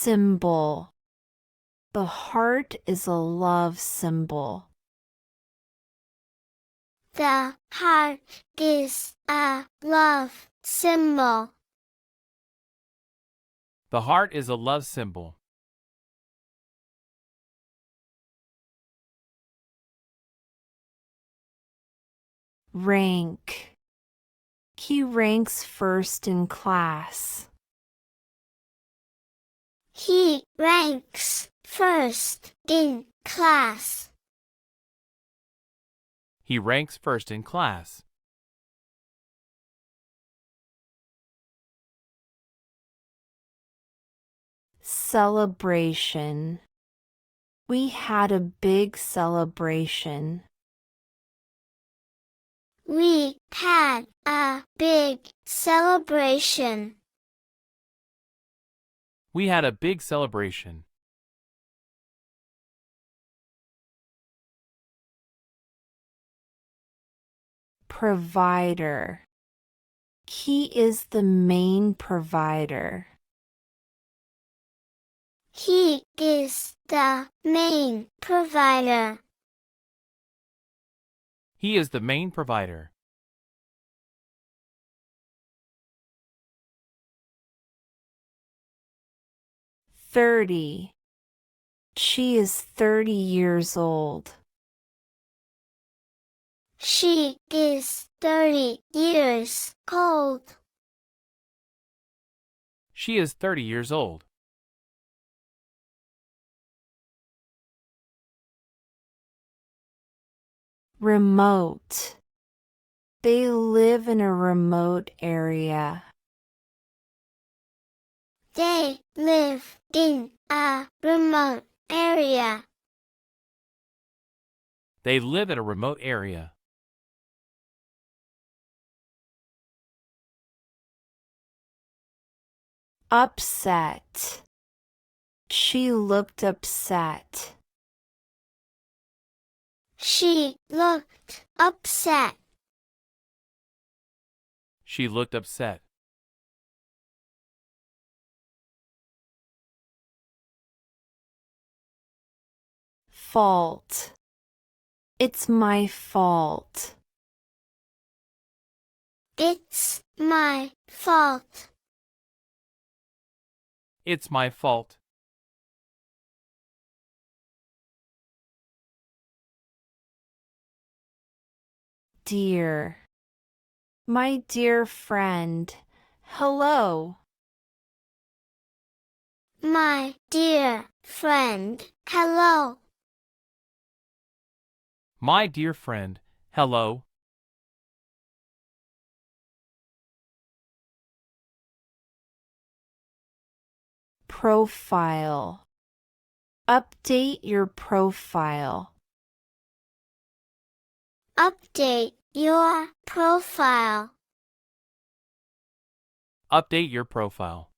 symbol. The heart is a love symbol. The heart is a love symbol. The heart is a love symbol. Rank. He ranks first in class. He ranks first in class. He ranks first in class. Celebration. We had a big celebration. We had a big celebration. We had a big celebration. Provider. He is the main provider. He is the main provider. He is the main provider. "30. She is 30 years old. She is 30 years old. She is 30 years old. Remote. They live in a remote area. They live in a remote area. They live in a remote area. Upset. She looked upset. She looked upset. She looked upset. Fault. It's my fault. It's my fault. It's my fault. Dear. My dear friend. Hello. My dear friend, hello. My dear friend, hello. Profile. Update your profile. Update your profile. Update your profile.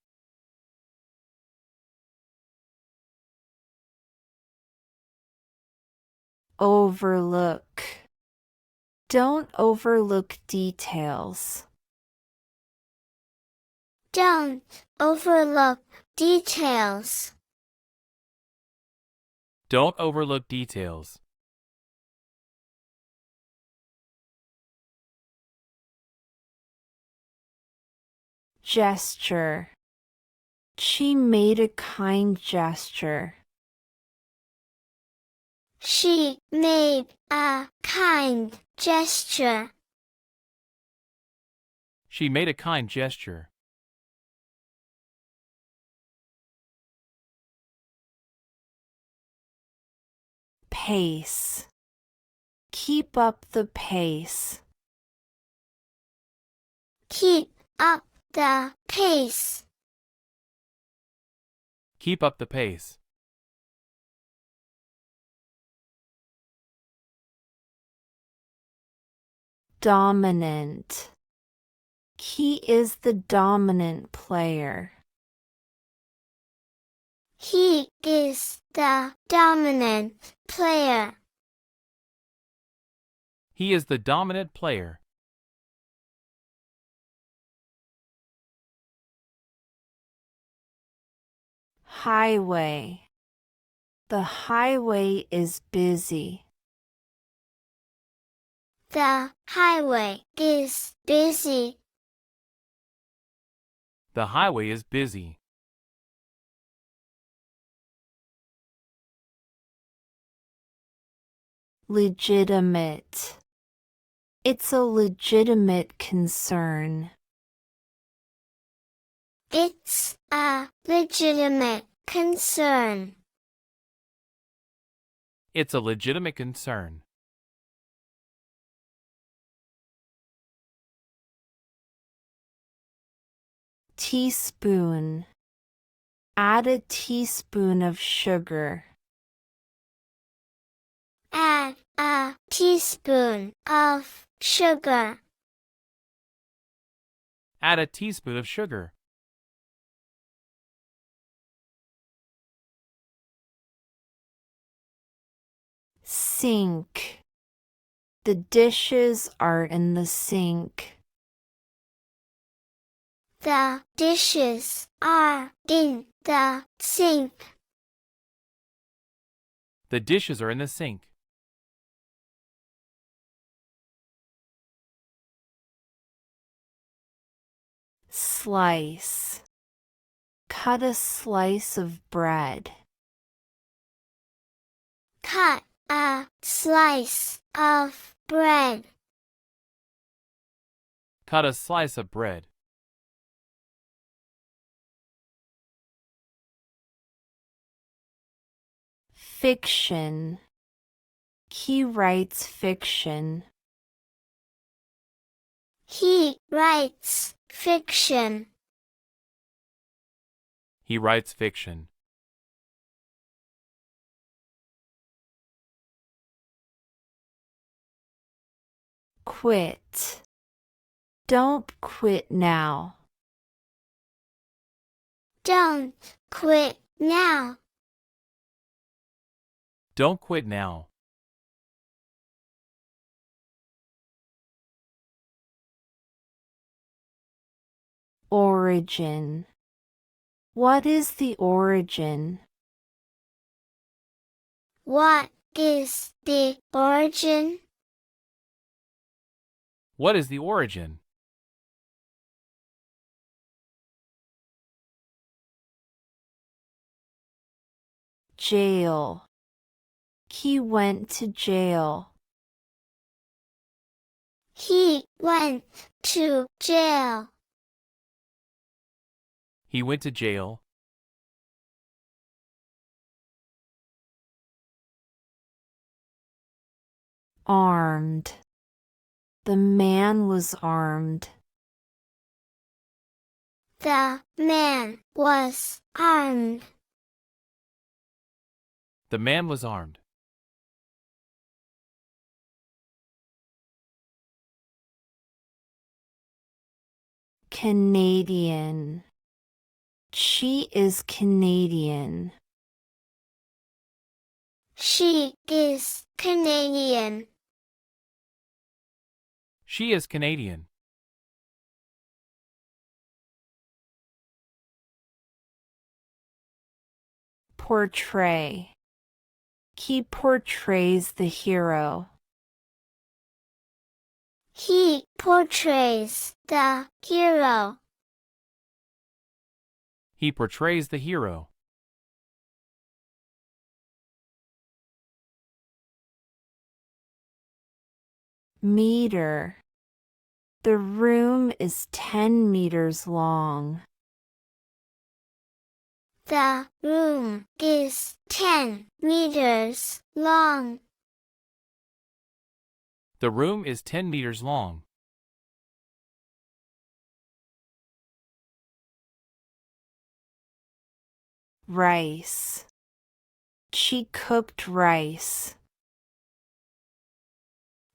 Overlook. Don't overlook details. Don't overlook details. Don't overlook details. Gesture. She made a kind gesture. She made a kind gesture. She made a kind gesture. Pace. Keep up the pace. Keep up the pace. Keep up the pace. Dominant. He is the dominant player. He is the dominant player. He is the dominant player. highway. The highway is busy. The highway is busy. The highway is busy. Legitimate. It's a legitimate concern. It's a legitimate concern. It's a legitimate concern. Teaspoon. Add a teaspoon of sugar. Add a teaspoon of sugar. Add a teaspoon of sugar. Sink. The dishes are in the sink. The dishes are in the sink. The dishes are in the sink. Slice. Cut a slice of bread. Cut a slice of bread. Cut a slice of bread. Fiction. He writes fiction. He writes fiction. He writes fiction. Quit. Don't quit now. Don't quit now. Don't quit now. Origin. What is the origin? What is the origin? What is the origin? Jail. He went to jail. He went to jail. He went to jail. Armed. The man was armed. The man was armed. The man was armed. Canadian. She is Canadian. She is Canadian. She is Canadian. Portray. He portrays the hero. He portrays the hero. He portrays the hero. Meter. The room is 10 meters long. The room is 10 meters long. The room is 10 meters long. Rice. She cooked rice.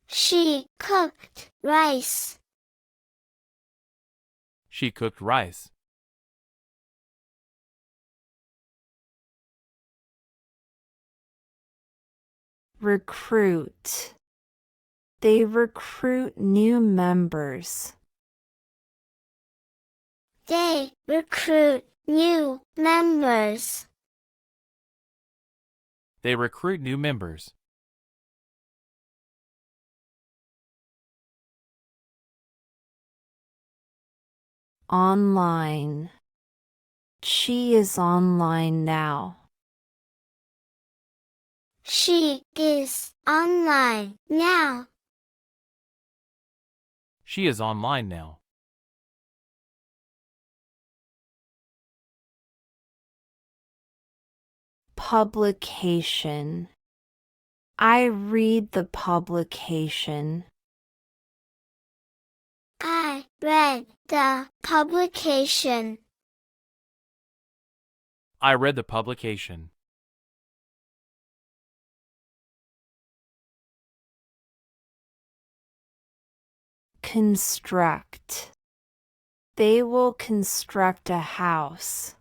She cooked rice. She cooked rice. Recruit. They recruit new members. They recruit new members. They recruit new members. Online. She is online now. She is online now. She is online now. Publication. I read the publication. I read the publication. I read the publication. Construct. They will construct a house.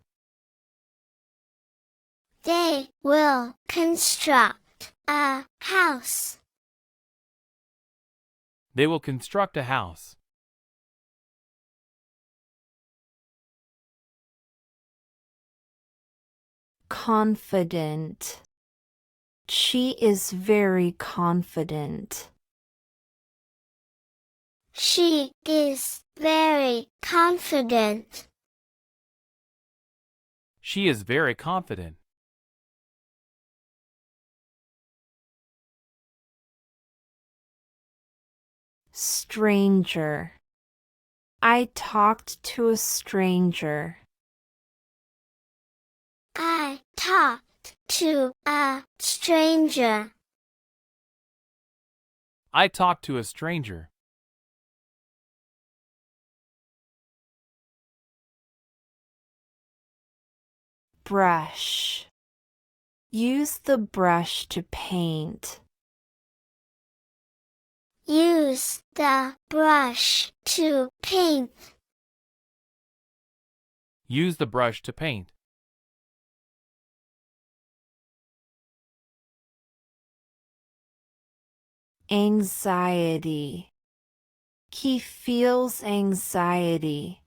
They will construct a house. They will construct a house. Confident. She is very confident. She is very confident. She is very confident. Stranger. I talked to a stranger. I talked to a stranger. I talked to a stranger. Brush. Use the brush to paint. Use the brush to paint. Use the brush to paint. Anxiety. He feels anxiety.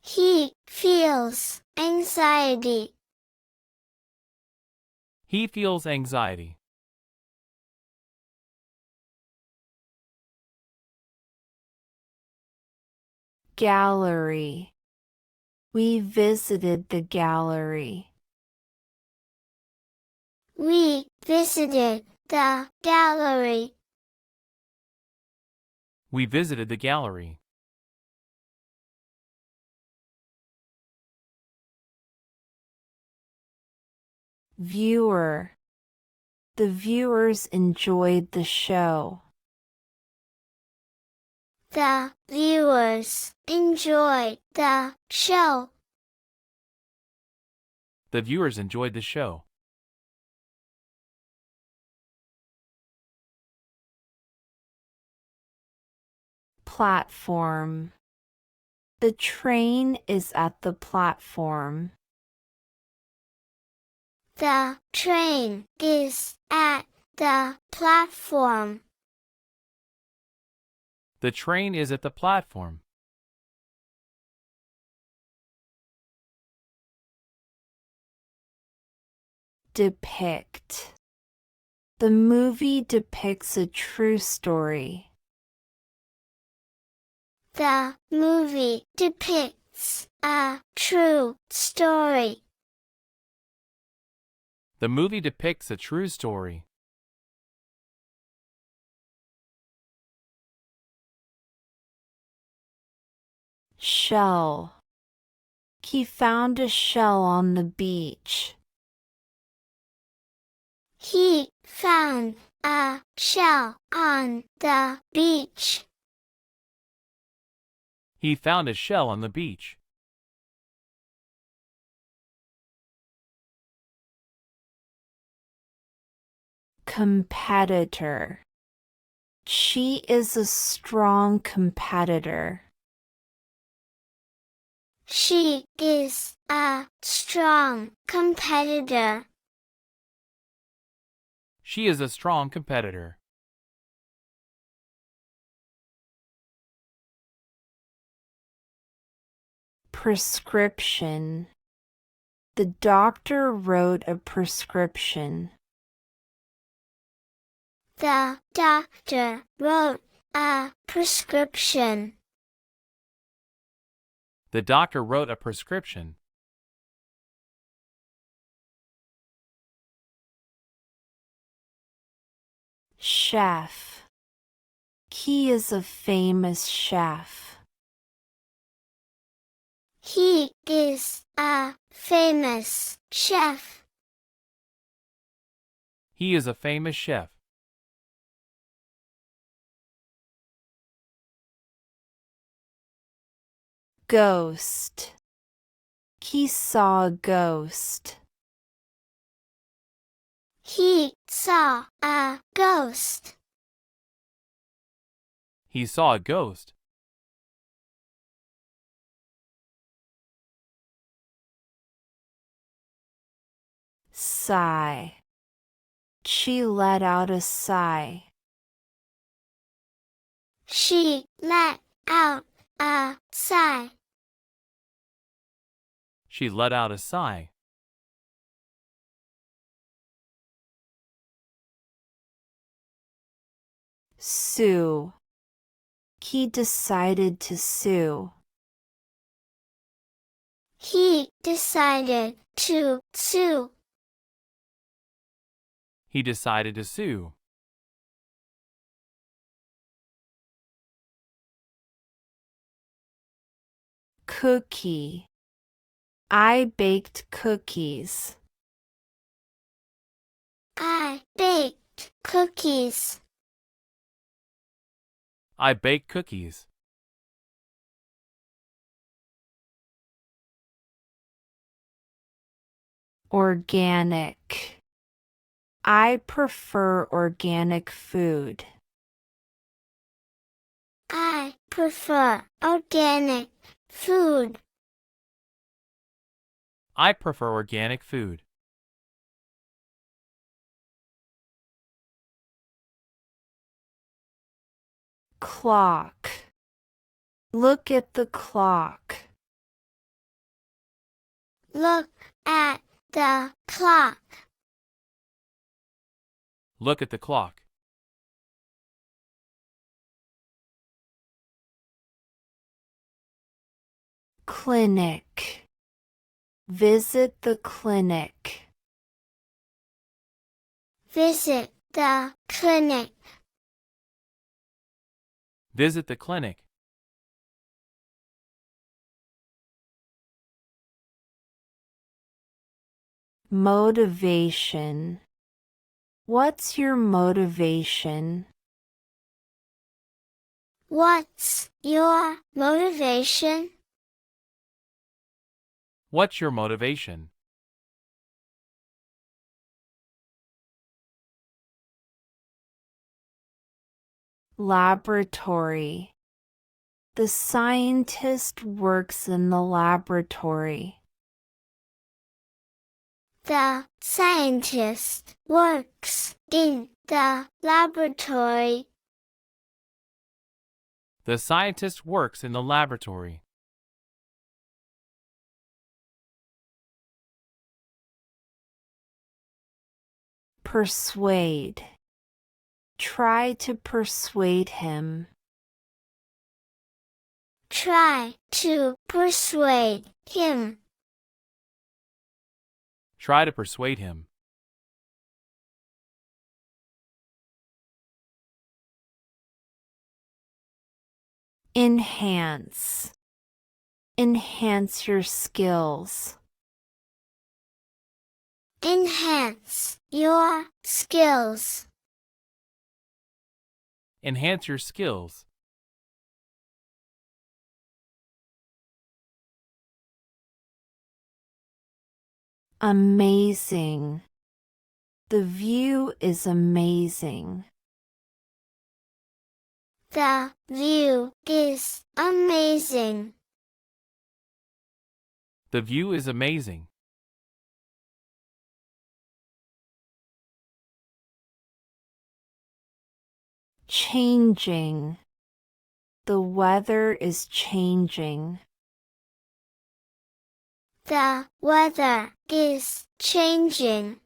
He feels anxiety. He feels anxiety. Gallery. We visited the gallery. We visited the gallery. We visited the gallery. Viewer. The viewers enjoyed the show. The viewers enjoyed the show. The viewers enjoyed the show. Platform. The train is at the platform. The train is at the platform. The train is at the platform. Depict. The movie depicts a true story. The movie depicts a true story. The movie depicts a true story. Shell. He found a shell on the beach. He found a shell on the beach. He found a shell on the beach. Competitor. She is a strong competitor. She is a strong competitor. She is a strong competitor. Prescription. The doctor wrote a prescription. The doctor wrote a prescription. The doctor wrote a prescription. Chef. He is a famous chef. He is a famous chef. He is a famous chef. Ghost. He saw a ghost. He saw a ghost. He saw a ghost. Sigh. She let out a sigh. She let out a sigh. She let out a sigh. Sue. He decided to sue. He decided to sue. He decided to sue. Cookie. I baked cookies. I baked cookies. I baked cookies. Organic. I prefer organic food. I prefer organic food. I prefer organic food. Clock. Look at the clock. Look at the clock. Look at the clock. Clinic. Visit the clinic. Visit the clinic. Visit the clinic. Motivation. What's your motivation? What's your motivation? What's your motivation? Laboratory. The scientist works in the laboratory. The scientist works in the laboratory. The scientist works in the laboratory. Persuade. Try to persuade him. Try to persuade him. Try to persuade him. Enhance. Enhance your skills. Enhance your skills. Enhance your skills. Amazing. The view is amazing. The view is amazing. The view is amazing. Changing. The weather is changing. The weather is changing.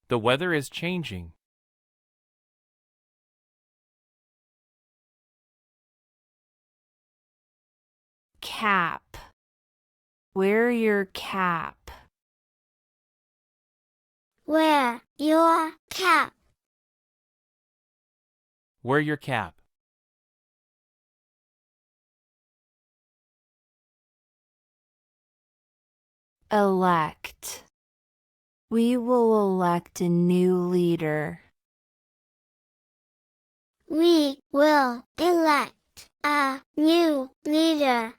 The weather is changing. Cap. Wear your cap. Wear your cap. Wear your cap. Elect. We will elect a new leader. We will elect a new leader.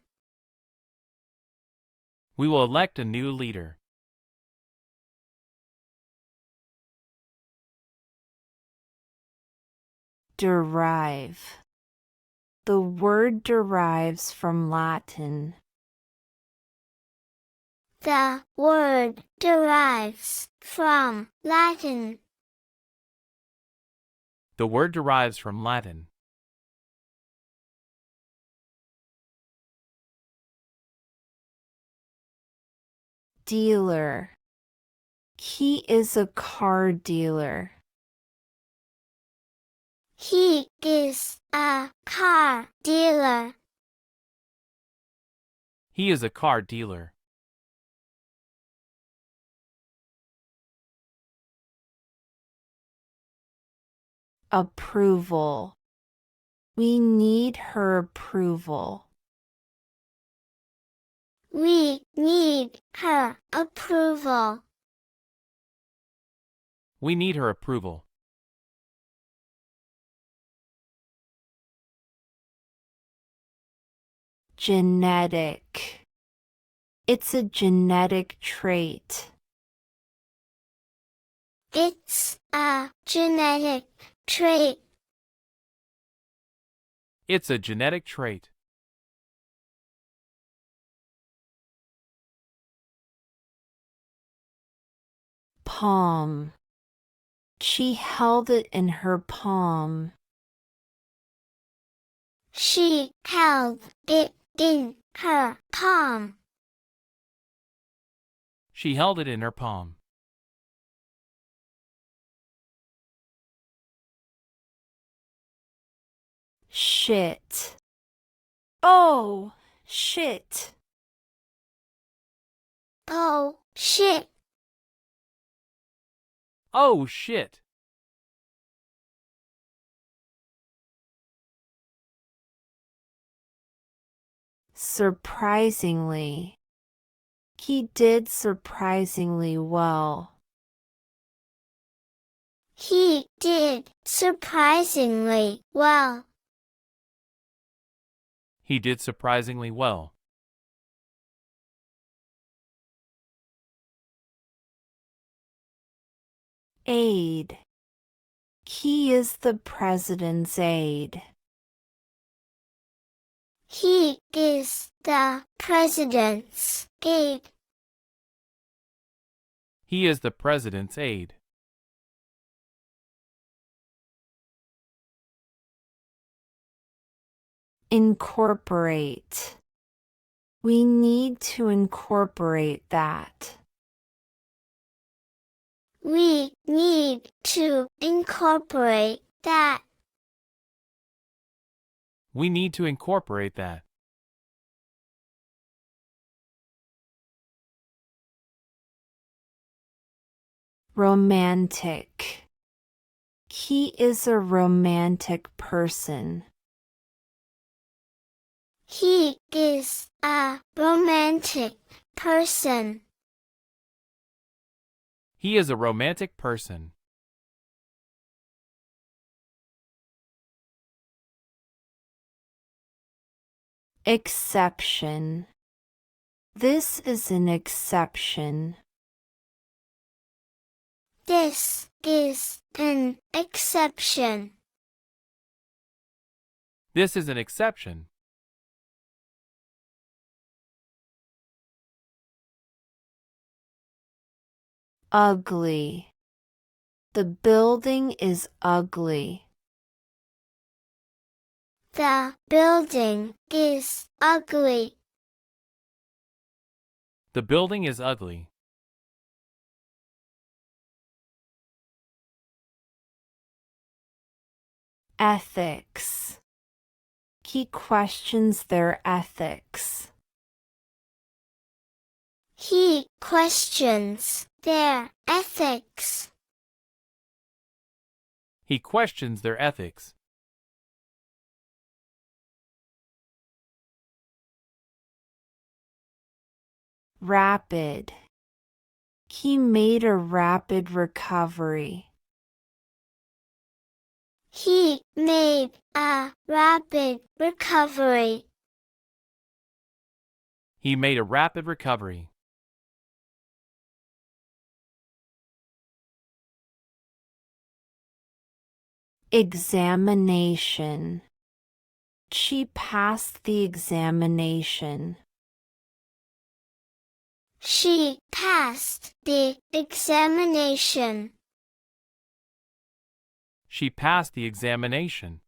We will elect a new leader. Derive. The word derives from Latin. The word derives from Latin. The word derives from Latin. Dealer. He is a car dealer. He is a car dealer. He is a car dealer. Approval. We need her approval. We need her approval. We need her approval. Genetic. It's a genetic trait. It's a genetic trait. It's a genetic trait. Palm. She held it in her palm. She held it in her palm. She held it in her palm. Shit. Oh, shit. Oh, shit. Oh, shit. Surprisingly. He did surprisingly well. He did surprisingly well. He did surprisingly well. Aide. He is the president's aide. He is the president's aide. He is the president's aide. Incorporate. We need to incorporate that. We need to incorporate that. We need to incorporate that. Romantic. He is a romantic person. He is a romantic person. He is a romantic person. Exception. This is an exception. This is an exception. This is an exception. Ugly. The building is ugly. The building is ugly. The building is ugly. Ethics. He questions their ethics. He questions their ethics. He questions their ethics. Rapid. He made a rapid recovery. He made a rapid recovery. He made a rapid recovery. Examination. She passed the examination. She passed the examination. She passed the examination.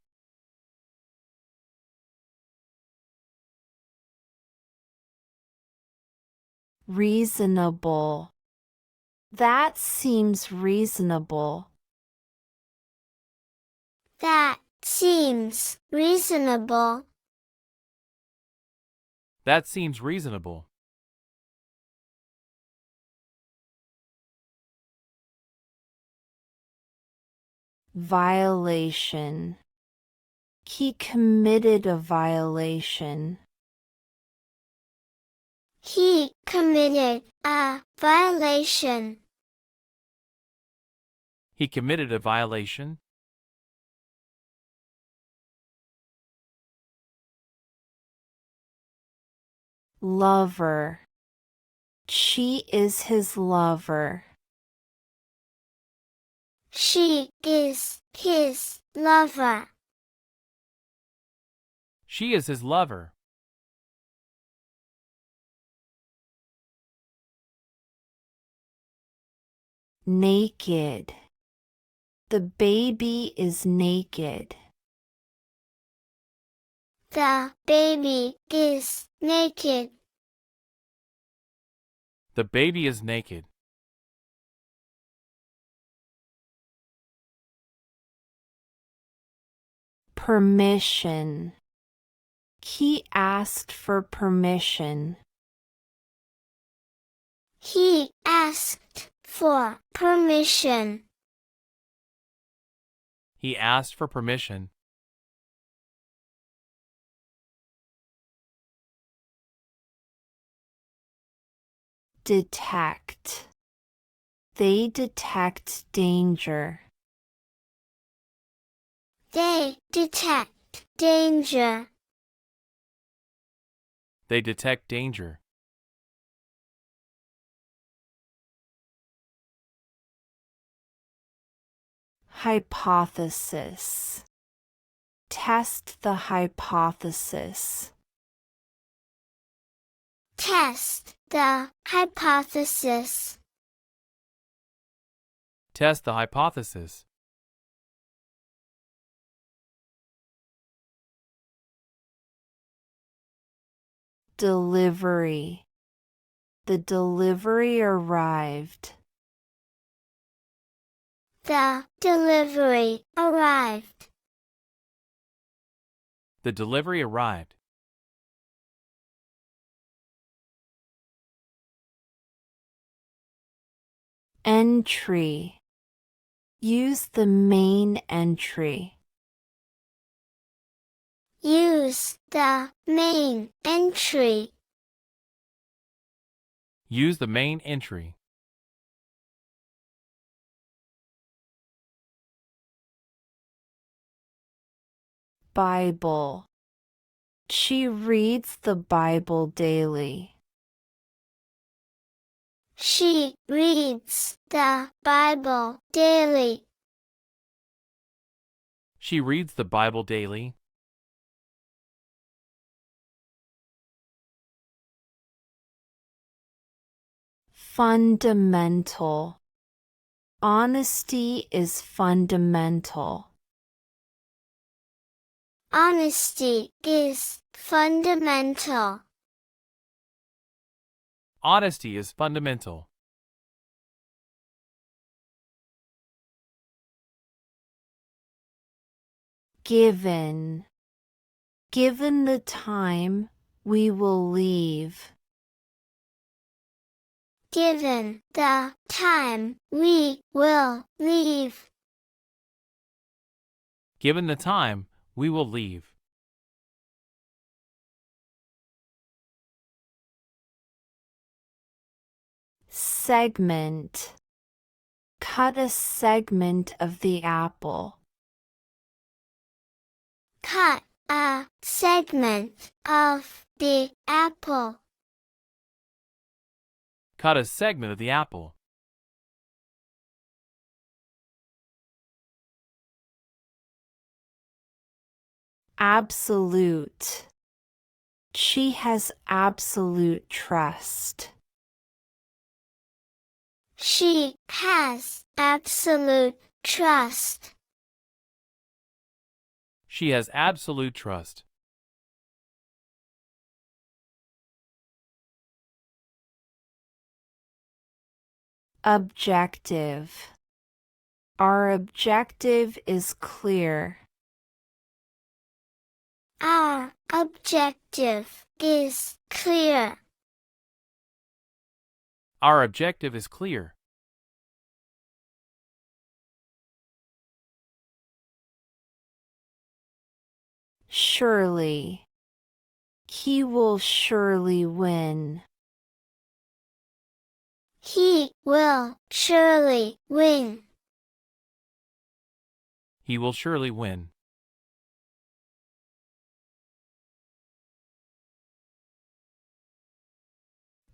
Reasonable. That seems reasonable. That seems reasonable. That seems reasonable. Violation. He committed a violation. He committed a violation. He committed a violation. Lover. She is his lover. She is his lover. She is his lover. Naked. The baby is naked. The baby is naked. The baby is naked. Permission. He asked for permission. He asked for permission. He asked for permission. Detect. They detect danger. They detect danger. They detect danger. Hypothesis. Test the hypothesis. Test the hypothesis. Test the hypothesis. Delivery. The delivery arrived. The delivery arrived. The delivery arrived. Entry. Use the main entry. Use the main entry. Use the main entry. Bible. She reads the Bible daily. She reads the Bible daily. She reads the Bible daily. Fundamental. Honesty is fundamental. Honesty is fundamental. Honesty is fundamental. Given. Given the time, we will leave. Given the time, we will leave. Given the time, we will leave. Segment. Cut a segment of the apple. Cut a segment of the apple. Cut a segment of the apple. Absolute. She has absolute trust. She has absolute trust. She has absolute trust. Objective. Our objective is clear. Our objective is clear. Our objective is clear. Surely. He will surely win. He will surely win. He will surely win.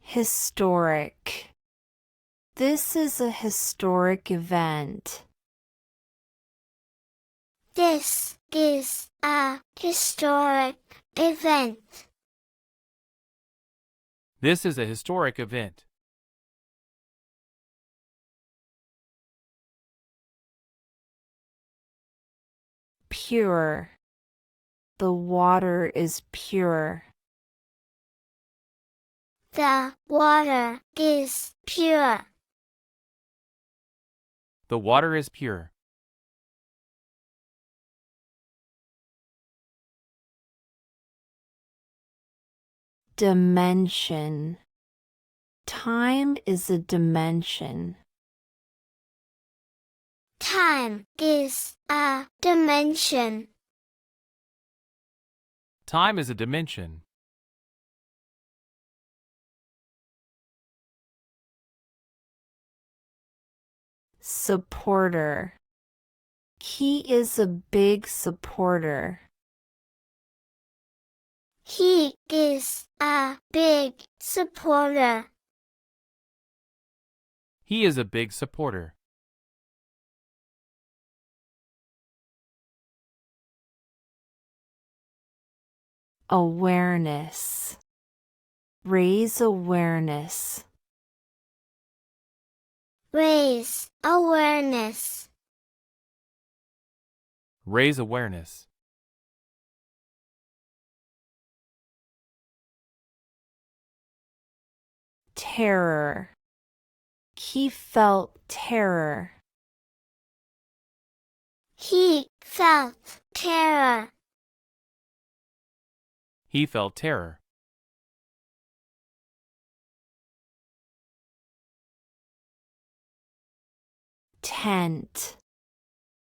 Historic. This is a historic event. This is a historic event. This is a historic event. Pure. The water is pure. The water is pure. The water is pure. Dimension. Time is a dimension. Time is a dimension. Time is a dimension. Supporter. He is a big supporter. He is a big supporter. He is a big supporter. Awareness. Raise awareness. Raise awareness. Raise awareness. Terror. He felt terror. He felt terror. He felt terror. Tent.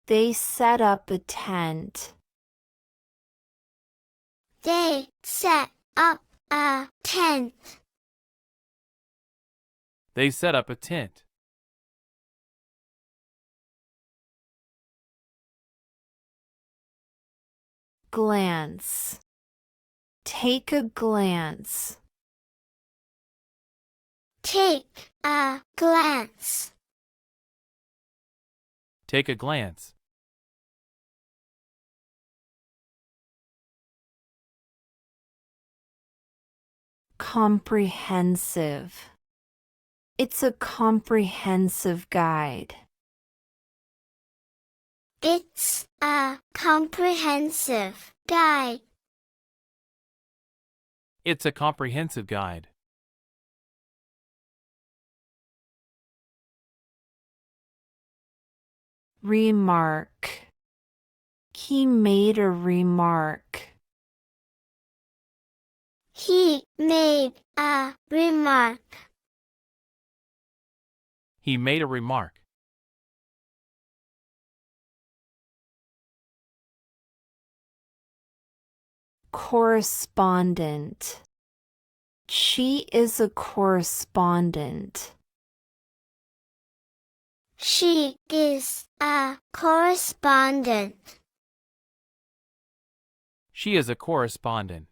They set up a tent. They set up a tent. They set up a tent. Glance. Take a glance. Take a glance. Take a glance. Comprehensive. It's a comprehensive guide. It's a comprehensive guide. It's a comprehensive guide. Remark. He made a remark. He made a remark. He made a remark. Correspondent. She is a correspondent. She is a correspondent. She is a correspondent.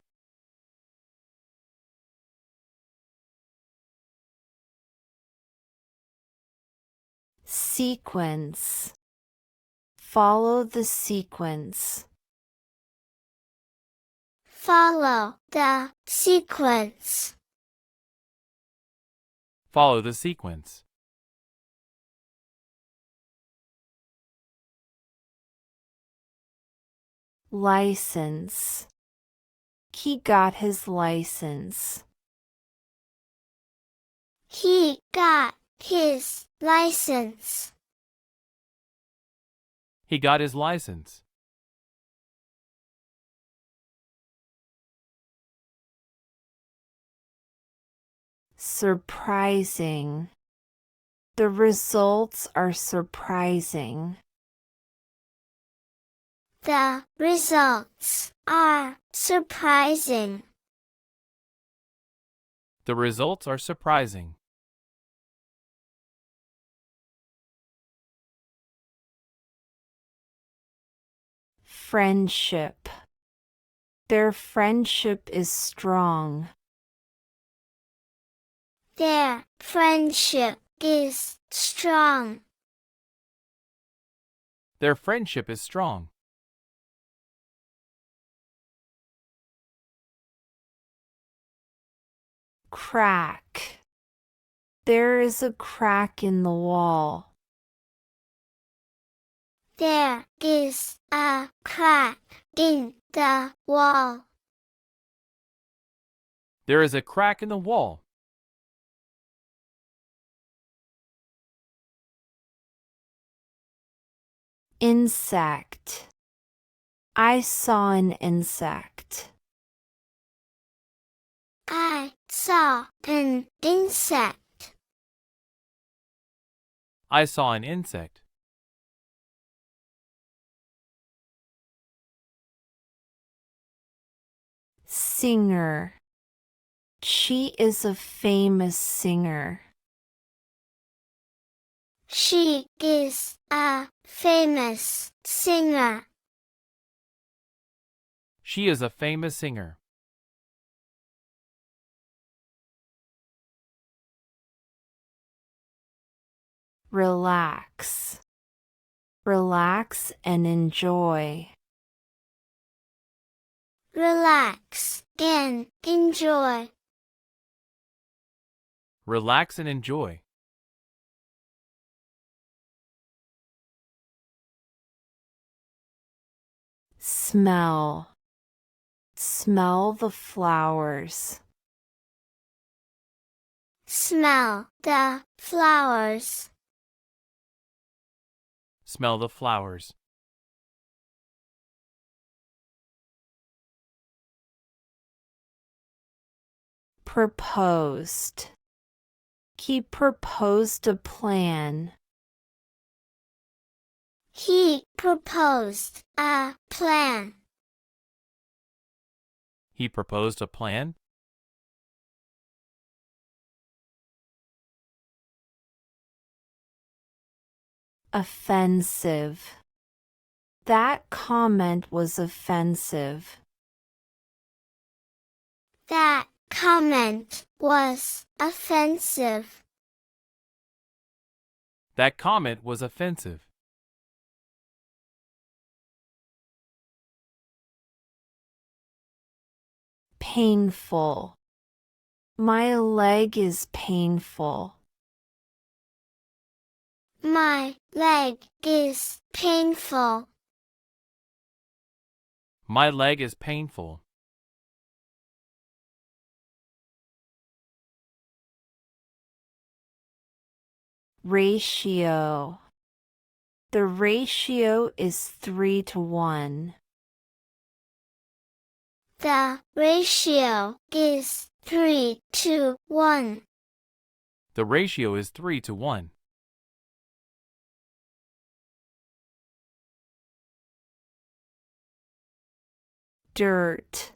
Sequence. Follow the sequence. Follow the sequence. Follow the sequence. License. He got his license. He got his license. He got his license. Surprising. The results are surprising. The results are surprising. The results are surprising. Friendship. Their friendship is strong. Their friendship is strong. Their friendship is strong. Crack. There is a crack in the wall. There is a crack in the wall. There is a crack in the wall. Insect. I saw an insect. I saw an insect. I saw an insect. Singer. She is a famous singer. She is a famous singer. She is a famous singer. Relax. Relax and enjoy. Relax and enjoy. Relax and enjoy. Smell. Smell the flowers. Smell the flowers. Smell the flowers. Proposed. He proposed a plan. He proposed a plan. He proposed a plan. Offensive. That comment was offensive. That comment was offensive. That comment was offensive. Painful. My leg is painful. My leg is painful. My leg is painful. Ratio. The ratio is 3 to 1. The ratio is 3 to 1. The ratio is 3 to 1. Dirt.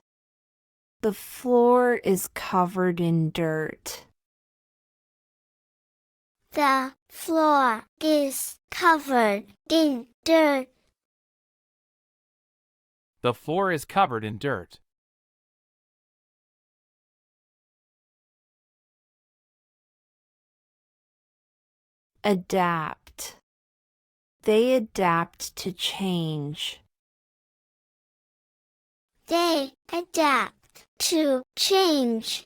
The floor is covered in dirt. The floor is covered in dirt. The floor is covered in dirt. Adapt. They adapt to change. They adapt to change.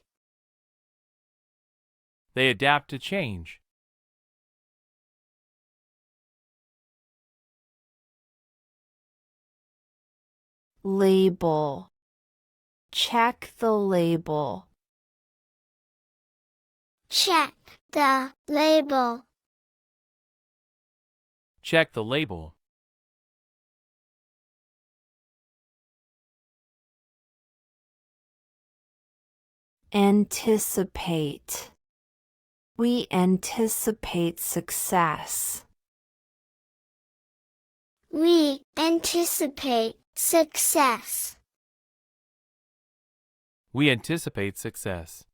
They adapt to change. Label. Check the label. Check the label. Check the label. Anticipate. We anticipate success. We anticipate success. We anticipate success.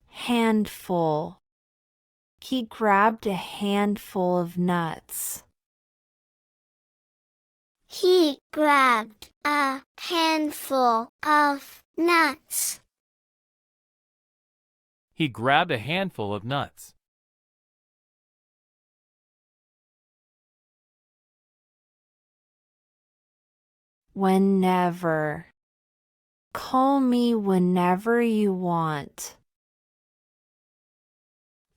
Handful. He grabbed a handful of nuts. He grabbed a handful of nuts. He grabbed a handful of nuts. Whenever. Call me whenever you want.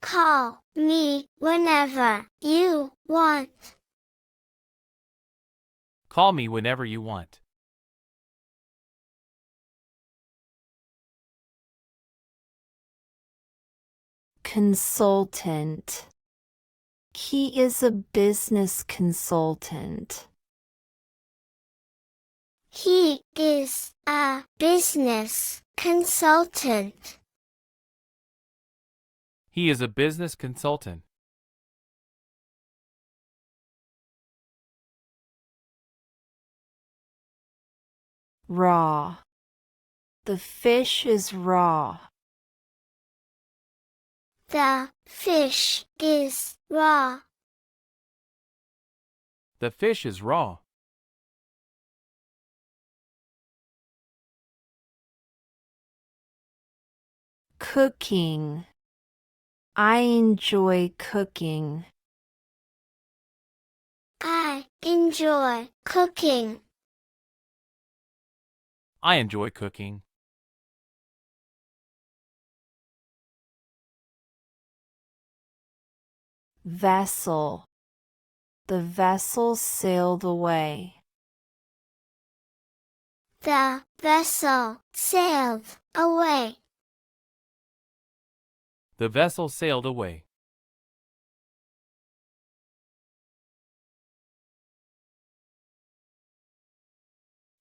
Call me whenever you want. Call me whenever you want. Consultant. He is a business consultant. He is a business consultant. He is a business consultant. Raw. The fish is raw. The fish is raw. The fish is raw. Cooking. I enjoy cooking. I enjoy cooking. I enjoy cooking. Vessel. The vessel sailed away. The vessel sailed away. The vessel sailed away.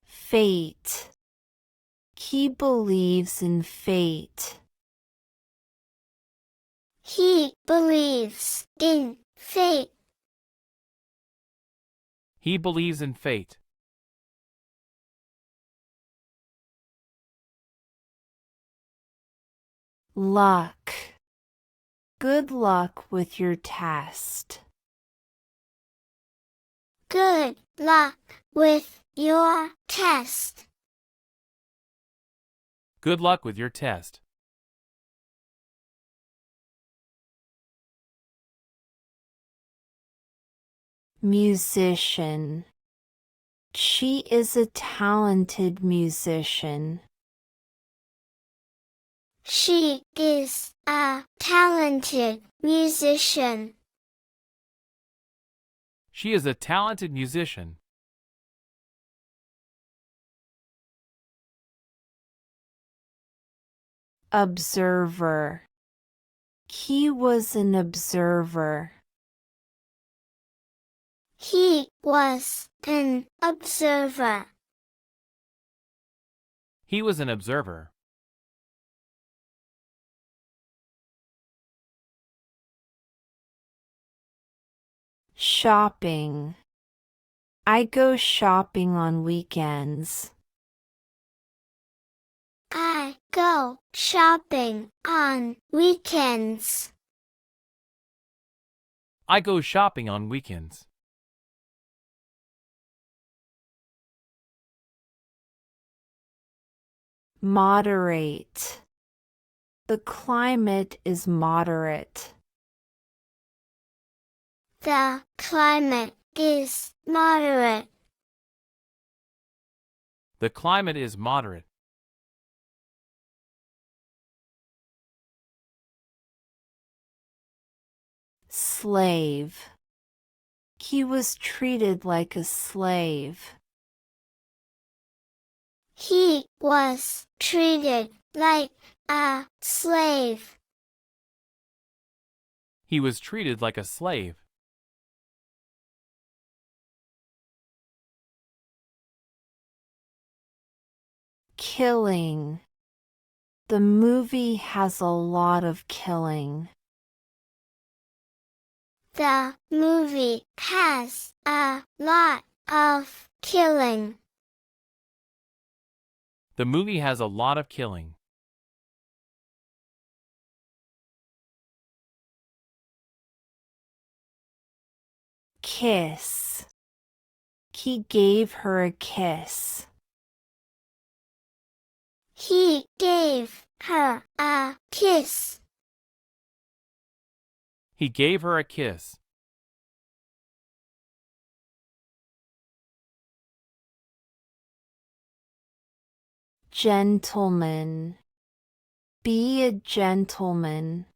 Fate. He believes in fate. He believes in fate. He believes in fate. Luck. Good luck with your test. Good luck with your test. Good luck with your test. Musician. She is a talented musician. She is a talented musician. She is a talented musician. Observer. He was an observer. He was an observer. He was an observer. Shopping. I go shopping on weekends. I go shopping on weekends. I go shopping on weekends. Moderate. The climate is moderate. The climate is moderate. The climate is moderate. Slave. He was treated like a slave. He was treated like a slave. He was treated like a slave. Killing. The movie has a lot of killing. The movie has a lot of killing. The movie has a lot of killing. Kiss. He gave her a kiss. He gave her a kiss. He gave her a kiss. Gentleman. Be a gentleman.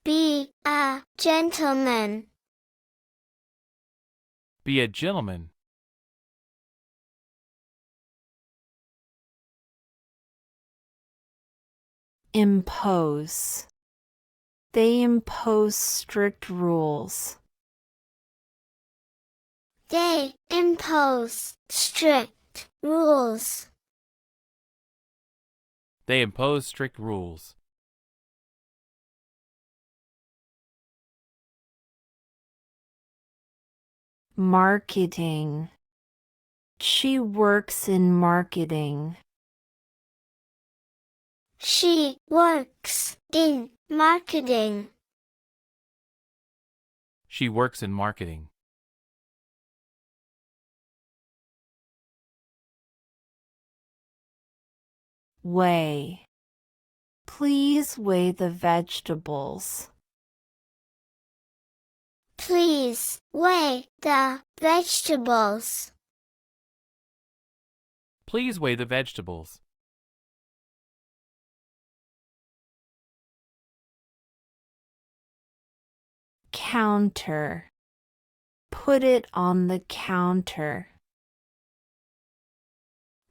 Be a gentleman. Be a gentleman. Impose. They impose strict rules. They impose strict rules. They impose strict rules. Marketing. She works in marketing. She works in marketing. She works in marketing. Weigh. Please weigh the vegetables. Please weigh the vegetables. Please weigh the vegetables. Counter. Put it on the counter.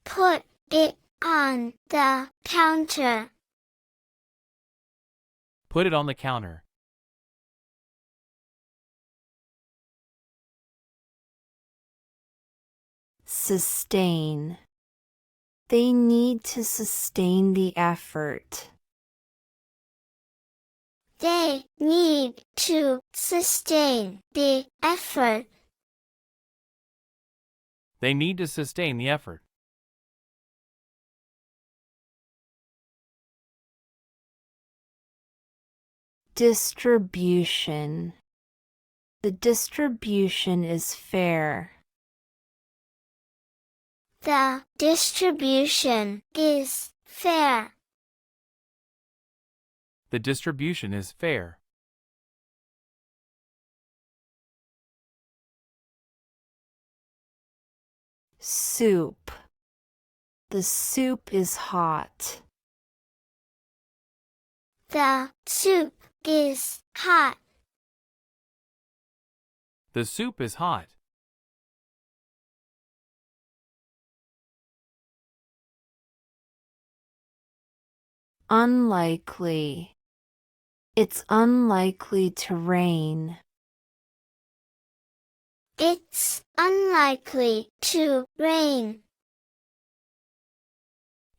Put it on the counter. Put it on the counter. Sustain. They need to sustain the effort. They need to sustain the effort. They need to sustain the effort. Distribution. The distribution is fair. The distribution is fair. The distribution is fair. Soup. The soup is hot. The soup is hot. The soup is hot. Unlikely. It's unlikely to rain. It's unlikely to rain.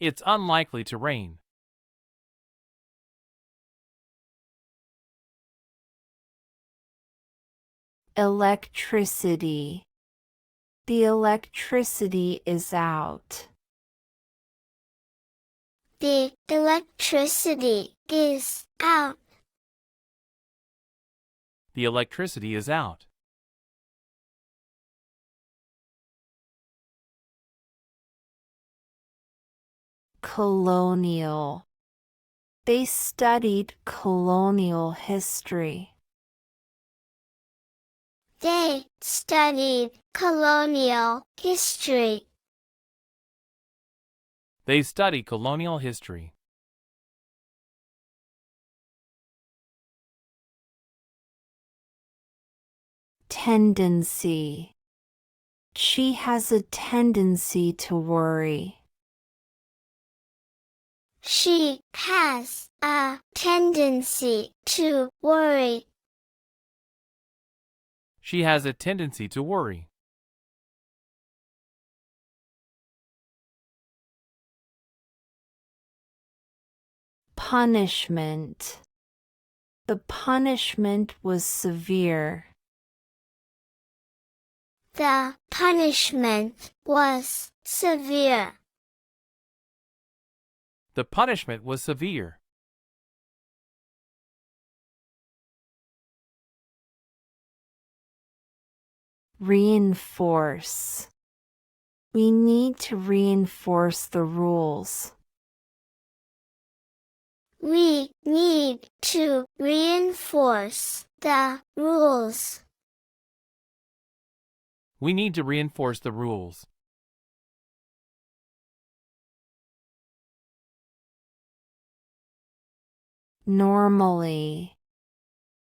It's unlikely to rain. Electricity. The electricity is out. The electricity is out. The electricity is out. Colonial. They studied colonial history. They studied colonial history. They study colonial history. Tendency. She has a tendency to worry. She has a tendency to worry. She has a tendency to worry. Punishment. The punishment was severe. The punishment was severe. The punishment was severe. Reinforce. We need to reinforce the rules. We need to reinforce the rules. We need to reinforce the rules. Normally.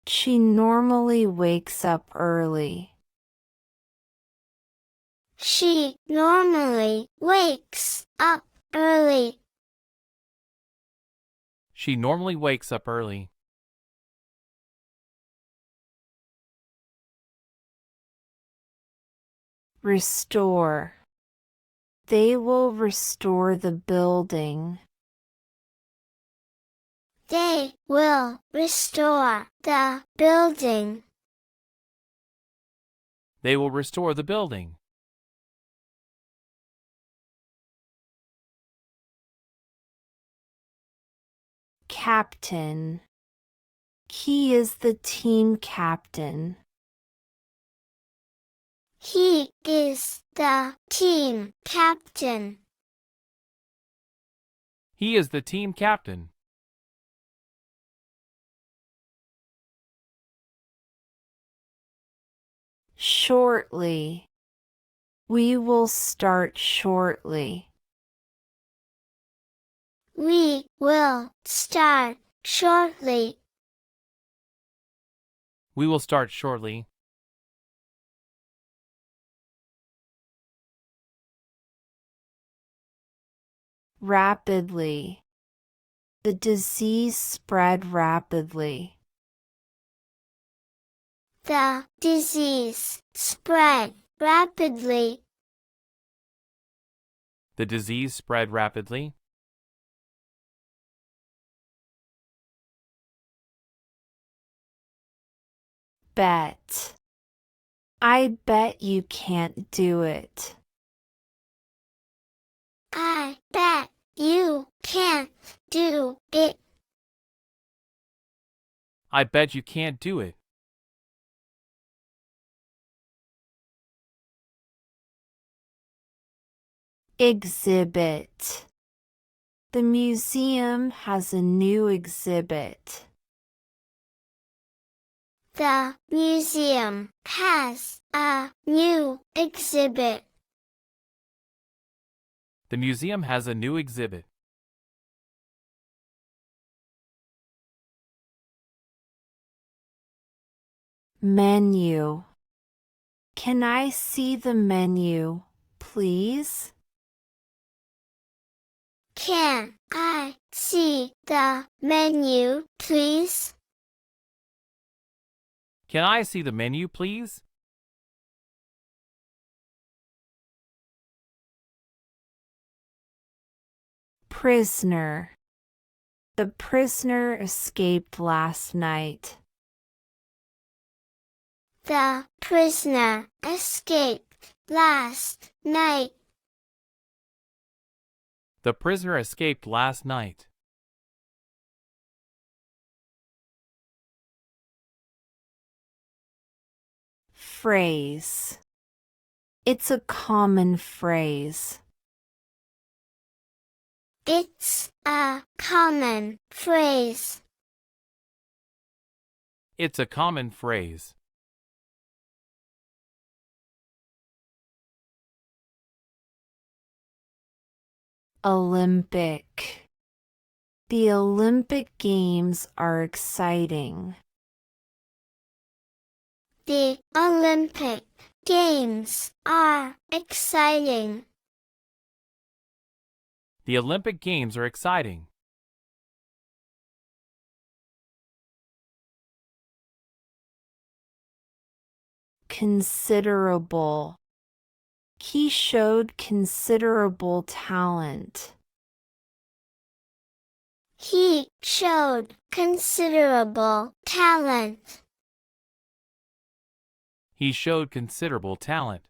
She normally wakes up early. She normally wakes up early. She normally wakes up early. Restore. They will restore the building. They will restore the building. They will restore the building. Captain. He is the team captain. He is the team captain. He is the team captain. Shortly. We will start shortly. We will start shortly. We will start shortly. Rapidly. The disease spread rapidly. The disease spread rapidly. The disease spread rapidly. Bet. I bet you can't do it. I bet you can't do it. I bet you can't do it. Exhibit. The museum has a new exhibit. The museum has a new exhibit. The museum has a new exhibit. Menu. Can I see the menu, please? Can I see the menu, please? Can I see the menu, please? Prisoner. The prisoner escaped last night. The prisoner escaped last night. The prisoner escaped last night. Phrase. It's a common phrase. It's a common phrase. It's a common phrase. Olympic. The Olympic Games are exciting. The Olympic Games are exciting. The Olympic Games are exciting. Considerable. He showed considerable talent. He showed considerable talent. He showed considerable talent.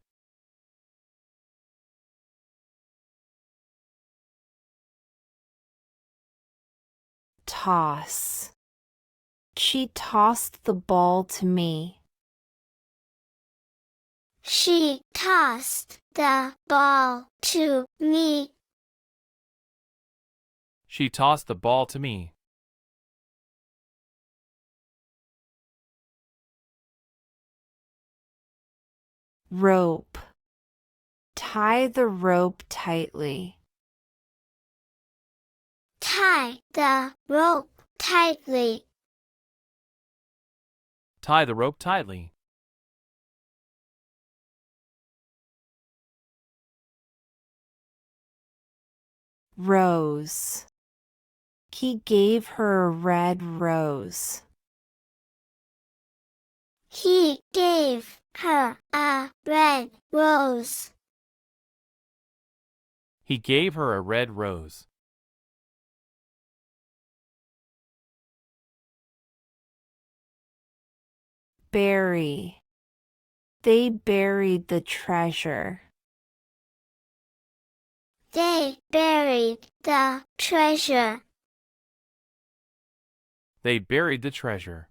Toss. She tossed the ball to me. She tossed the ball to me. She tossed the ball to me. Rope. Tie the rope tightly. Tie the rope tightly. Tie the rope tightly. Rose. He gave her a red rose. He gave her a red rose. He gave her a red rose. Bury. They buried the treasure. They buried the treasure. They buried the treasure.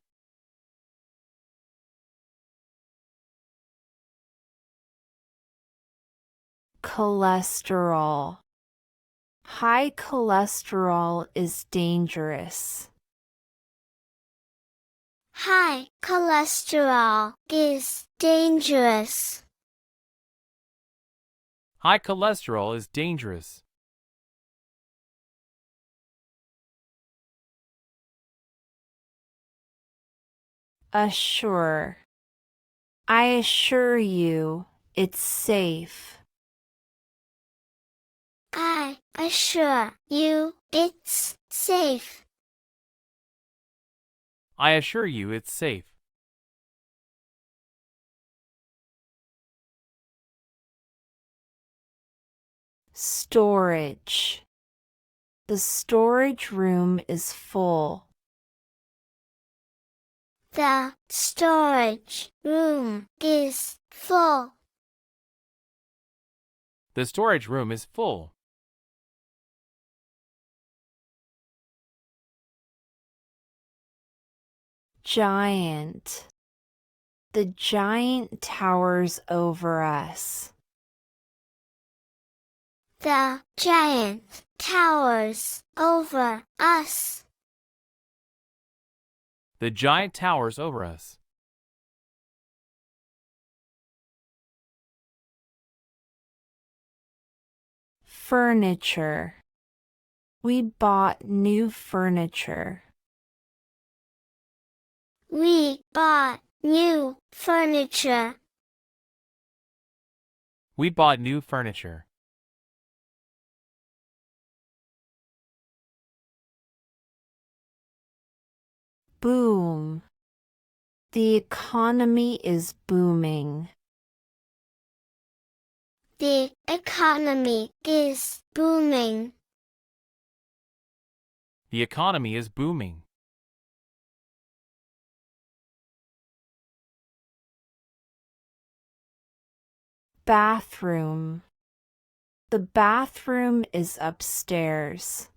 Cholesterol. High cholesterol is dangerous. High cholesterol is dangerous. High cholesterol is dangerous. Assure. I assure you, it's safe. I assure you it's safe. I assure you it's safe. Storage. The storage room is full. The storage room is full. The storage room is full. Giant. The giant towers over us. The giant towers over us. The giant towers over us. Furniture. We bought new furniture. We bought new furniture. We bought new furniture. Boom. The economy is booming. The economy is booming. The economy is booming. Bathroom. The bathroom is upstairs.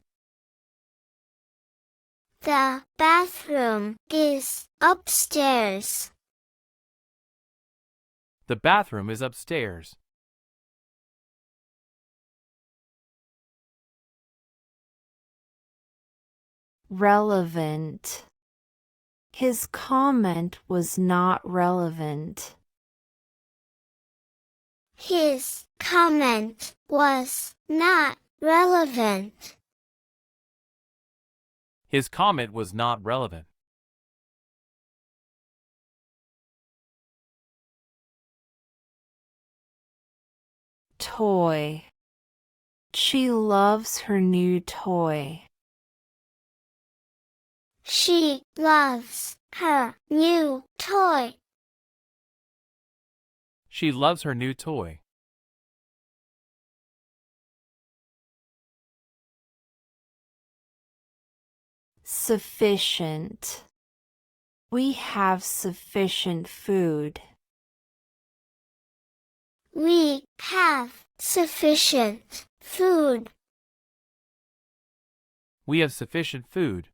The bathroom is upstairs. The bathroom is upstairs. Relevant. His comment was not relevant. His comment was not relevant. His comment was not relevant. Toy. She loves her new toy. She loves her new toy. She loves her new toy. Sufficient. We have sufficient food. We have sufficient food. We have sufficient food.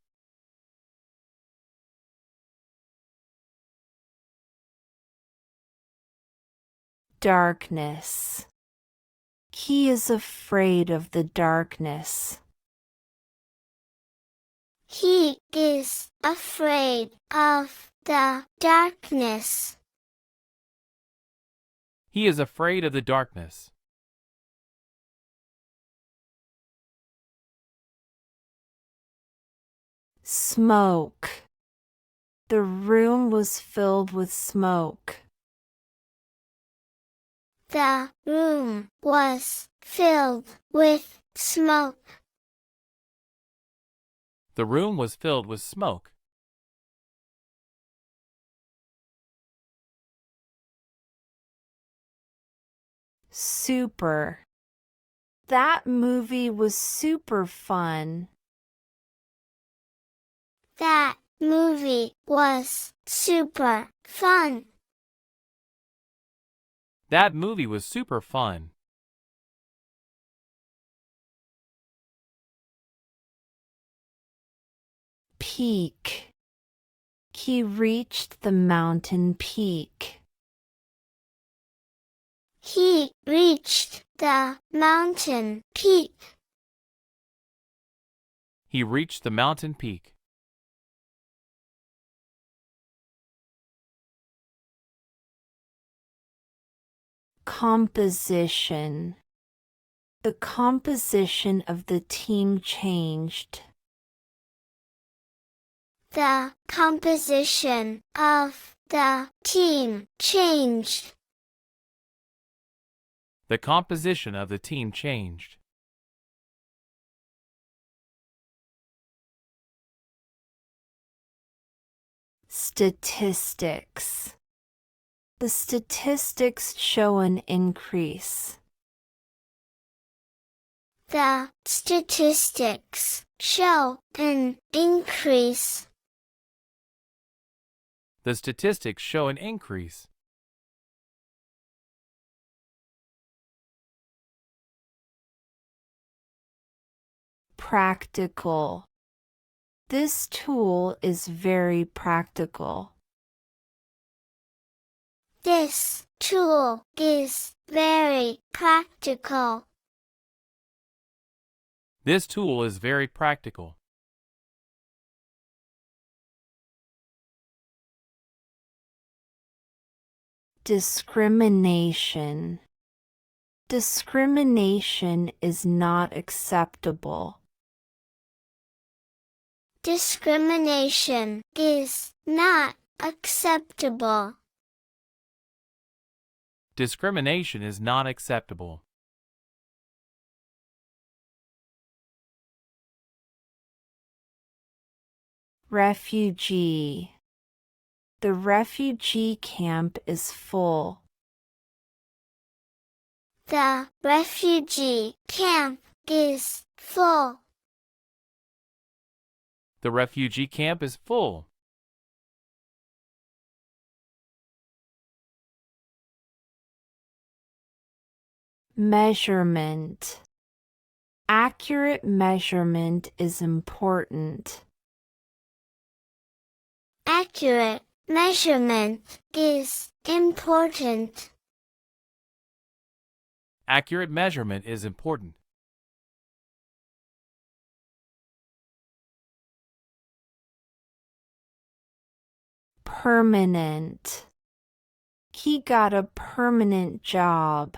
Darkness. He is afraid of the darkness. He is afraid of the darkness. He is afraid of the darkness. Smoke. The room was filled with smoke. The room was filled with smoke. The room was filled with smoke. Super. That movie was super fun. That movie was super fun. That movie was super fun. Peak. He reached the mountain peak. He reached the mountain peak. He reached the mountain peak. Composition. The composition of the team changed. The composition of the team changed. The composition of the team changed. Statistics. The statistics show an increase. The statistics show an increase. The statistics show an increase. Practical. This tool is very practical. This tool is very practical. This tool is very practical. Discrimination. Discrimination is not acceptable. Discrimination is not acceptable. Discrimination is not acceptable. Refugee. The refugee camp is full. The refugee camp is full. The refugee camp is full. Measurement. Accurate measurement is important. Accurate measurement is important. Accurate measurement is important. Permanent. He got a permanent job.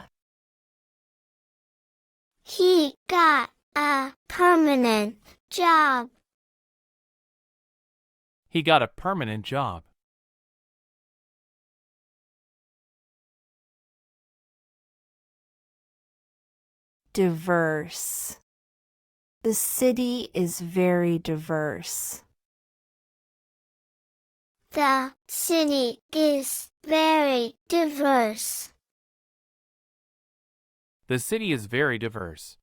He got a permanent job. He got a permanent job. Diverse. The city is very diverse. The city is very diverse. The city is very diverse.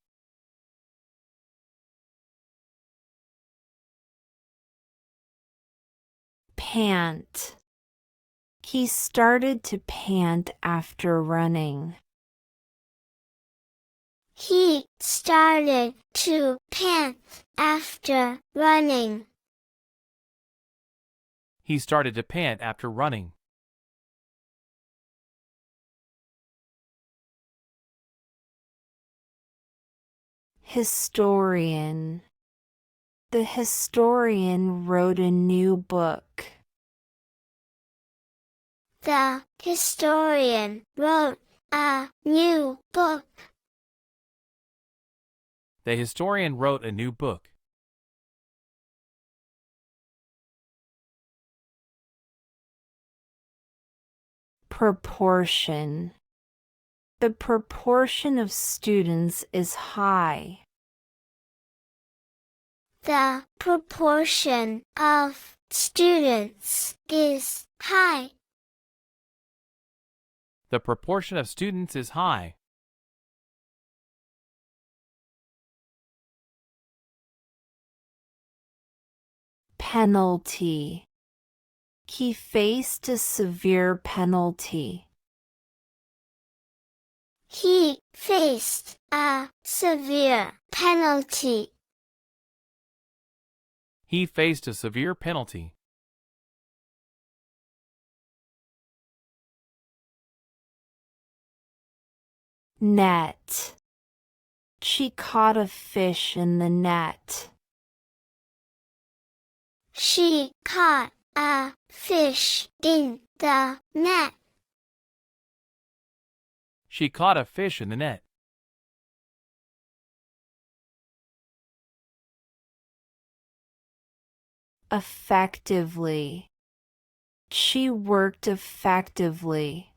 Pant. He started to pant after running. He started to pant after running. He started to pant after running. Historian. The historian wrote a new book. The historian wrote a new book. The historian wrote a new book. Proportion. The proportion of students is high. The proportion of students is high. The proportion of students is high. Penalty. He faced a severe penalty. He faced a severe penalty. He faced a severe penalty. Net. She caught a fish in the net. She caught a fish in the net. She caught a fish in the net. Effectively. She worked effectively.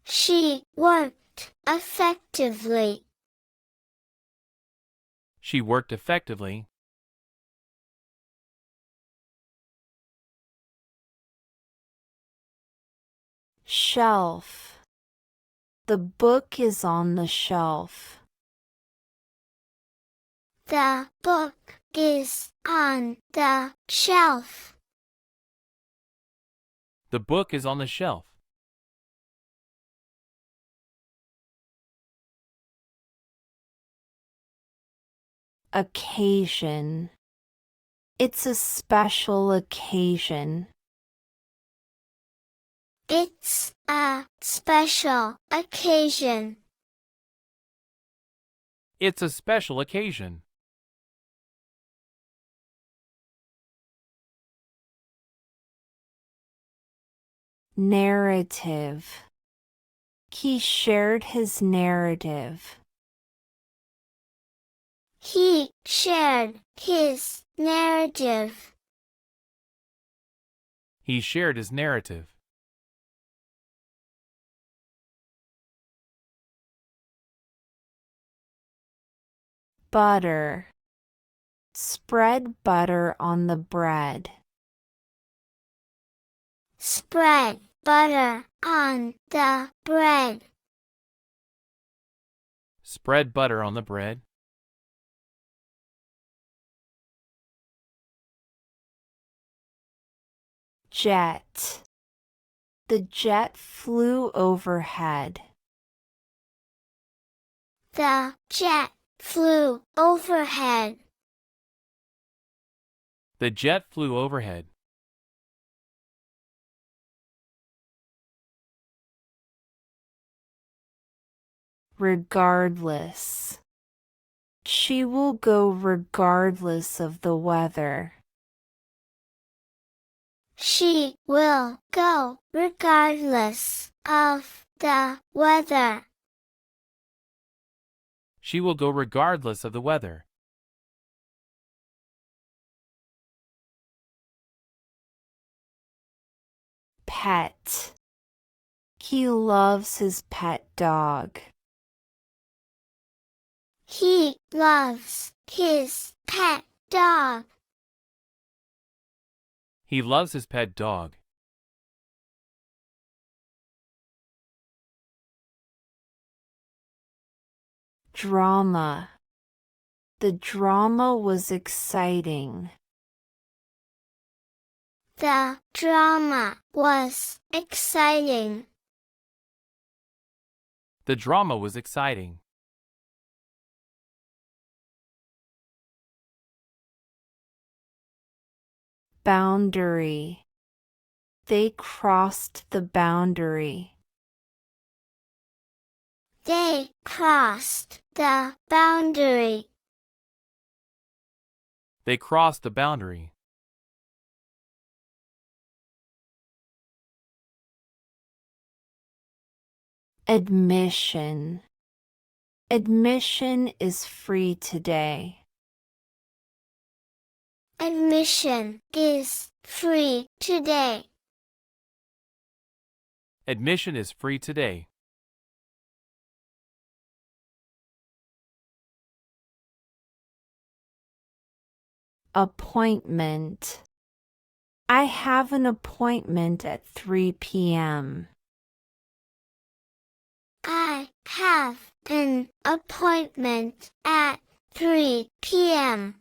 She worked effectively. She worked effectively. Shelf. The book is on the shelf. The book is on the shelf. The book is on the shelf. Occasion. It's a special occasion. It's a special occasion. It's a special occasion. Narrative. He shared his narrative. He shared his narrative. He shared his narrative. Butter. Spread butter on the bread. spread butter on the bread. Spread butter on the bread. Jet. The jet flew overhead. The jet flew overhead. The jet flew overhead. Regardless. She will go regardless of the weather. She will go regardless of the weather. She will go regardless of the weather. Pet. He loves his pet dog. He loves his pet dog. He loves his pet dog. Drama. The drama was exciting. The drama was exciting. The drama was exciting. Boundary. They crossed the boundary. They crossed the boundary. They crossed the boundary. Admission. Admission is free today. Admission is free today. Admission is free today. Appointment. I have an appointment at 3 p.m. I have an appointment at 3 p.m.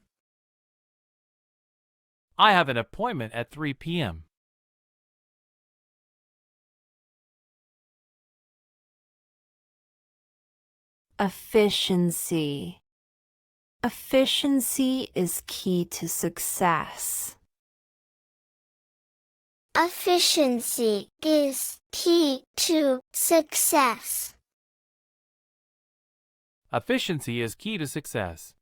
I have an appointment at 3 p.m. Efficiency. Efficiency is key to success. Efficiency is key to success. Efficiency is key to success.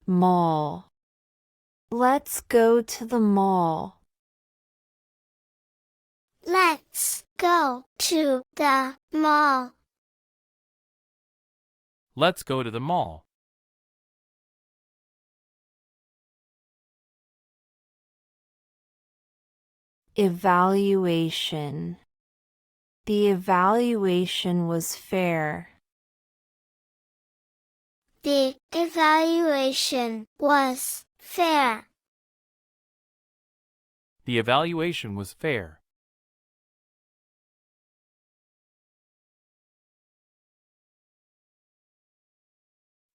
Mall. Let's go to the mall. Let's go to the mall. Let's go to the mall. Evaluation. The evaluation was fair. The evaluation was fair. The evaluation was fair.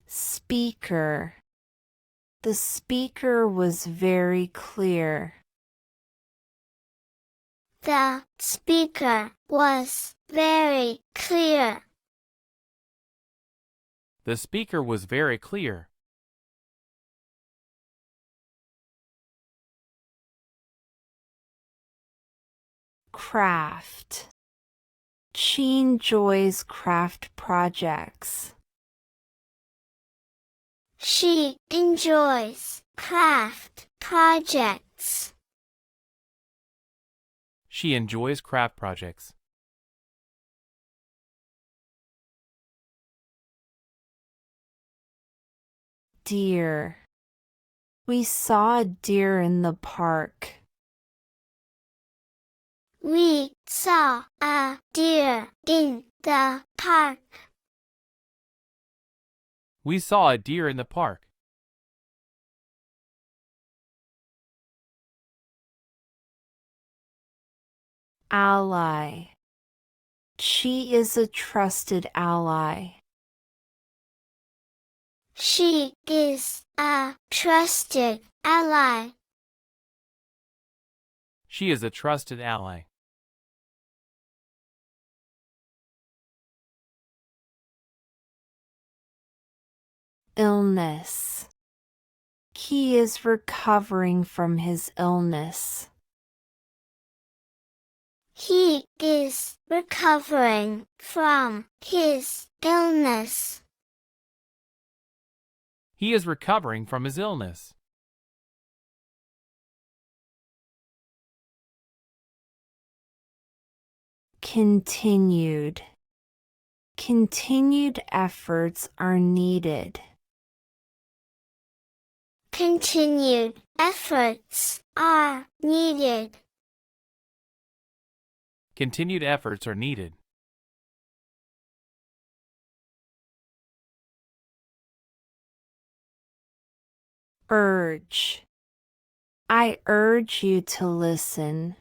Speaker. The speaker was very clear. The speaker was very clear. The speaker was very clear. Craft. She enjoys craft projects. She enjoys craft projects. She enjoys craft projects. Deer. We saw a deer in the park. We saw a deer in the park. We saw a deer in the park. ally. She is a trusted ally. She is a trusted ally. She is a trusted ally. Illness. He is recovering from his illness. He is recovering from his illness. He is recovering from his illness. Continued. Continued efforts are needed. Continued efforts are needed. Continued efforts are needed. Urge. I urge you to listen.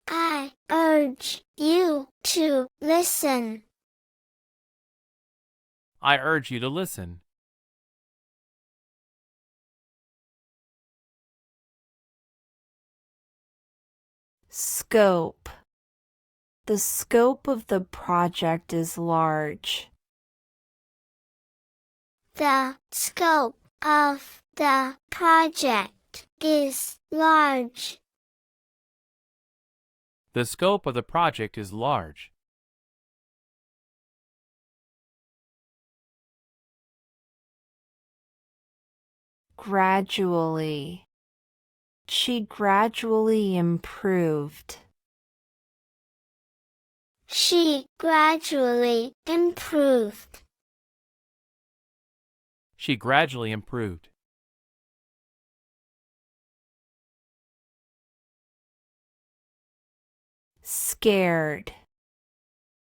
I urge you to listen. I urge you to listen. Scope. The scope of the project is large. The scope of the project is large. The scope of the project is large. Gradually. She gradually improved. She gradually improved. She gradually improved. Scared.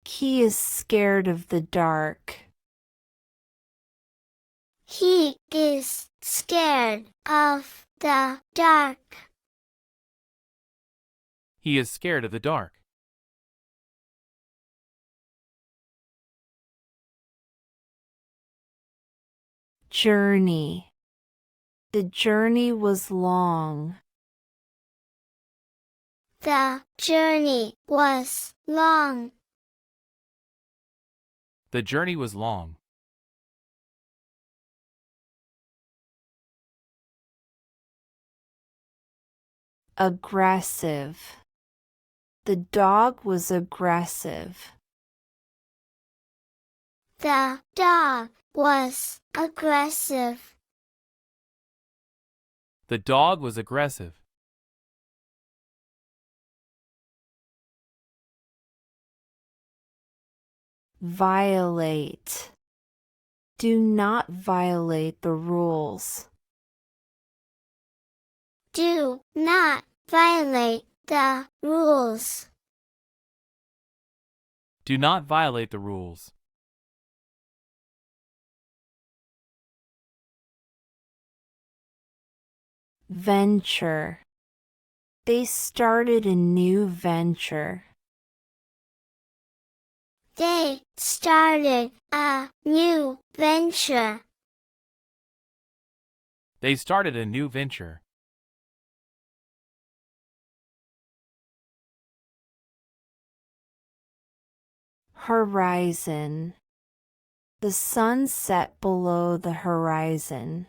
He is scared of the dark. He is scared of the dark. He is scared of the dark. Journey. The journey was long. The journey was long. The journey was long. Aggressive. The dog was aggressive. The dog was aggressive. The dog was aggressive. Violate. Do not violate the rules. Do not violate the rules. Do not violate the rules. Venture. They started a new venture. They started a new venture. They started a new venture. Horizon. The sun set below the horizon.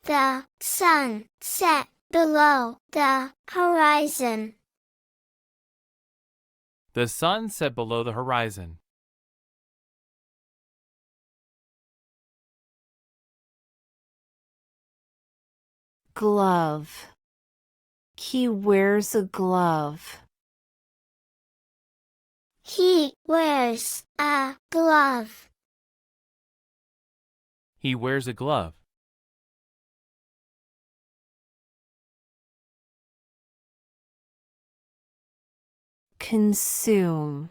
The sun set below the horizon. The sun set below the horizon. Glove. He wears a glove. He wears a glove. He wears a glove. Consume.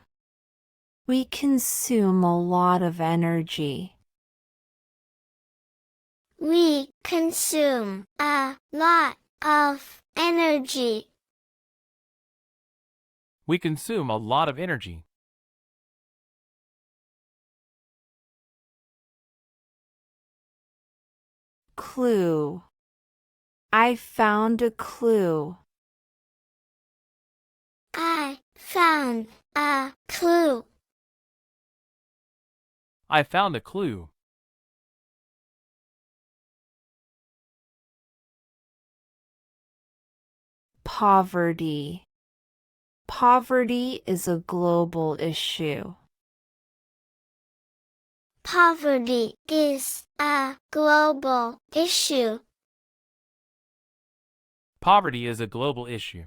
We consume a lot of energy. We consume a lot of energy. We consume a lot of energy. Clue. I found a clue. I found a clue. I found a clue. Poverty. Poverty is a global issue. Poverty is a global issue. Poverty is a global issue.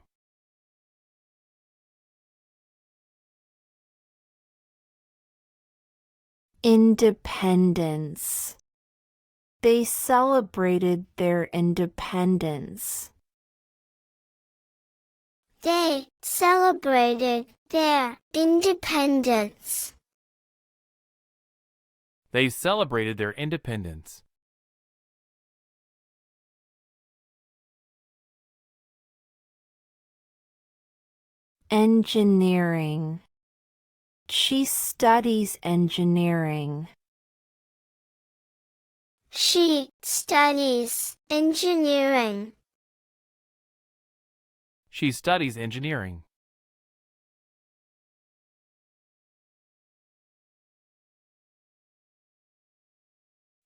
Independence. They celebrated their independence. They celebrated their independence. They celebrated their independence. Engineering. She studies engineering. She studies engineering. She studies engineering.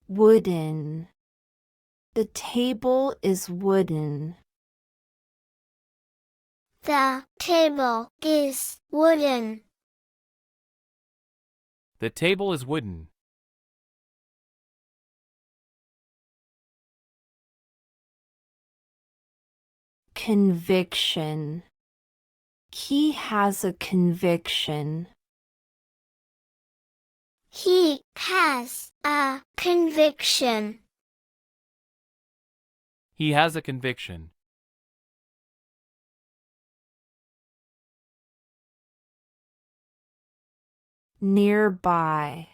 Wooden. The table is wooden. The table is wooden. The table is wooden. Conviction. He has a conviction. He has a conviction. He has a conviction. Nearby.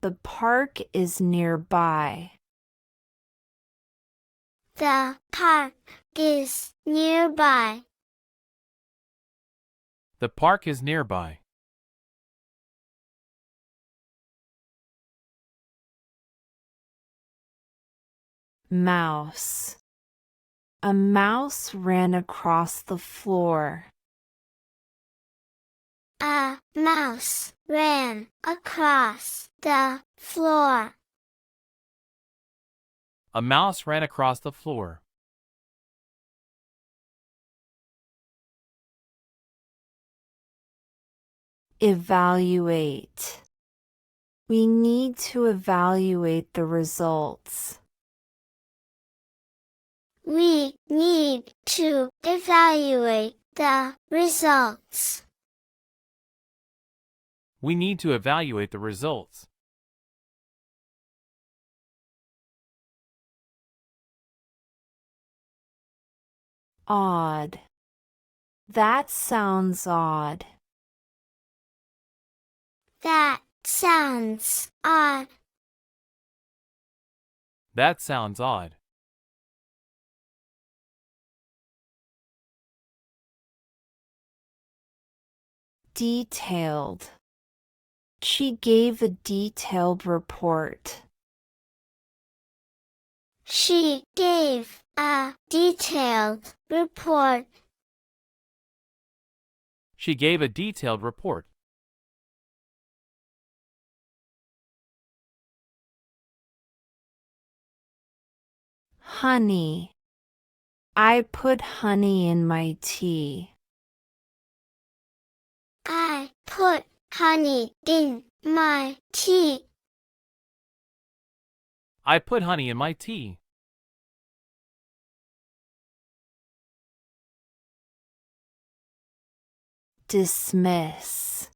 The park is nearby. The park is nearby. The park is nearby. Mouse. A mouse ran across the floor. A mouse ran across the floor. A mouse ran across the floor. Evaluate. We need to evaluate the results. We need to evaluate the results. We need to evaluate the results. Odd. That sounds odd. That sounds odd. That sounds odd. Detailed. She gave a detailed report. She gave a detailed report. She gave a detailed report. Honey. I put honey in my tea. I put honey in my tea. I put honey in my tea. Dismiss.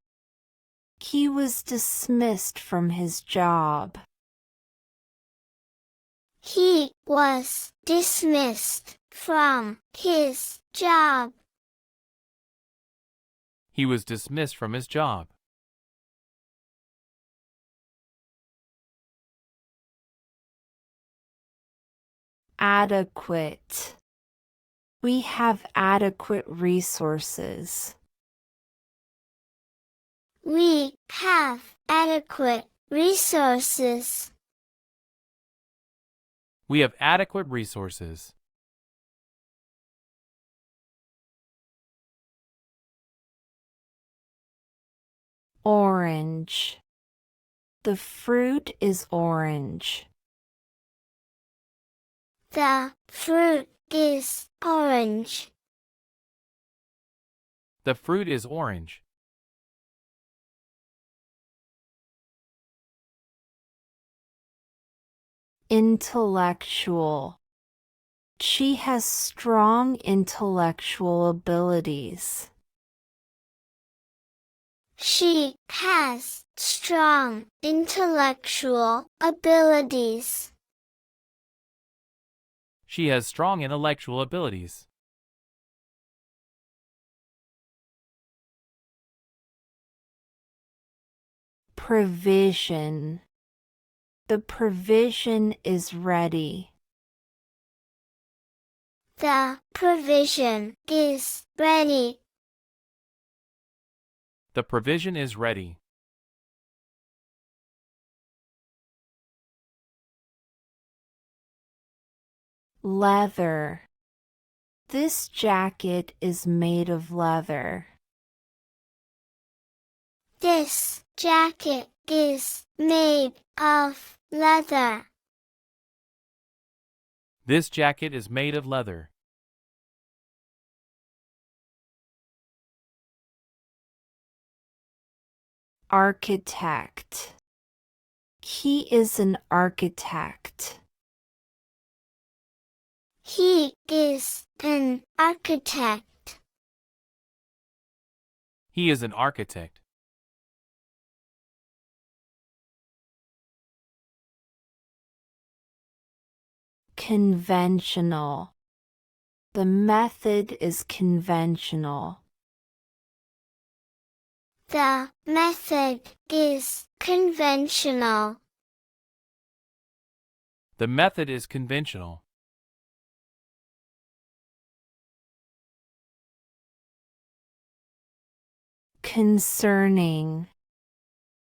He was dismissed from his job. He was dismissed from his job. He was dismissed from his job. Adequate. We have adequate resources. We have adequate resources. We have adequate resources. Orange. The fruit is orange. The fruit is orange. The fruit is orange. Intellectual. She has strong intellectual abilities. She has strong intellectual abilities. She has strong intellectual abilities. Provision. The provision is ready. The provision is ready. The provision is ready. Leather. This jacket is made of leather. This jacket is made of leather. This jacket is made of leather. Architect. He is an architect. He is an architect. He is an architect. Conventional. The method is conventional. The method is conventional. The method is conventional. Concerning.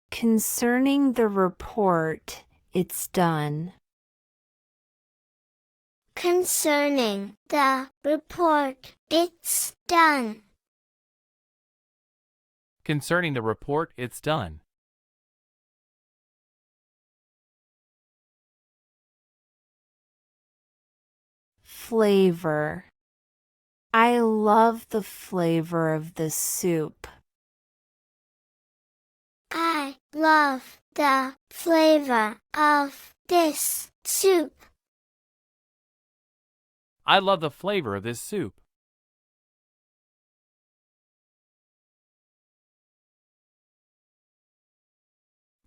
Concerning the report, it's done. Concerning the report, it's done. Concerning the report, it's done. Flavor. I love the flavor of this soup. I love the flavor of this soup. I love the flavor of this soup.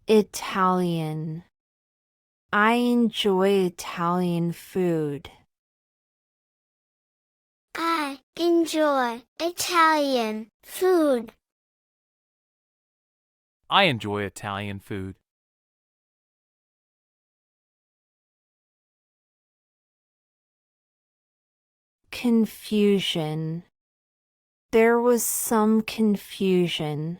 Italian. I enjoy Italian food. I enjoy Italian food. I enjoy Italian food. Confusion. There was some confusion.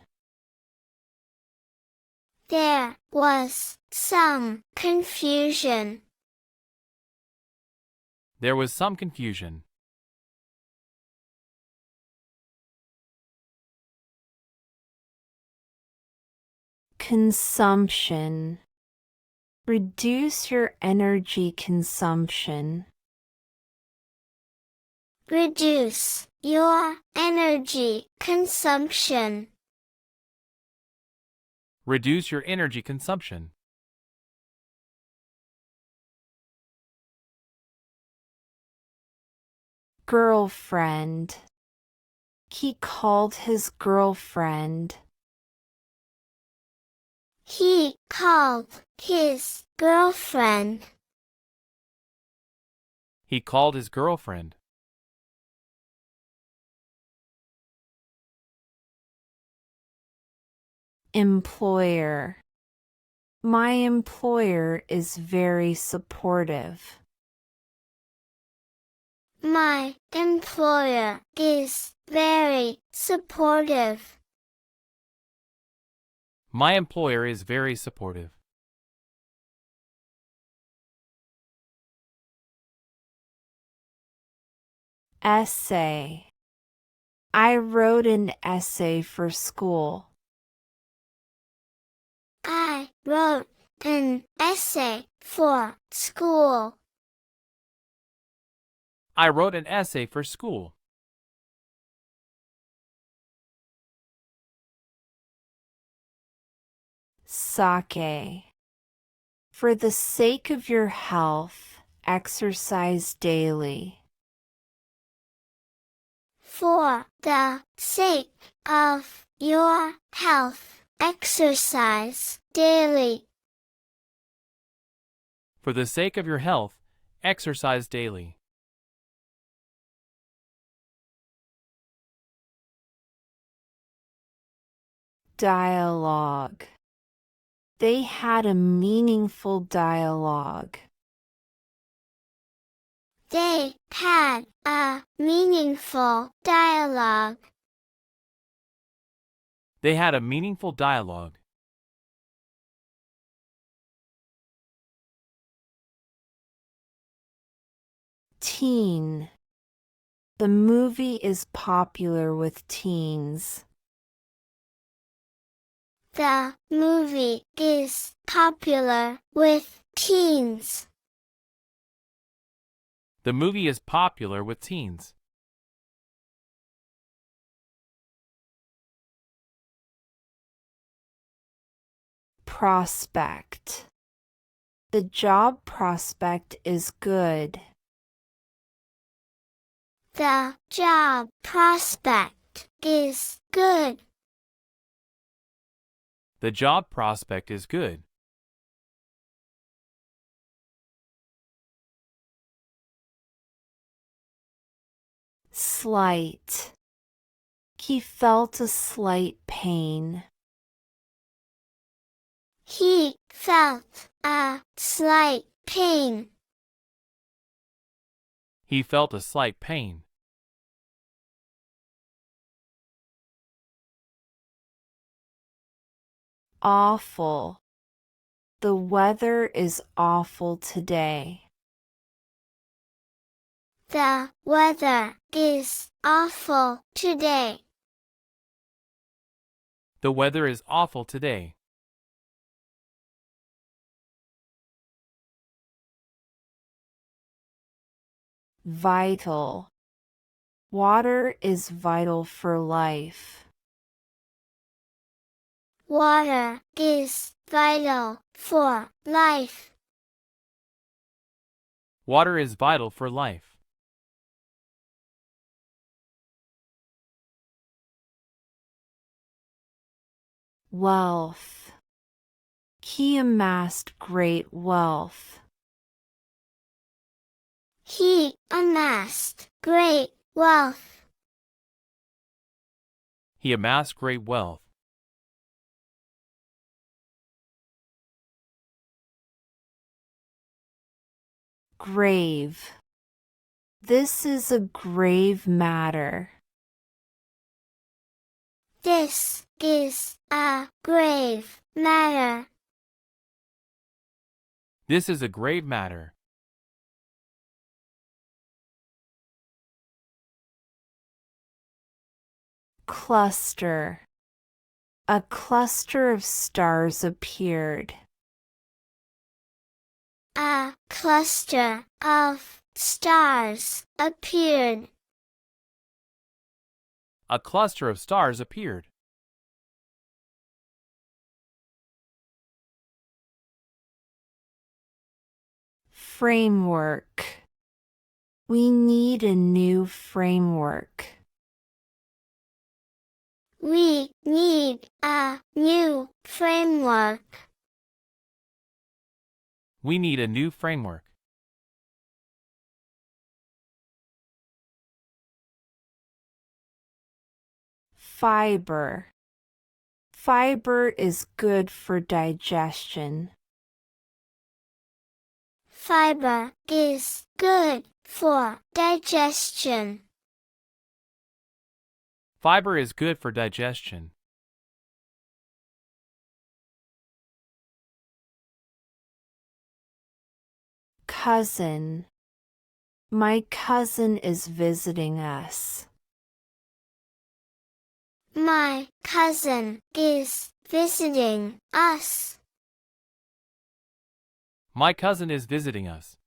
There was some confusion. There was some confusion. Consumption. Reduce your energy consumption. Reduce your energy consumption. Reduce your energy consumption. Girlfriend. He called his girlfriend. He called his girlfriend. He called his girlfriend. Employer. My employer is very supportive. My employer is very supportive. My employer is very supportive. Essay. I wrote an essay for school. I wrote an essay for school. I wrote an essay for school. Sake. For the sake of your health, exercise daily. For the sake of your health, exercise daily. For the sake of your health, exercise daily. Dialogue. They had a meaningful dialogue. They had a meaningful dialogue. They had a meaningful dialogue. Teen. The movie is popular with teens. The movie is popular with teens. The movie is popular with teens. Prospect. The job prospect is good. The job prospect is good. The job prospect is good. Slight. He felt a slight pain. He felt a slight pain. He felt a slight pain. Awful. The weather is awful today. The weather is awful today. The weather is awful today. Vital. Water is vital for life. Water is vital for life. Water is vital for life. Wealth. He amassed great wealth. He amassed great wealth. He amassed great wealth. Grave. This is a grave matter. This is a grave matter. This is a grave matter. Cluster. A cluster of stars appeared. A cluster of stars appeared. A cluster of stars appeared. Framework. We need a new framework. We need a new framework. We need a new framework. Fiber. Fiber is good for digestion. Fiber is good for digestion. Fiber is good for digestion. Cousin. My cousin is visiting us. My cousin is visiting us. My cousin is visiting us.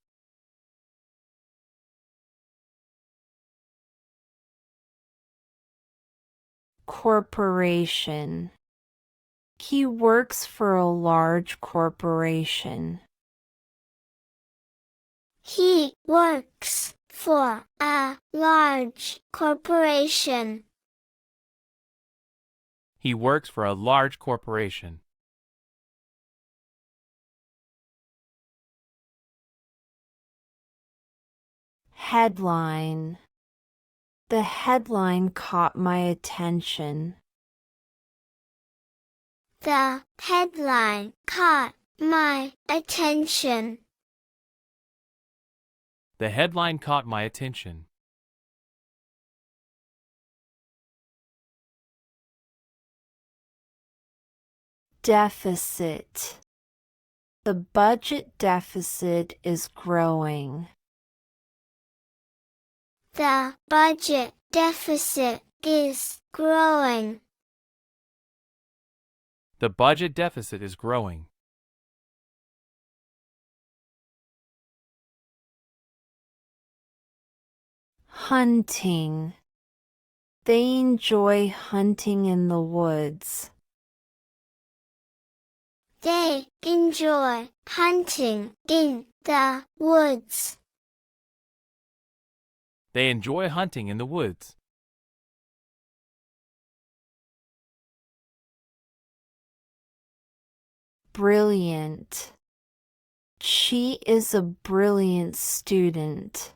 Corporation. He works for a large corporation. He works for a large corporation. He works for a large corporation. Headline. The headline caught my attention. The headline caught my attention. The headline caught my attention. Deficit. The budget deficit is growing. The budget deficit is growing. The budget deficit is growing. Hunting. They enjoy hunting in the woods. They enjoy hunting in the woods. They enjoy hunting in the woods. Brilliant. She is a brilliant student.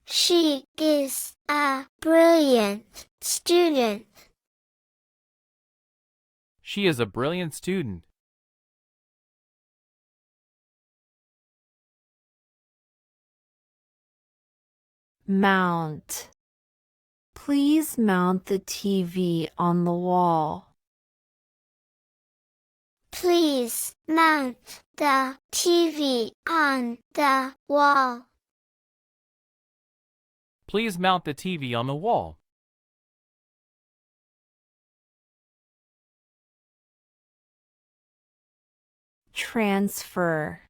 She is a brilliant student. She is a brilliant student. Mount. Please mount the TV on the wall. Please mount the TV on the wall. Please mount the TV on the wall. Transfer.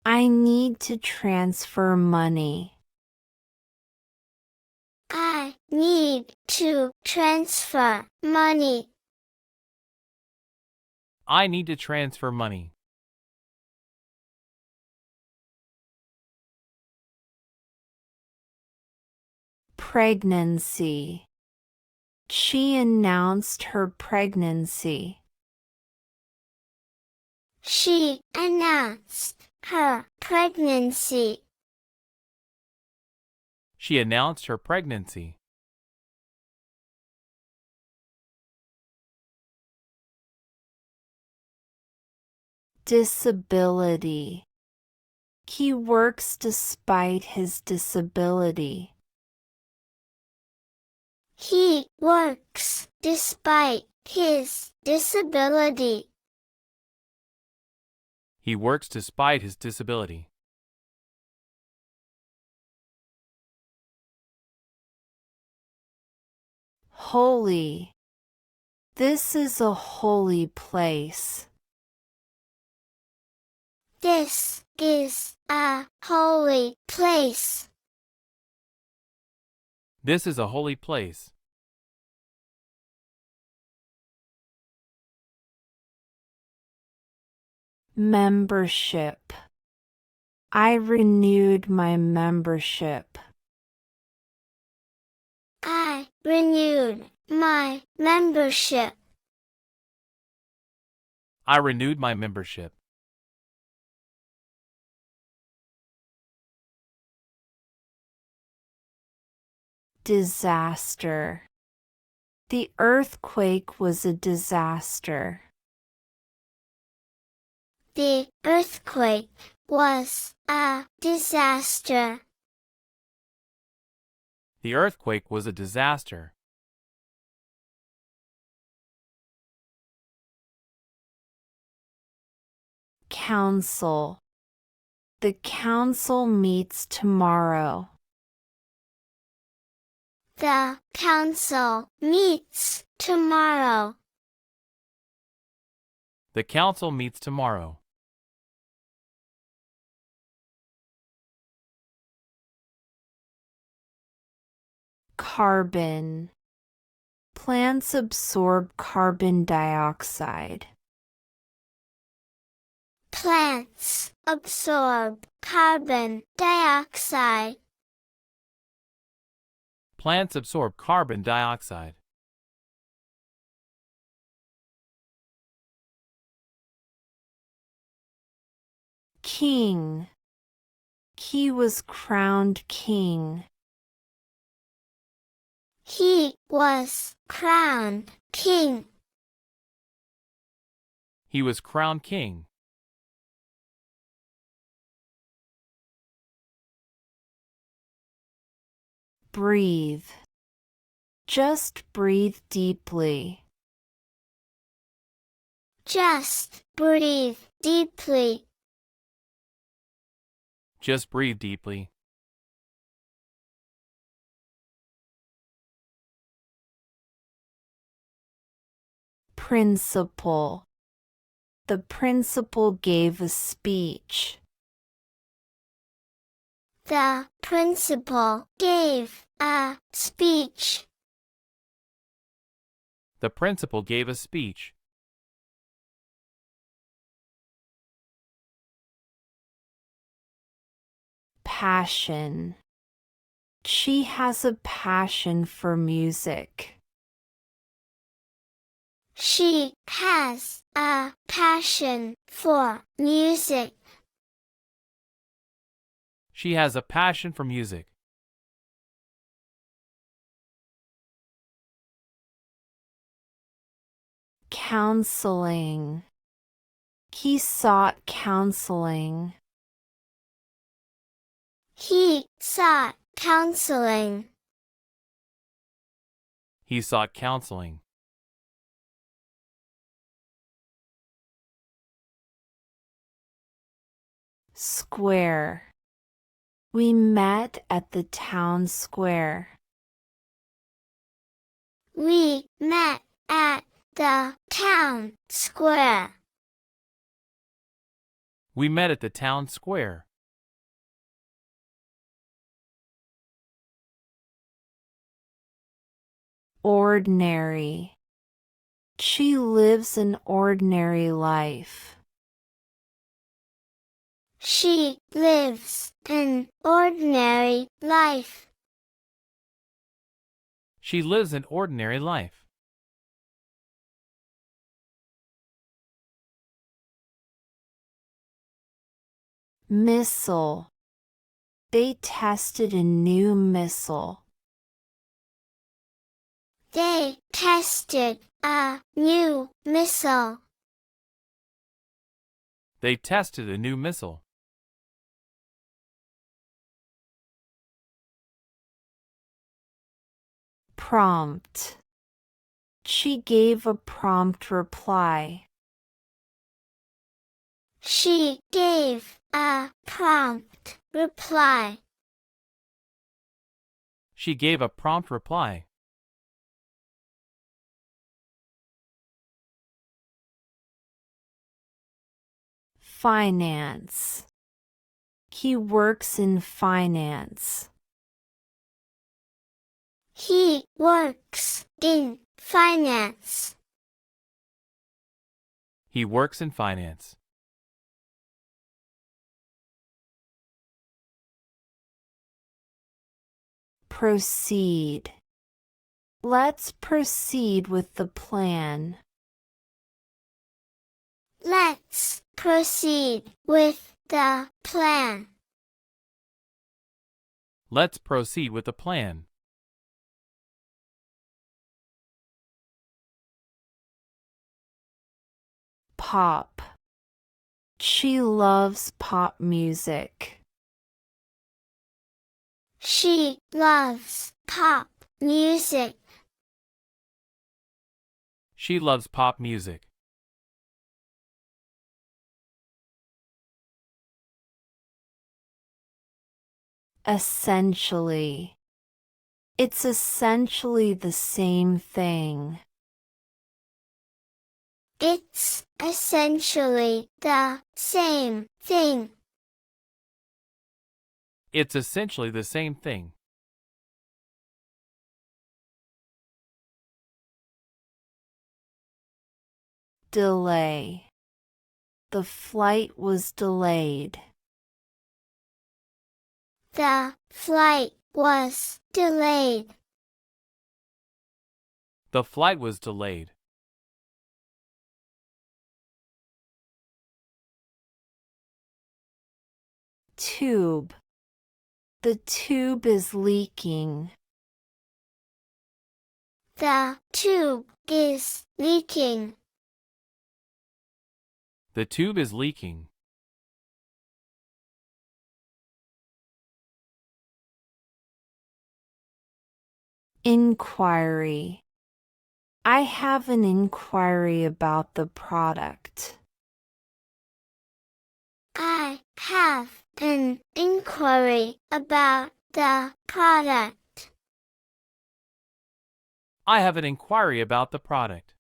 I need to transfer money. I need to transfer money. I need to transfer money. Pregnancy. She announced her pregnancy. She announced her pregnancy. She announced her pregnancy. Disability. He works despite his disability. He works despite his disability. He works despite his disability. Holy. This is a holy place. This is a holy place. This is a holy place. Membership. I renewed my membership. I renewed my membership. I renewed my membership. Disaster. The earthquake was a disaster. The earthquake was a disaster. The earthquake was a disaster. Council. The council meets tomorrow. The council meets tomorrow. The council meets tomorrow. Carbon. Plants absorb carbon dioxide. Plants absorb carbon dioxide. Plants absorb carbon dioxide. King. He was crowned king. He was crowned king. He was crowned king. Breathe. Just breathe deeply. Just breathe deeply. Just breathe deeply. Principal. The principal gave a speech. The principal gave a speech. The principal gave a speech. Passion. She has a passion for music. She has a passion for music. She has a passion for music. Counseling. He sought counseling. He sought counseling. He sought counseling. Square. We met at the town square. We met at the town square. We met at the town square. Ordinary. She lives an ordinary life. She lives an ordinary life. She lives an ordinary life. Missile. They tested a new missile. They tested a new missile. They tested a new missile. Prompt. She gave a prompt reply. She gave a prompt reply. She gave a prompt reply. Finance. He works in finance. He works in finance. He works in finance. Proceed. Let's proceed with the plan. Let's proceed with the plan. Let's proceed with the plan. Pop. She loves pop music. She loves pop music. She loves pop music. Essentially. It's essentially the same thing. It's essentially the same thing. It's essentially the same thing. Delay. The flight was delayed. The flight was delayed. The flight was delayed. Tube. The tube is leaking. The tube is leaking. The tube is leaking. Inquiry. I have an inquiry about the product. I have an inquiry about the product. I have an inquiry about the product.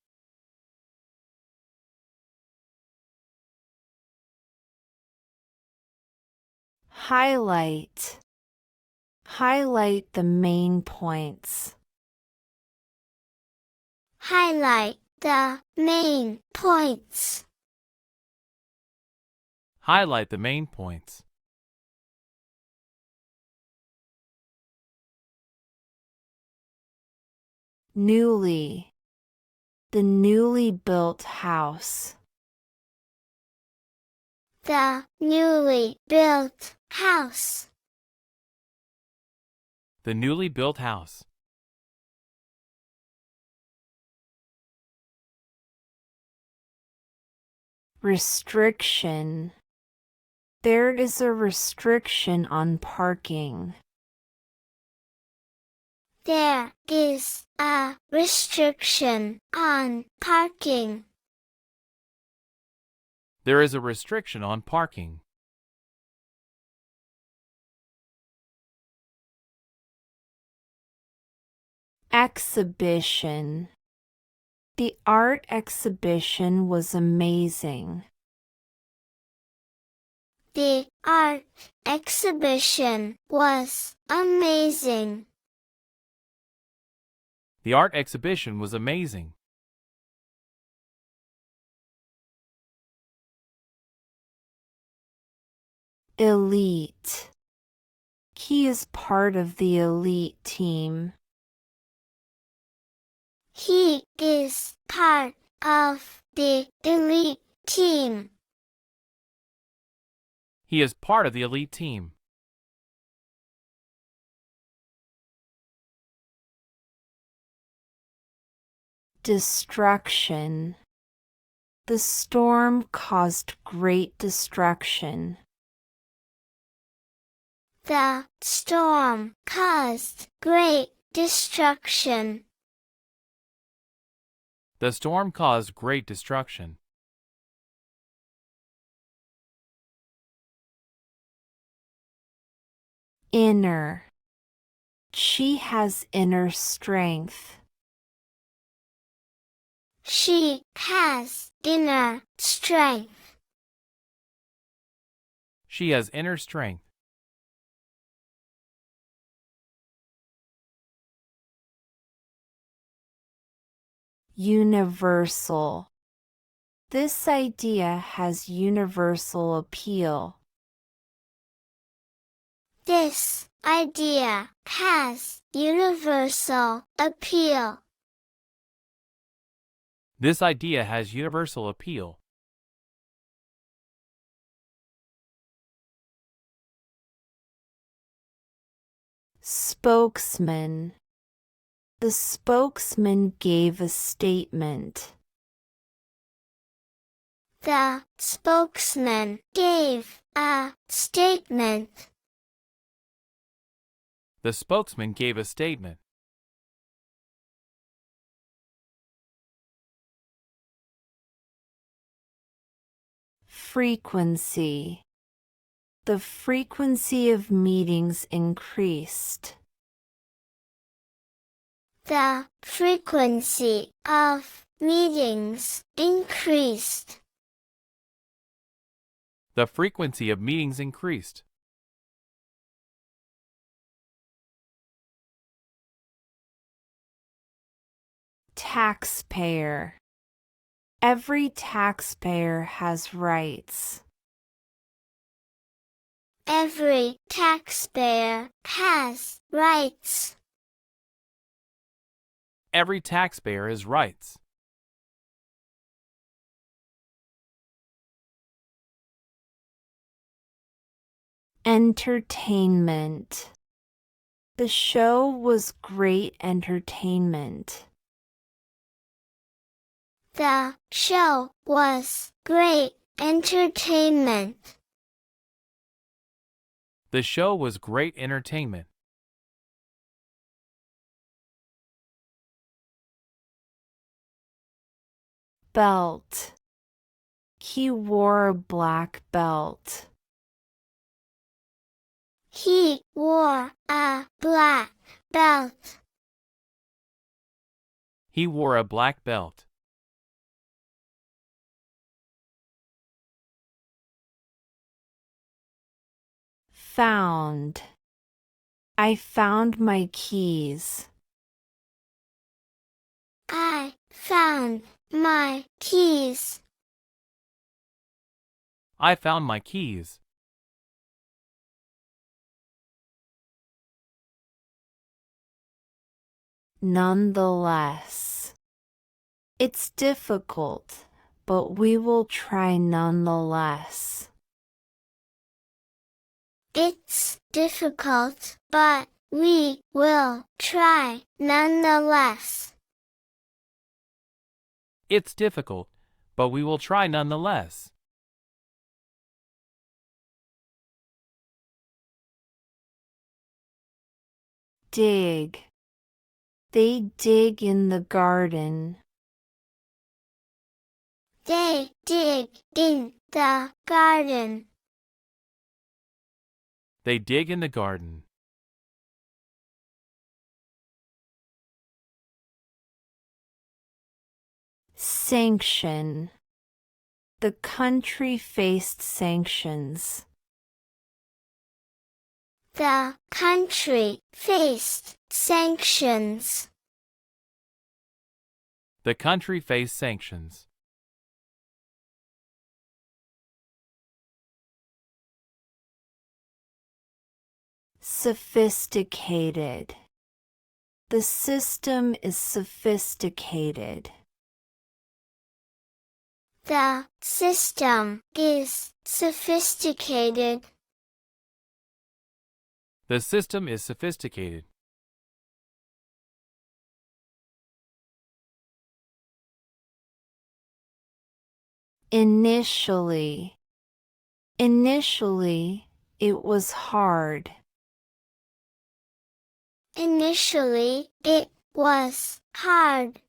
Highlight. Highlight the main points. Highlight the main points. Highlight the main points. Newly. The newly built house. The newly built house. The newly built house. Restriction. There is a restriction on parking. There is a restriction on parking. There is a restriction on parking. Exhibition. The art exhibition was amazing. The art exhibition was amazing. The art exhibition was amazing. Elite. He is part of the elite team. He is part of the elite team. He is part of the elite team. Destruction. The storm caused great destruction. The storm caused great destruction. The storm caused great destruction. Inner. She has inner strength. She has inner strength. She has inner strength. Universal. This idea has universal appeal. This idea has universal appeal. This idea has universal appeal. Spokesman. The spokesman gave a statement. The spokesman gave a statement. The spokesman gave a statement. Frequency. The frequency of meetings increased. The frequency of meetings increased. The frequency of meetings increased. Taxpayer. Every taxpayer has rights. Every taxpayer has rights. Every taxpayer has rights. Entertainment. The show was great entertainment. The show was great entertainment. The show was great entertainment. Belt. He wore a black belt. He wore a black belt. He wore a black belt. Found. I found my keys. I found my keys. I found my keys. Nonetheless. It's difficult, but we will try nonetheless. It's difficult, but we will try nonetheless. It's difficult, but we will try nonetheless. Dig. They dig in the garden. They dig in the garden. They dig in the garden. Sanction. The country faced sanctions. The country faced sanctions. The country faced sanctions. Sophisticated. The system is sophisticated. The system is sophisticated. The system is sophisticated. Initially. Initially, it was hard. Initially, it was hard.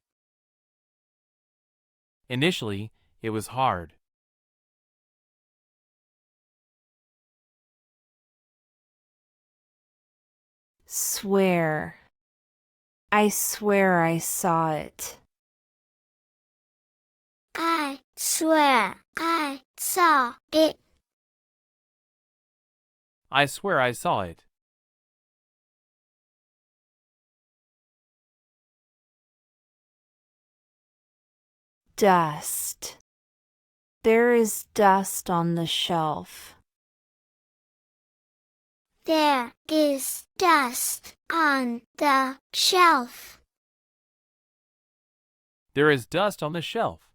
Initially, it was hard. Swear. I swear I saw it. I swear I saw it. I swear I saw it. Dust. There is dust on the shelf. There is dust on the shelf. There is dust on the shelf.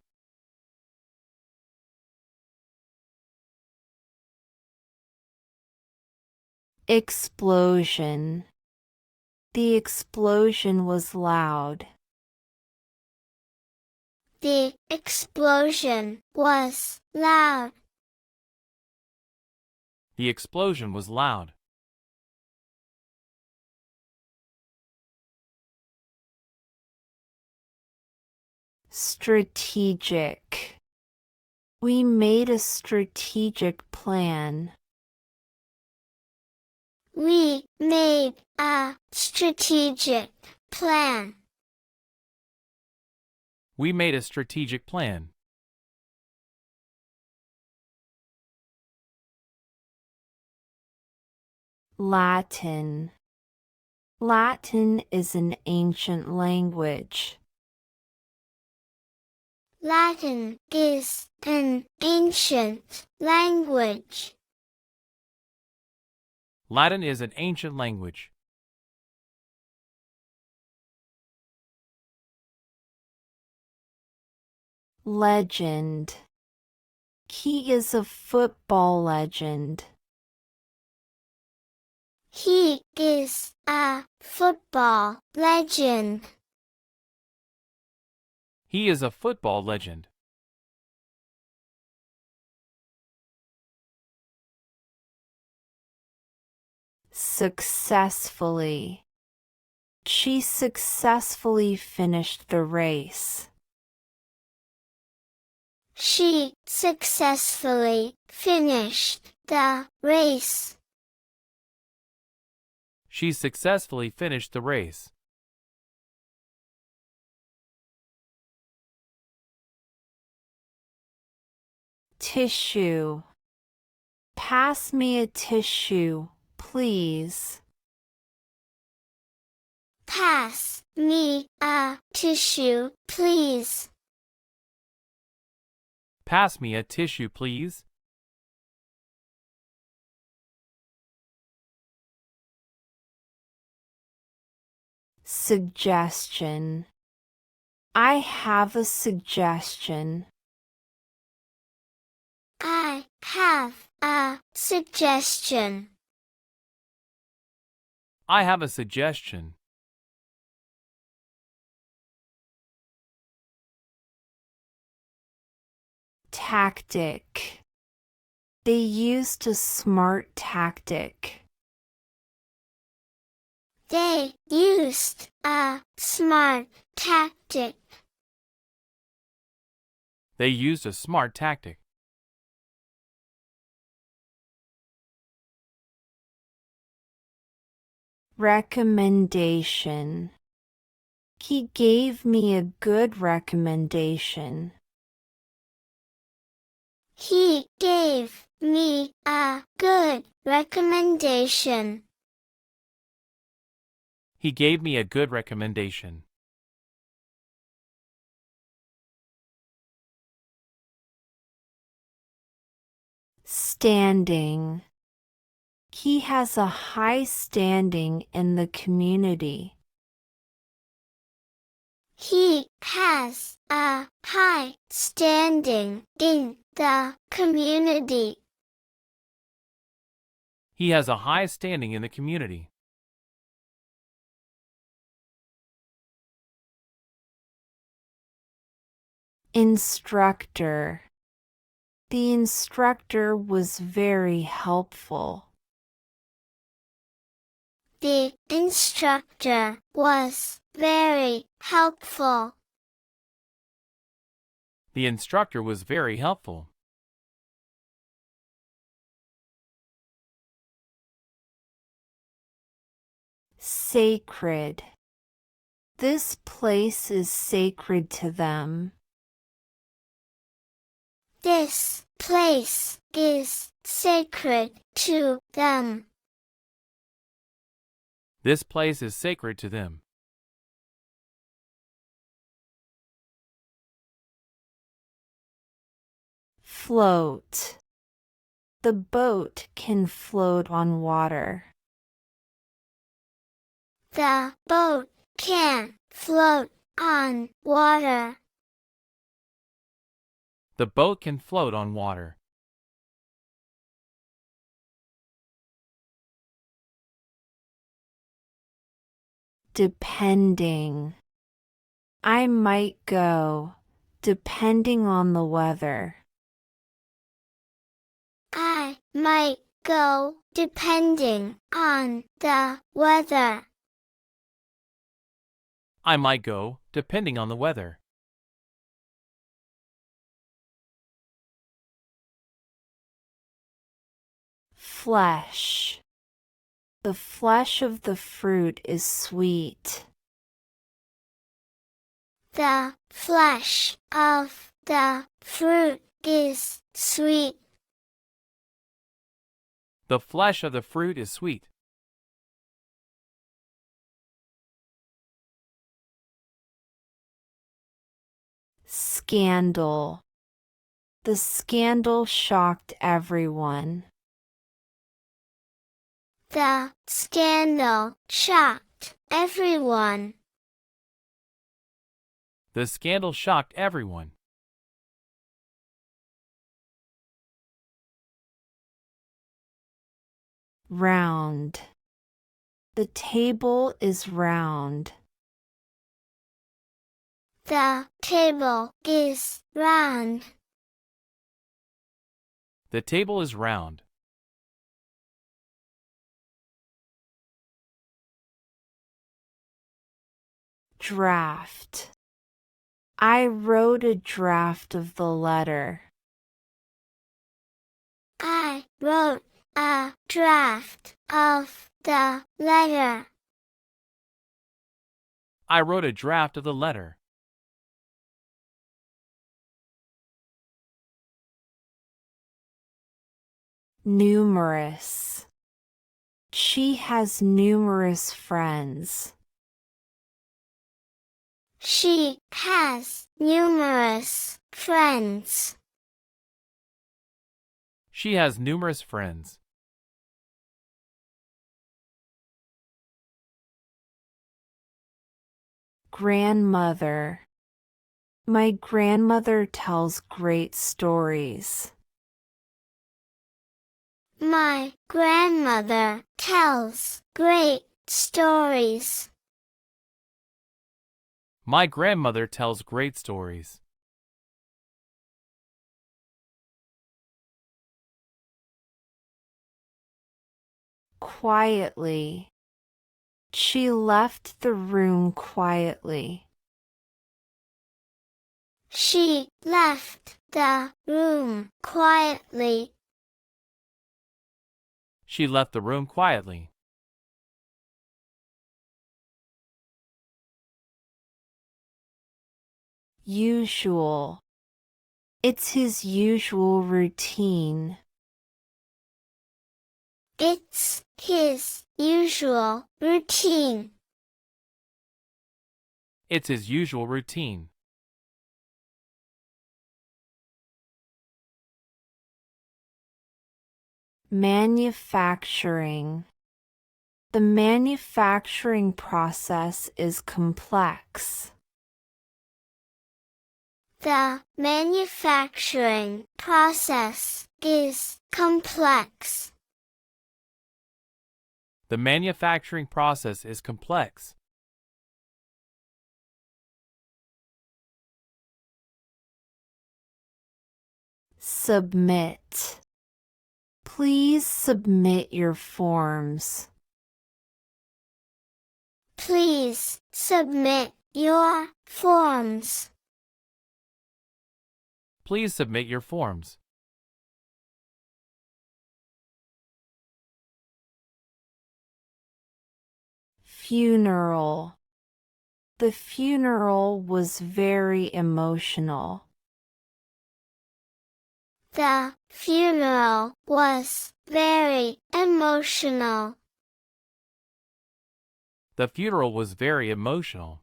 Explosion. The explosion was loud. The explosion was loud. The explosion was loud. Strategic. We made a strategic plan. We made a strategic plan. We made a strategic plan. Latin. Latin is an ancient language. Latin is an ancient language. Latin is an ancient language. Legend. He is a football legend. He is a football legend. He is a football legend. Successfully. She successfully finished the race. She successfully finished the race. She successfully finished the race. Tissue. Pass me a tissue, please. Pass me a tissue, please. Pass me a tissue, please. Suggestion. I have a suggestion. I have a suggestion. I have a suggestion. Tactic. They used a smart tactic. They used a smart tactic. They used a smart tactic. Recommendation. He gave me a good recommendation. He gave me a good recommendation. He gave me a good recommendation. Standing. He has a high standing in the community. He has a high standing in the community. He has a high standing in the community. Instructor. The instructor was very helpful. The instructor was very helpful. The instructor was very helpful. Sacred. This place is sacred to them. This place is sacred to them. This place is sacred to them. Float. The boat can float on water. The boat can float on water. The boat can float on water. Depending. I might go, depending on the weather. I might go depending on the weather. I might go, depending on the weather. Flesh. The flesh of the fruit is sweet. The flesh of the fruit is sweet. The flesh of the fruit is sweet. Scandal. The scandal shocked everyone. The scandal shocked everyone. The scandal shocked everyone. Round. The table is round. The table is round. The table is round. Draft. I wrote a draft of the letter. I wrote a draft of the letter. I wrote a draft of the letter. Numerous. She has numerous friends. She has numerous friends. She has numerous friends. Grandmother. My grandmother tells great stories. My grandmother tells great stories. My grandmother tells great stories. Quietly. She left the room quietly. She left the room quietly. She left the room quietly. Usual. It's his usual routine. It's his usual routine. It's his usual routine. Manufacturing. The manufacturing process is complex. The manufacturing process is complex. The manufacturing process is complex. Submit. Please submit your forms. Please submit your forms. Please submit your forms. Funeral. The funeral was very emotional. The funeral was very emotional. The funeral was very emotional.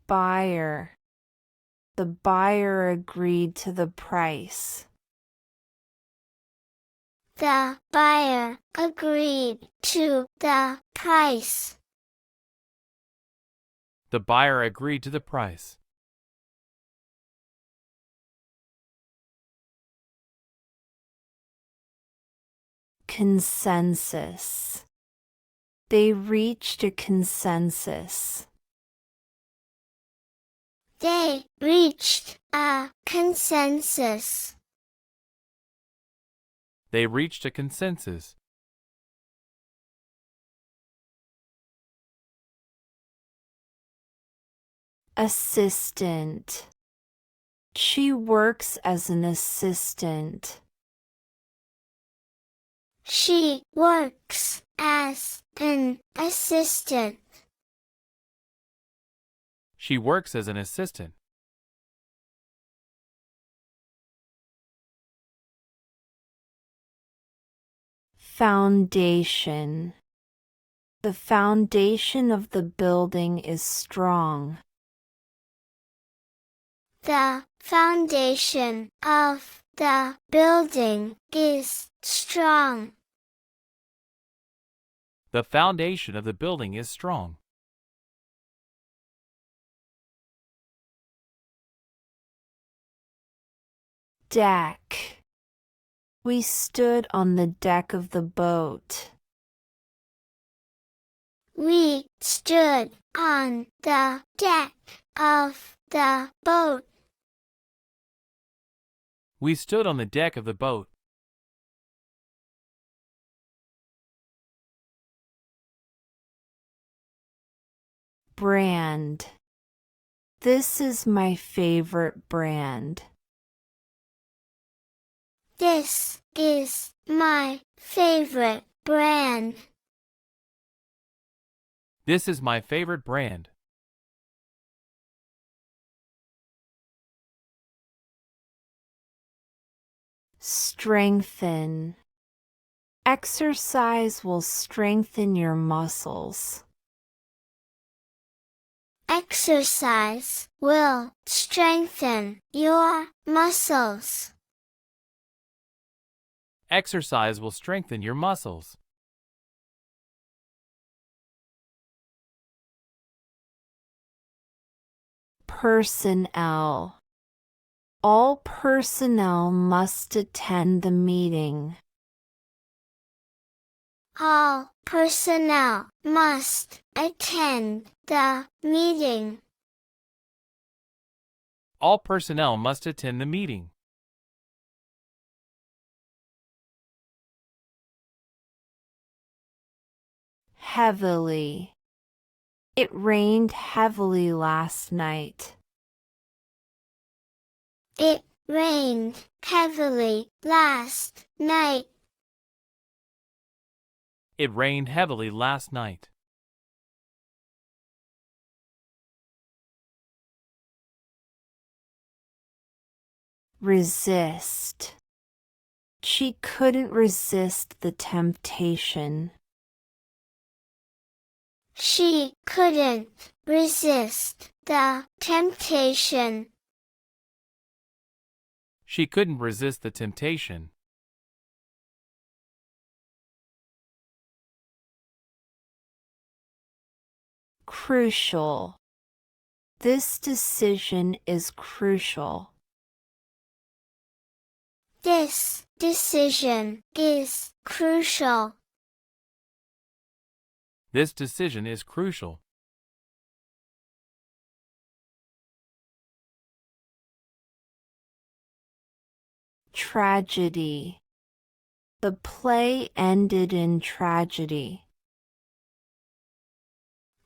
Buyer. The buyer agreed to the price. The buyer agreed to the price. The buyer agreed to the price. Consensus. They reached a consensus. They reached a consensus. They reached a consensus. Assistant. She works as an assistant. She works as an assistant. She works as an assistant. Foundation. The foundation of the building is strong. The foundation of the building is strong. The foundation of the building is strong. Deck. We stood on the deck of the boat. We stood on the deck of the boat. We stood on the deck of the boat. Brand. This is my favorite brand. This is my favorite brand. This is my favorite brand. Strengthen. Exercise will strengthen your muscles. Exercise will strengthen your muscles. Exercise will strengthen your muscles. Personnel. All personnel must attend the meeting. All personnel must attend the meeting. All personnel must attend the meeting. Heavily. It rained heavily last night. It rained heavily last night. It rained heavily last night. Resist. She couldn't resist the temptation. She couldn't resist the temptation. She couldn't resist the temptation. Crucial. This decision is crucial. This decision is crucial. This decision is crucial. Tragedy. The play ended in tragedy.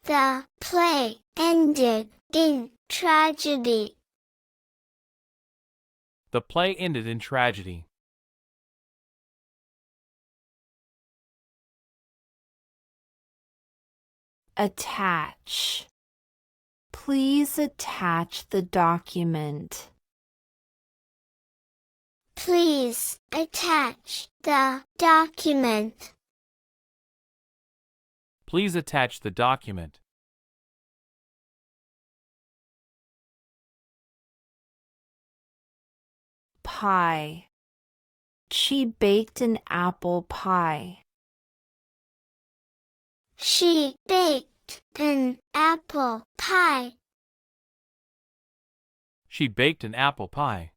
The play ended in tragedy. The play ended in tragedy. Attach. Please attach the document. Please attach the document. Please attach the document. Pie. She baked an apple pie. She baked an apple pie. She baked an apple pie.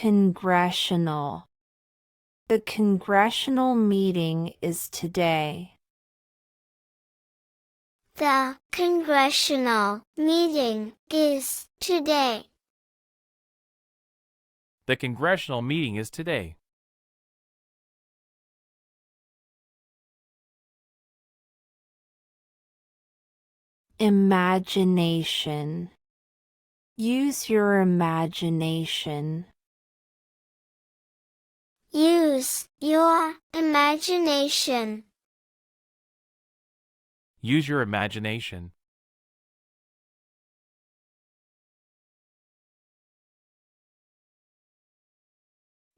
Congressional. The congressional meeting is today. The congressional meeting is today. The congressional meeting is today. Imagination. Use your imagination. Use your imagination. Use your imagination.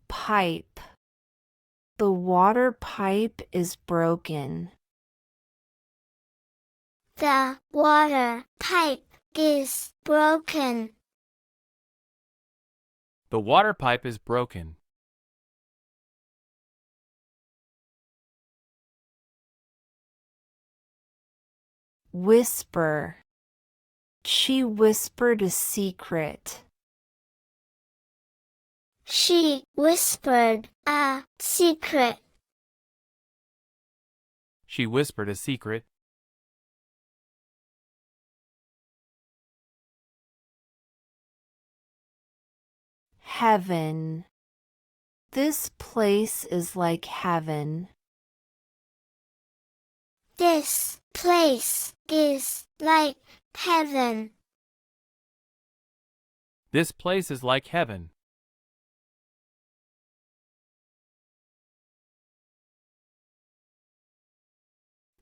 Pipe. The water pipe is broken. The water pipe is broken. The water pipe is broken. Whisper. She whispered a secret. She whispered a secret. She whispered a secret. Heaven. This place is like heaven. This place is like heaven. This place is like heaven.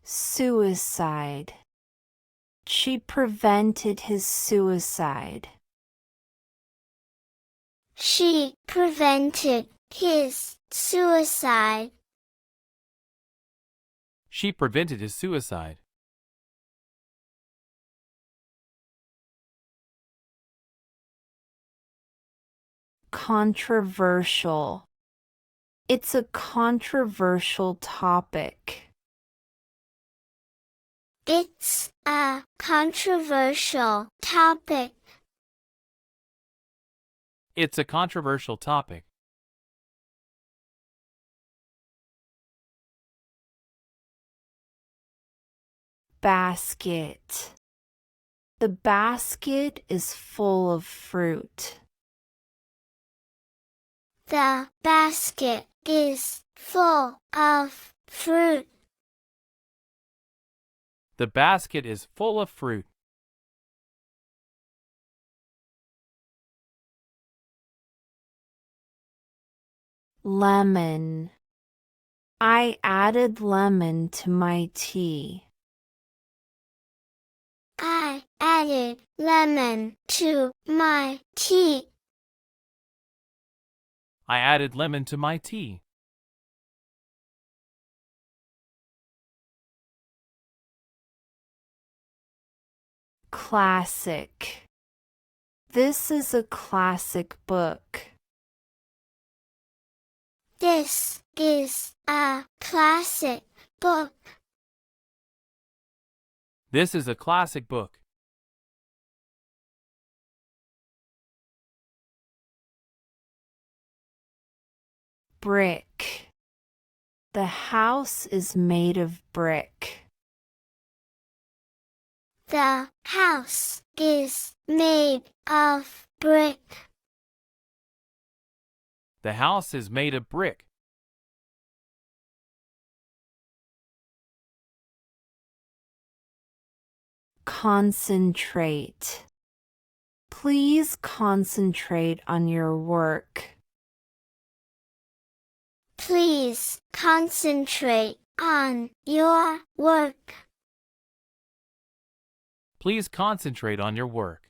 Suicide. She prevented his suicide. She prevented his suicide. She prevented his suicide. Controversial. It's a controversial topic. It's a controversial topic. It's a controversial topic. Basket. The basket is full of fruit. The basket is full of fruit. The basket is full of fruit. Lemon. I added lemon to my tea. I added lemon to my tea. I added lemon to my tea. Classic. This is a classic book. This is a classic book. This is a classic book. Brick. The house is made of brick. The house is made of brick. The house is made of brick. Concentrate. Please concentrate on your work. Please concentrate on your work. Please concentrate on your work.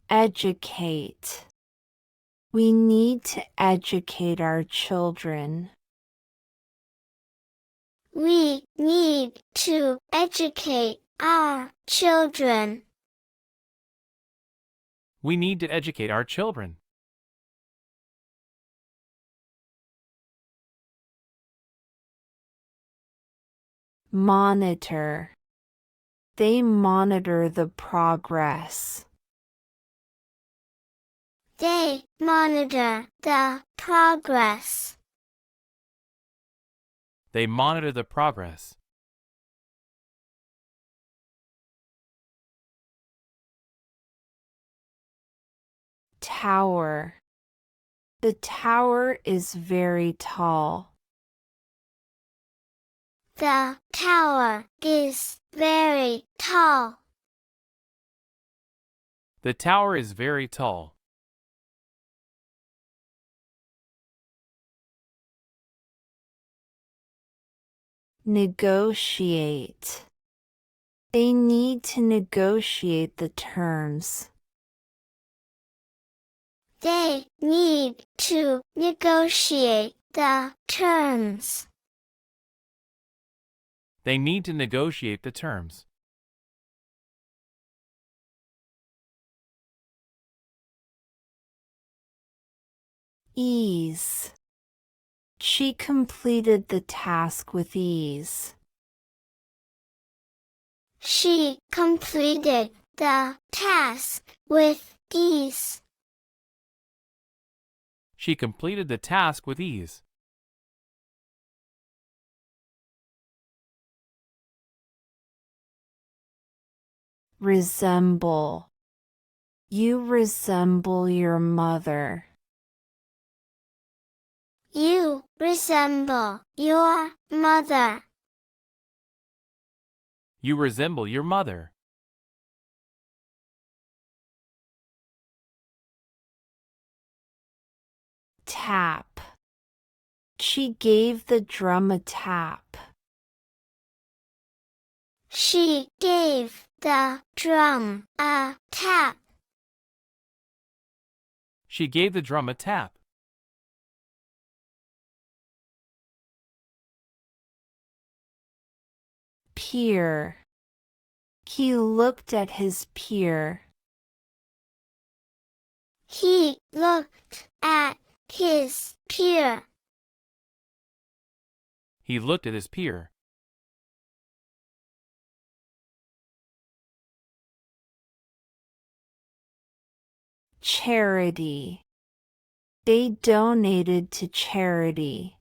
Educate. We need to educate our children. We need to educate our children. We need to educate our children. Monitor. They monitor the progress. They monitor the progress. They monitor the progress. Tower. The tower is very tall. The tower is very tall. The tower is very tall. Negotiate. They need to negotiate the terms. They need to negotiate the terms. They need to negotiate the terms. Ease. She completed the task with ease. She completed the task with ease. She completed the task with ease. Resemble. You resemble your mother. You resemble your mother. You resemble your mother. Tap. She gave the drum a tap. She gave the drum a tap. She gave the drum a tap. Peer. He looked at his peer. He looked at his peer. He looked at his peer. Charity. They donated to charity.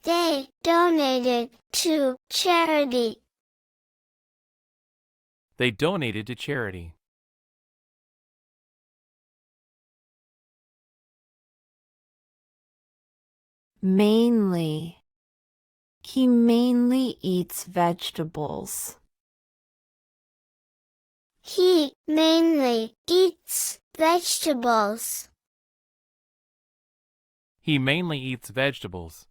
They donated to charity. They donated to charity. Mainly. He mainly eats vegetables. He mainly eats vegetables. He mainly eats vegetables.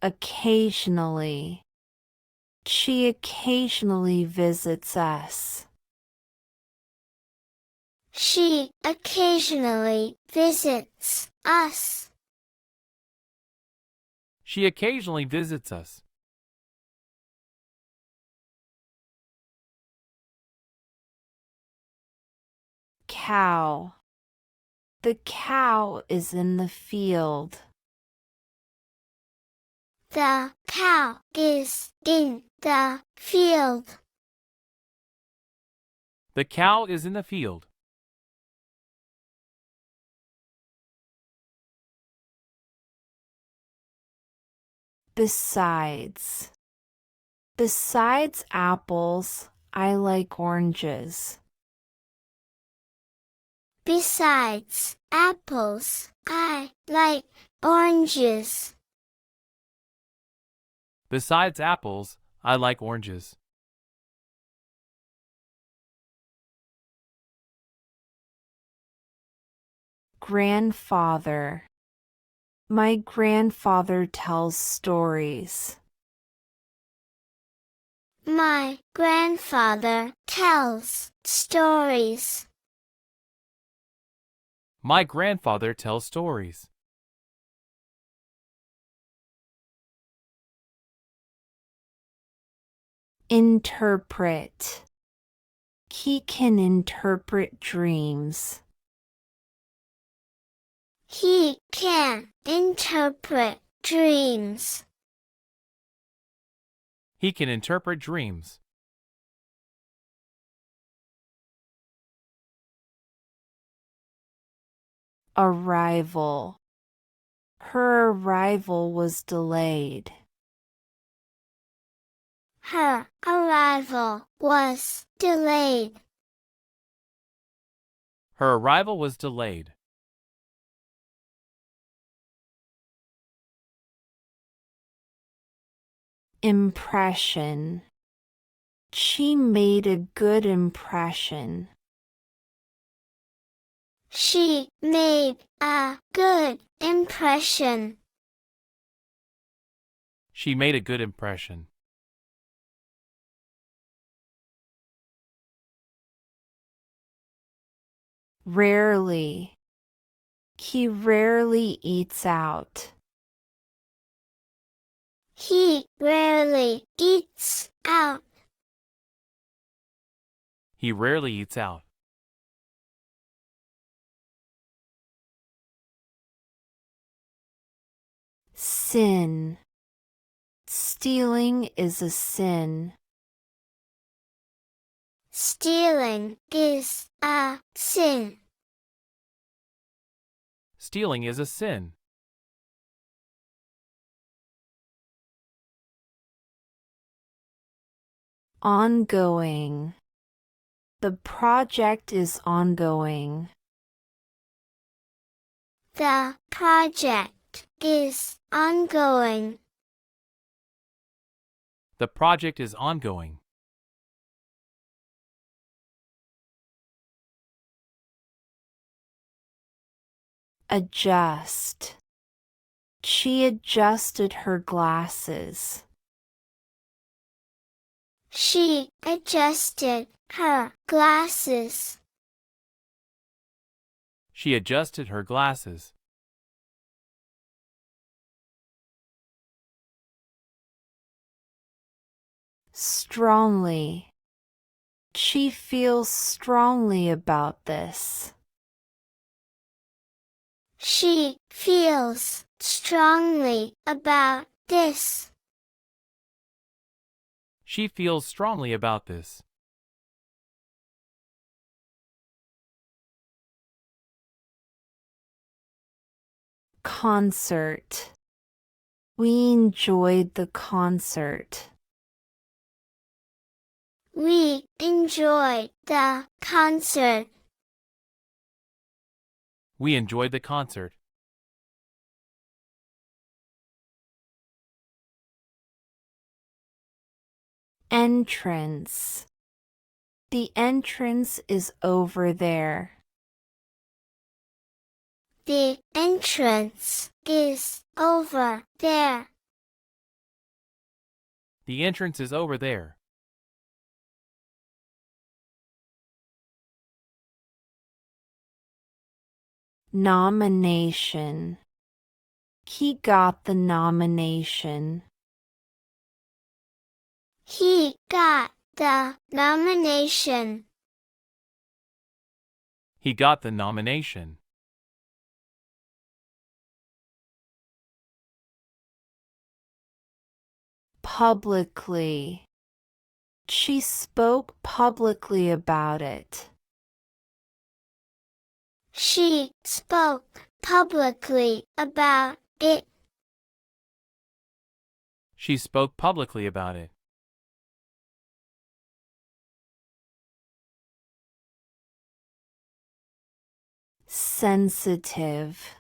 Occasionally. She occasionally visits us. She occasionally visits us. She occasionally visits us. Cow. The cow is in the field. The cow is in the field. The cow is in the field. Besides. Besides apples, I like oranges. Besides apples, I like oranges. Besides apples, I like oranges. Grandfather. My grandfather tells stories. My grandfather tells stories. My grandfather tells stories. Interpret. He can interpret dreams. He can interpret dreams. He can interpret dreams. Arrival. Her arrival was delayed. Her arrival was delayed. Her arrival was delayed. Impression. She made a good impression. She made a good impression. She made a good impression. Rarely. He rarely eats out. He rarely eats out. He rarely eats out. Sin. Stealing is a sin. Stealing is a sin. Stealing is a sin. Ongoing. The project is ongoing. The project is ongoing. The project is ongoing. Adjust. She adjusted her glasses. She adjusted her glasses. She adjusted her glasses. Strongly. She feels strongly about this. She feels strongly about this. She feels strongly about this. Concert. We enjoyed the concert. We enjoyed the concert. We enjoyed the concert. Entrance. The entrance is over there. The entrance is over there. The entrance is over there. Nomination. He got the nomination. He got the nomination. He got the nomination. Publicly. She spoke publicly about it. She spoke publicly about it. She spoke publicly about it. Sensitive.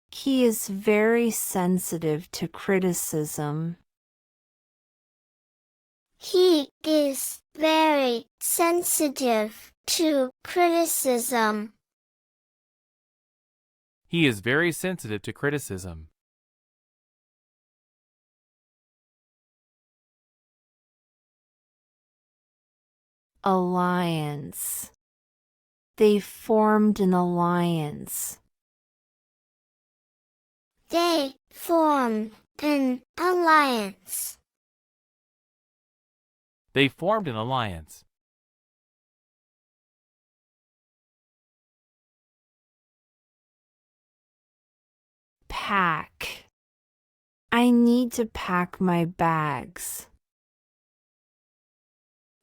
He is very sensitive to criticism. He is very sensitive to criticism. He is very sensitive to criticism. Alliance. They formed an alliance. They formed an alliance. They formed an alliance. pack. I need to pack my bags.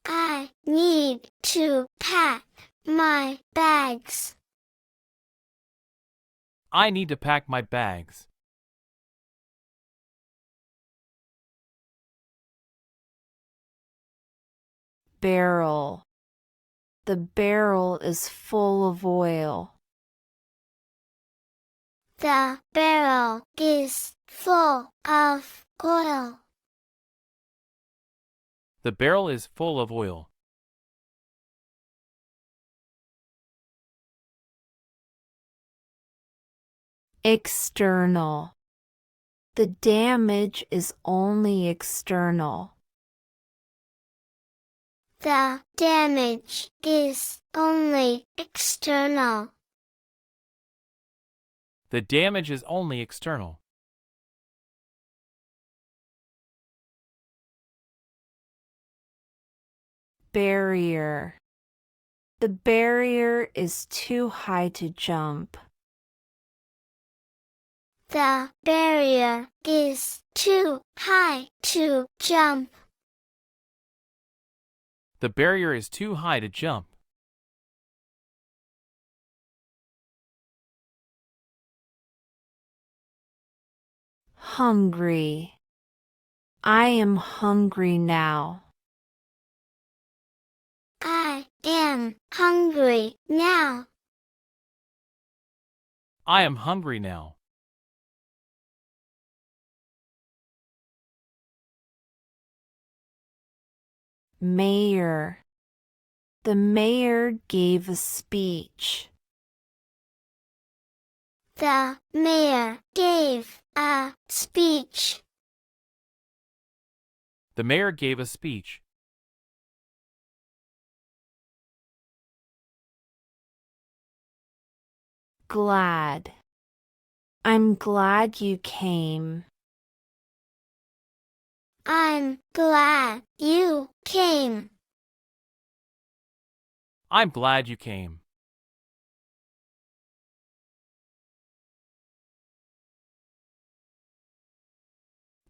I need to pack my bags. I need to pack my bags. Barrel. The barrel is full of oil. The barrel is full of oil. The barrel is full of oil. External. The damage is only external. The damage is only external. The damage is only external. Barrier. The barrier is too high to jump. The barrier is too high to jump. The barrier is too high to jump. Hungry. I am hungry now. I am hungry now. I am hungry now. Mayor. The mayor gave a speech. The mayor gave a speech. The mayor gave a speech. Glad. I'm glad you came. I'm glad you came. I'm glad you came.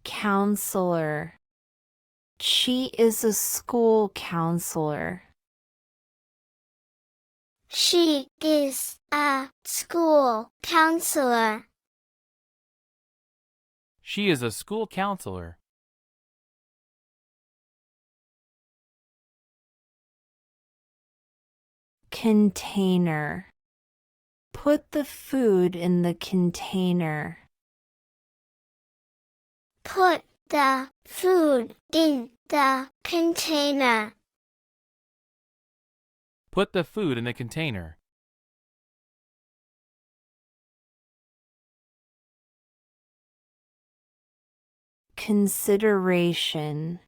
Counselor. She is a school counselor. She is a school counselor. She is a school counselor. Container. Put the food in the container. Put the food in the container. Put the food in the container. Consideration.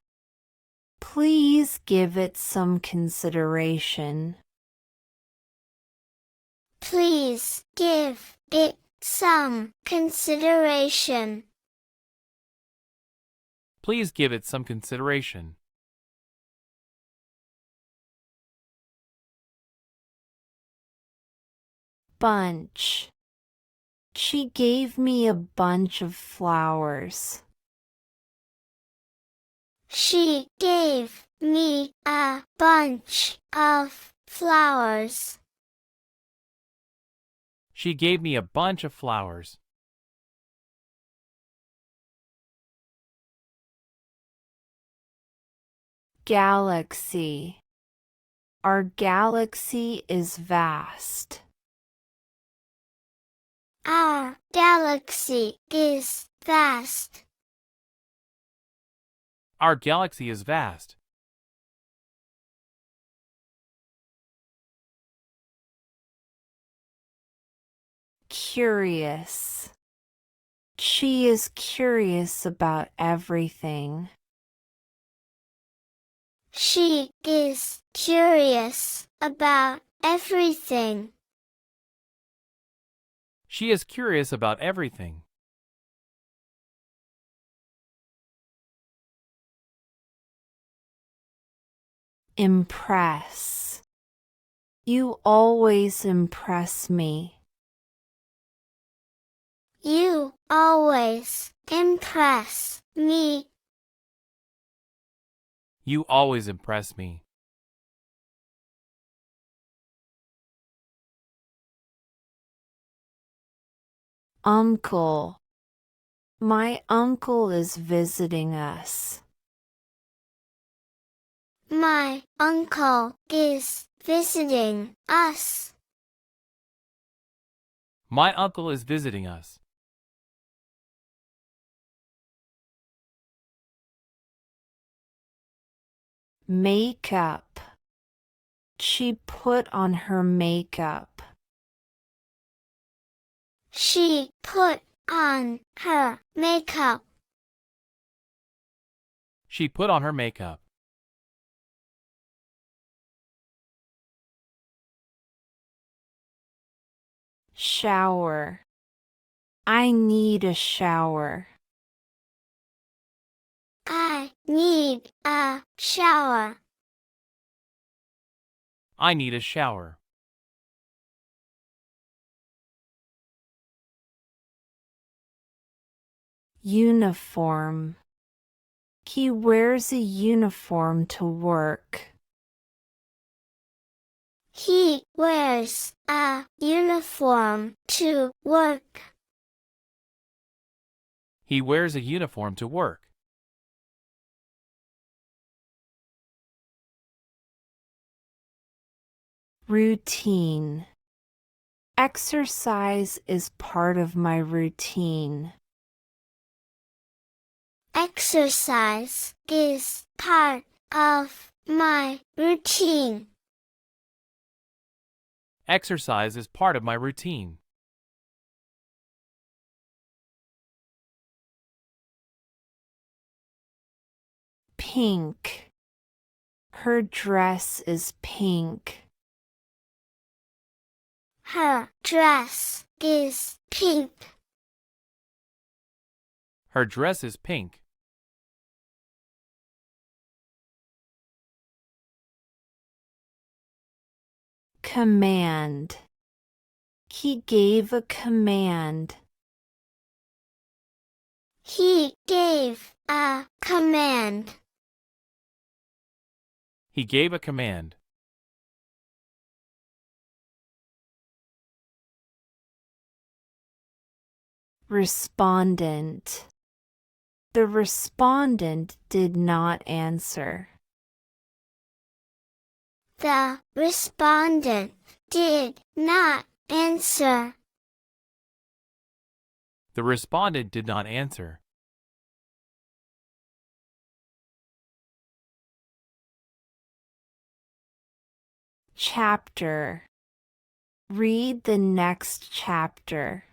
Please give it some consideration. Please give it some consideration. Please give it some consideration. Bunch. She gave me a bunch of flowers. She gave me a bunch of flowers. She gave me a bunch of flowers. Galaxy. Our galaxy is vast. Our galaxy is vast. Our galaxy is vast. Curious. She is curious about everything. She is curious about everything. She is curious about everything. Impress. You always impress me. You always impress me. You always impress me. Uncle. My uncle is visiting us. My uncle is visiting us. My uncle is visiting us. Makeup. She put on her makeup. She put on her makeup. She put on her makeup. Shower. I need a shower. I need a shower. I need a shower. Uniform. He wears a uniform to work. He wears a uniform to work. He wears a uniform to work. Routine. Exercise is part of my routine. Exercise is part of my routine. Exercise is part of my routine. Pink. Her dress is pink. Her dress is pink. Her dress is pink. Command. He gave a command. He gave a command. He gave a command. Respondent. The respondent did not answer. The respondent did not answer. The respondent did not answer. Chapter. Read the next chapter.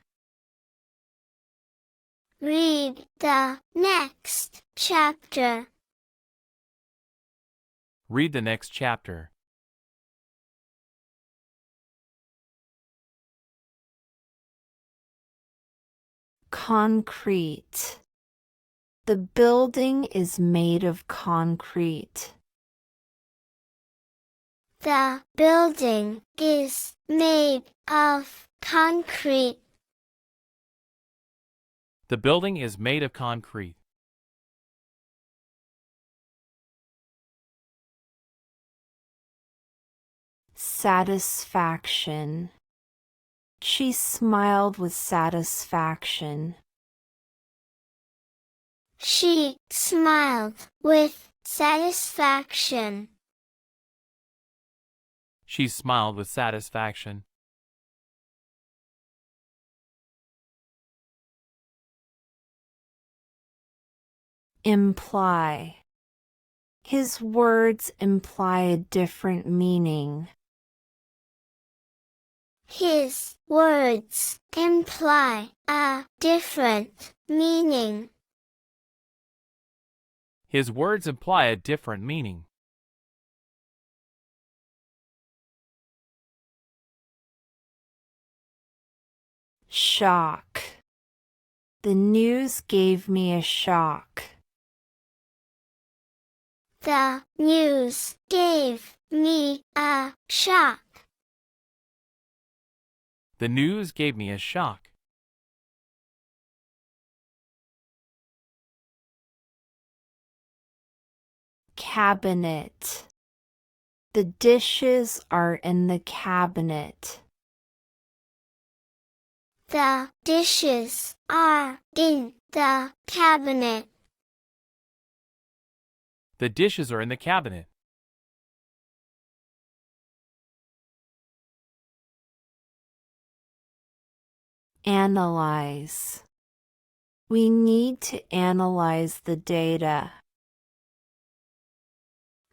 Read the next chapter. Read the next chapter. Concrete. The building is made of concrete. The building is made of concrete. The building is made of concrete. Satisfaction. She smiled with satisfaction. She smiled with satisfaction. She smiled with satisfaction. Imply. His words imply a different meaning. His words imply a different meaning. His words imply a different meaning. Shock. The news gave me a shock. The news gave me a shock. The news gave me a shock. cabinet. The dishes are in the cabinet. The dishes are in the cabinet. The dishes are in the cabinet. Analyze. We need to analyze the data.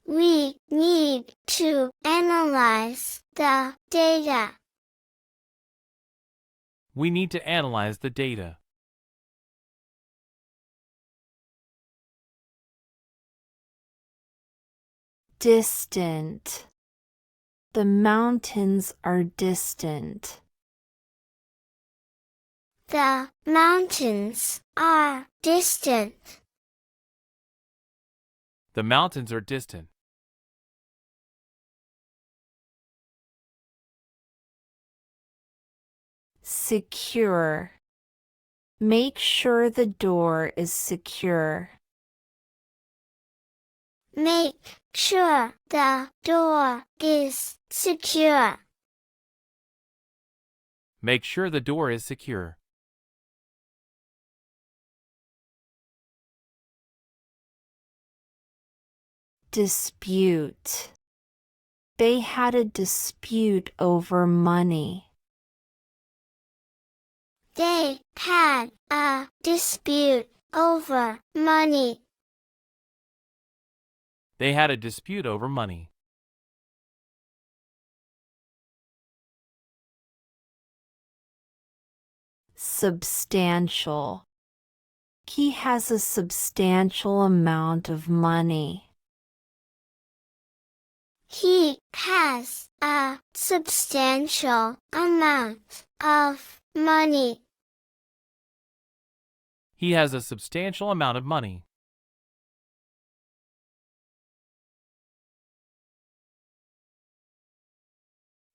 We need to analyze the data. We need to analyze the data. Distant. The mountains are distant. The mountains are distant. The mountains are distant. Secure. Make sure the door is secure. Make sure the door is secure. Make sure the door is secure. Dispute. They had a dispute over money. They had a dispute over money. They had a dispute over money. Substantial. He has a substantial amount of money. He has a substantial amount of money. He has a substantial amount of money.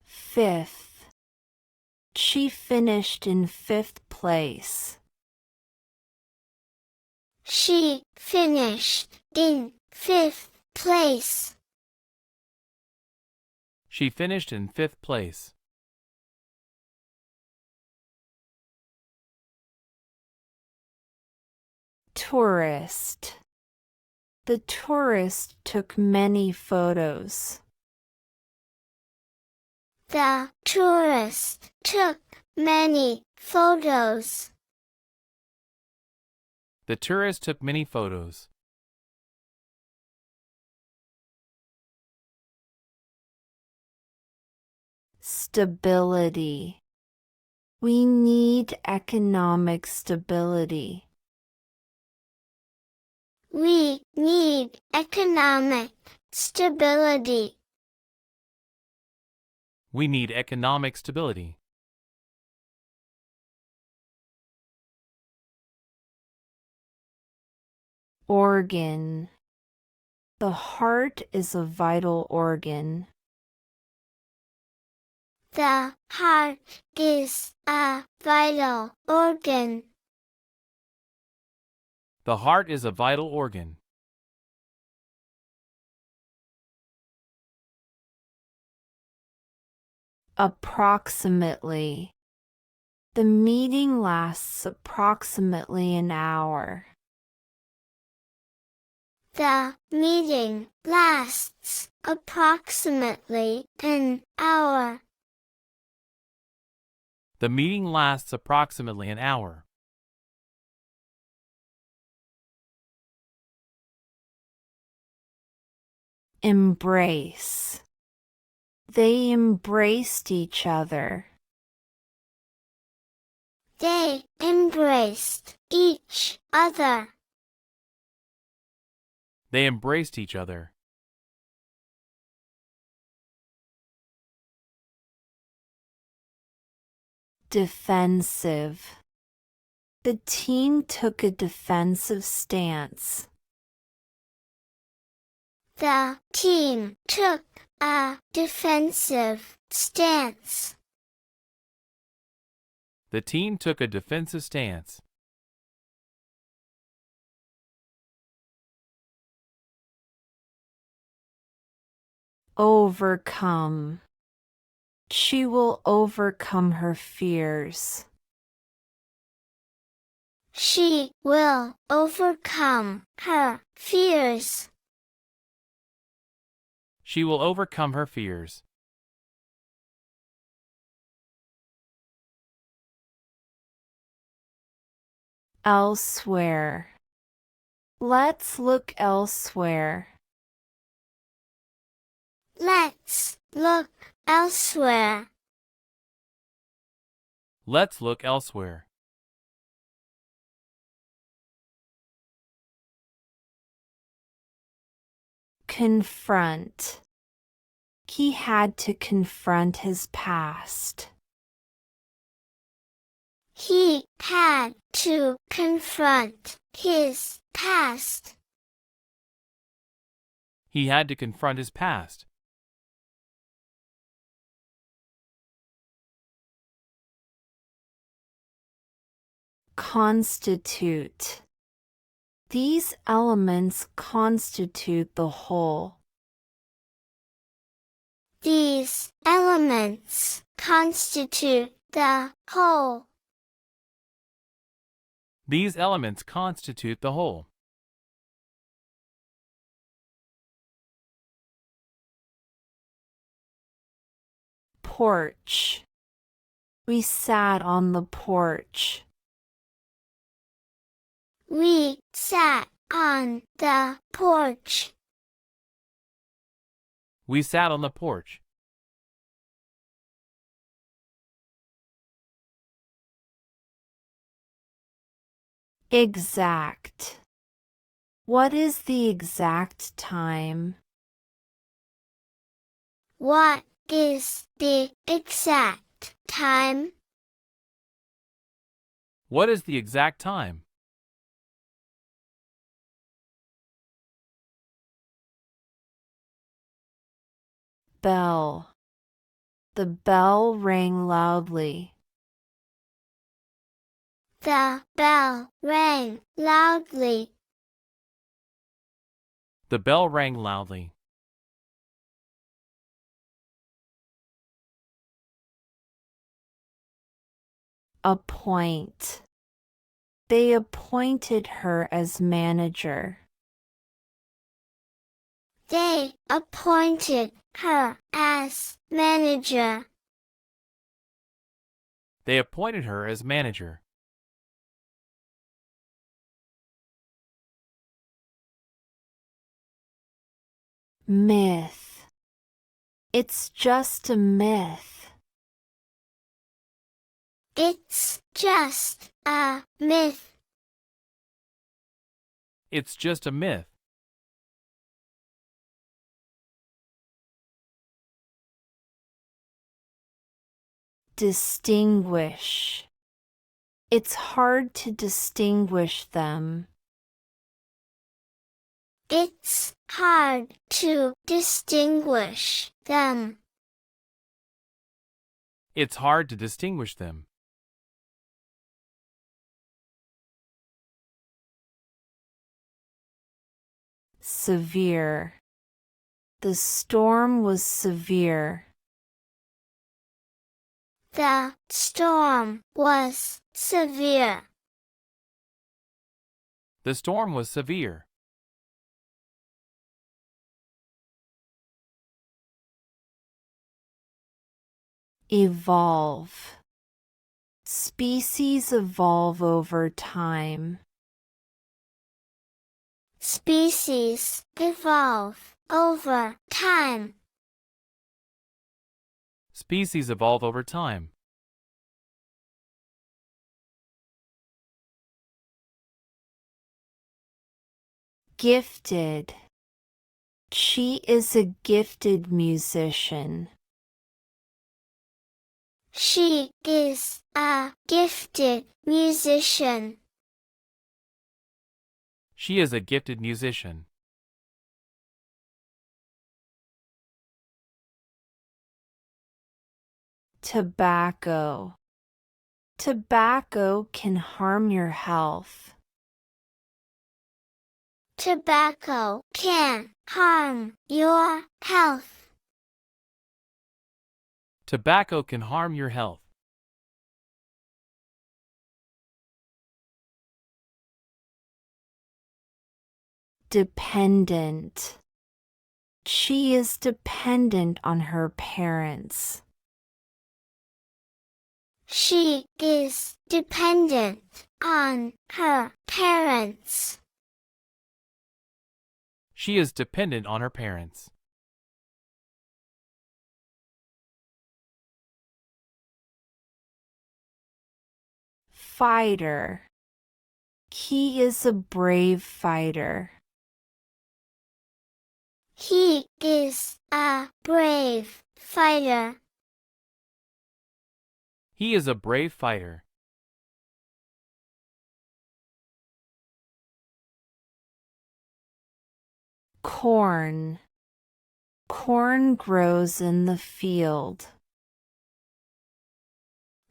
Fifth. She finished in fifth place. She finished in fifth place. She finished in fifth place. Tourist. The tourist took many photos. The tourist took many photos. The tourist took many photos. Stability. We need economic stability. We need economic stability. We need economic stability. Organ. The heart is a vital organ. The heart is a vital organ. The heart is a vital organ. Approximately. The meeting lasts approximately an hour. The meeting lasts approximately an hour. The meeting lasts approximately an hour. Embrace. They embraced each other. They embraced each other. They embraced each other. Defensive. The team took a defensive stance. The team took a defensive stance. The team took a defensive stance. overcome. She will overcome her fears. She will overcome her fears. She will overcome her fears. Elsewhere. Let's look elsewhere. Let's look elsewhere. Let's look elsewhere. Confront. He had to confront his past. He had to confront his past. He had to confront his past. Constitute. These elements constitute the whole. These elements constitute the whole. These elements constitute the whole. Porch. We sat on the porch. We sat on the porch. We sat on the porch. Exact. What is the exact time? What is the exact time? What is the exact time? Bell. The bell rang loudly. The bell rang loudly. The bell rang loudly. Appoint. They appointed her as manager. They appointed her as manager. They appointed her as manager. Myth. It's just a myth. It's just a myth. It's just a myth. Distinguish. It's hard to distinguish them. It's hard to distinguish them. It's hard to distinguish them. Severe. The storm was severe. The storm was severe. The storm was severe. Evolve. Species evolve over time. Species evolve over time. Species evolve over time. Gifted. She is a gifted musician. She is a gifted musician. She is a gifted musician. Tobacco. Tobacco can harm your health. Tobacco can harm your health. Tobacco can harm your health. Dependent. She is dependent on her parents. She is dependent on her parents. She is dependent on her parents. Fighter. He is a brave fighter. He is a brave fighter. He is a brave fighter. Corn. Corn grows in the field.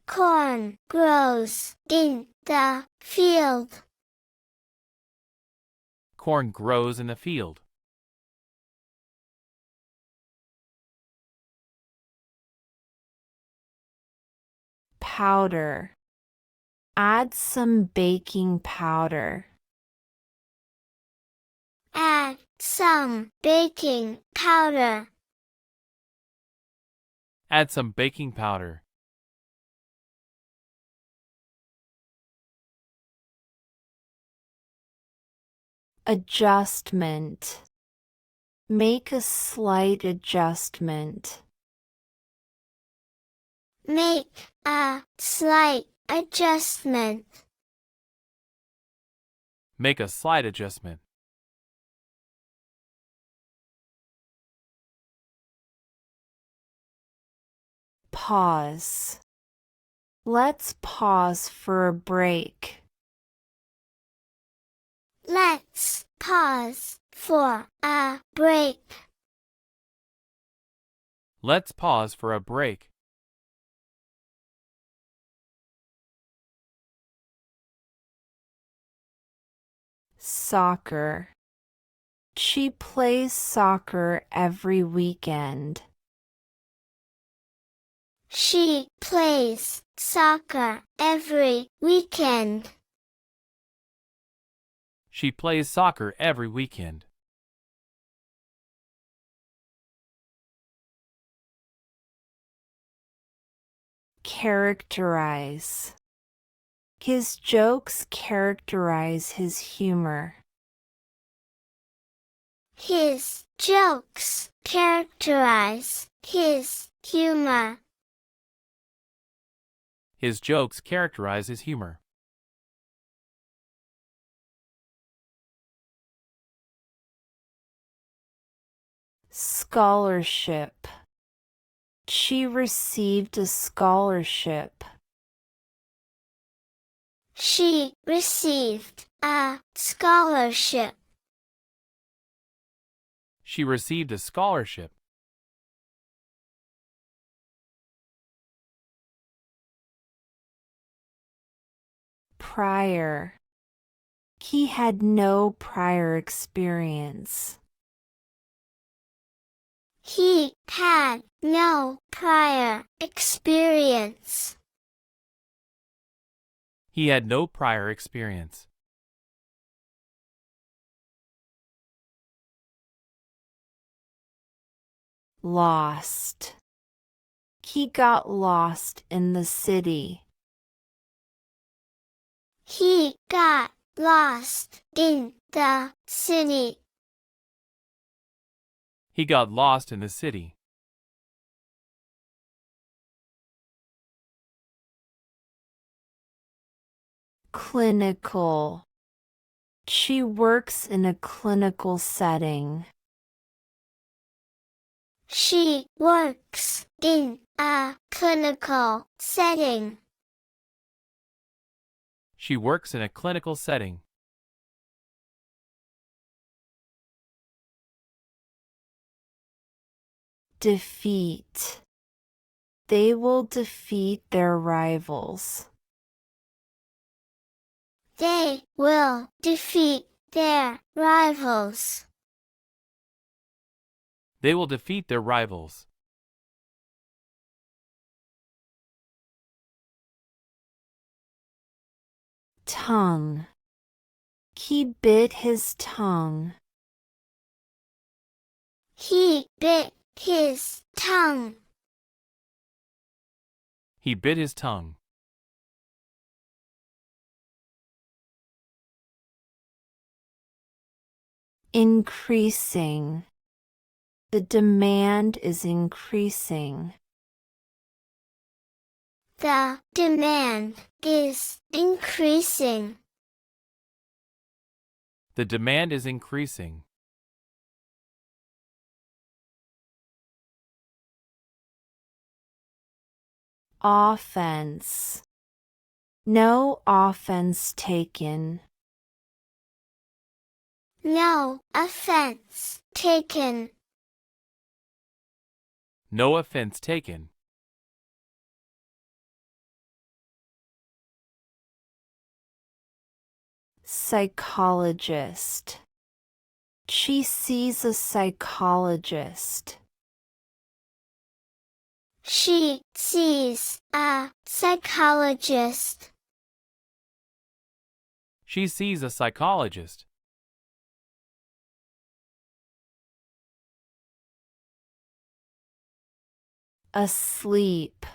Corn grows in the field. Corn grows in the field. Powder. Add some baking powder. Add some baking powder. Add some baking powder. Adjustment. Make a slight adjustment. Make a slight adjustment. Make a slight adjustment. Pause. Let's pause for a break. Let's pause for a break. Let's pause for a break. Soccer. She plays soccer every weekend. She plays soccer every weekend. She plays soccer every weekend. Characterize. His jokes characterize his humor. His jokes characterize his humor. His jokes characterize his humor. Scholarship. She received a scholarship. She received a scholarship. She received a scholarship. Prior. He had no prior experience. He had no prior experience. He had no prior experience. Lost. He got lost in the city. He got lost in the city. He got lost in the city. Clinical. She works in a clinical setting. She works in a clinical setting. She works in a clinical setting. Defeat. They will defeat their rivals. They will defeat their rivals. They will defeat their rivals. tongue. He bit his tongue. He bit his tongue. He bit his tongue. Increasing. The demand is increasing. The demand is increasing. The demand is increasing. Offense. No offense taken. No offense taken. No offense taken. Psychologist. She sees a psychologist. She sees a psychologist. She sees a psychologist. Asleep.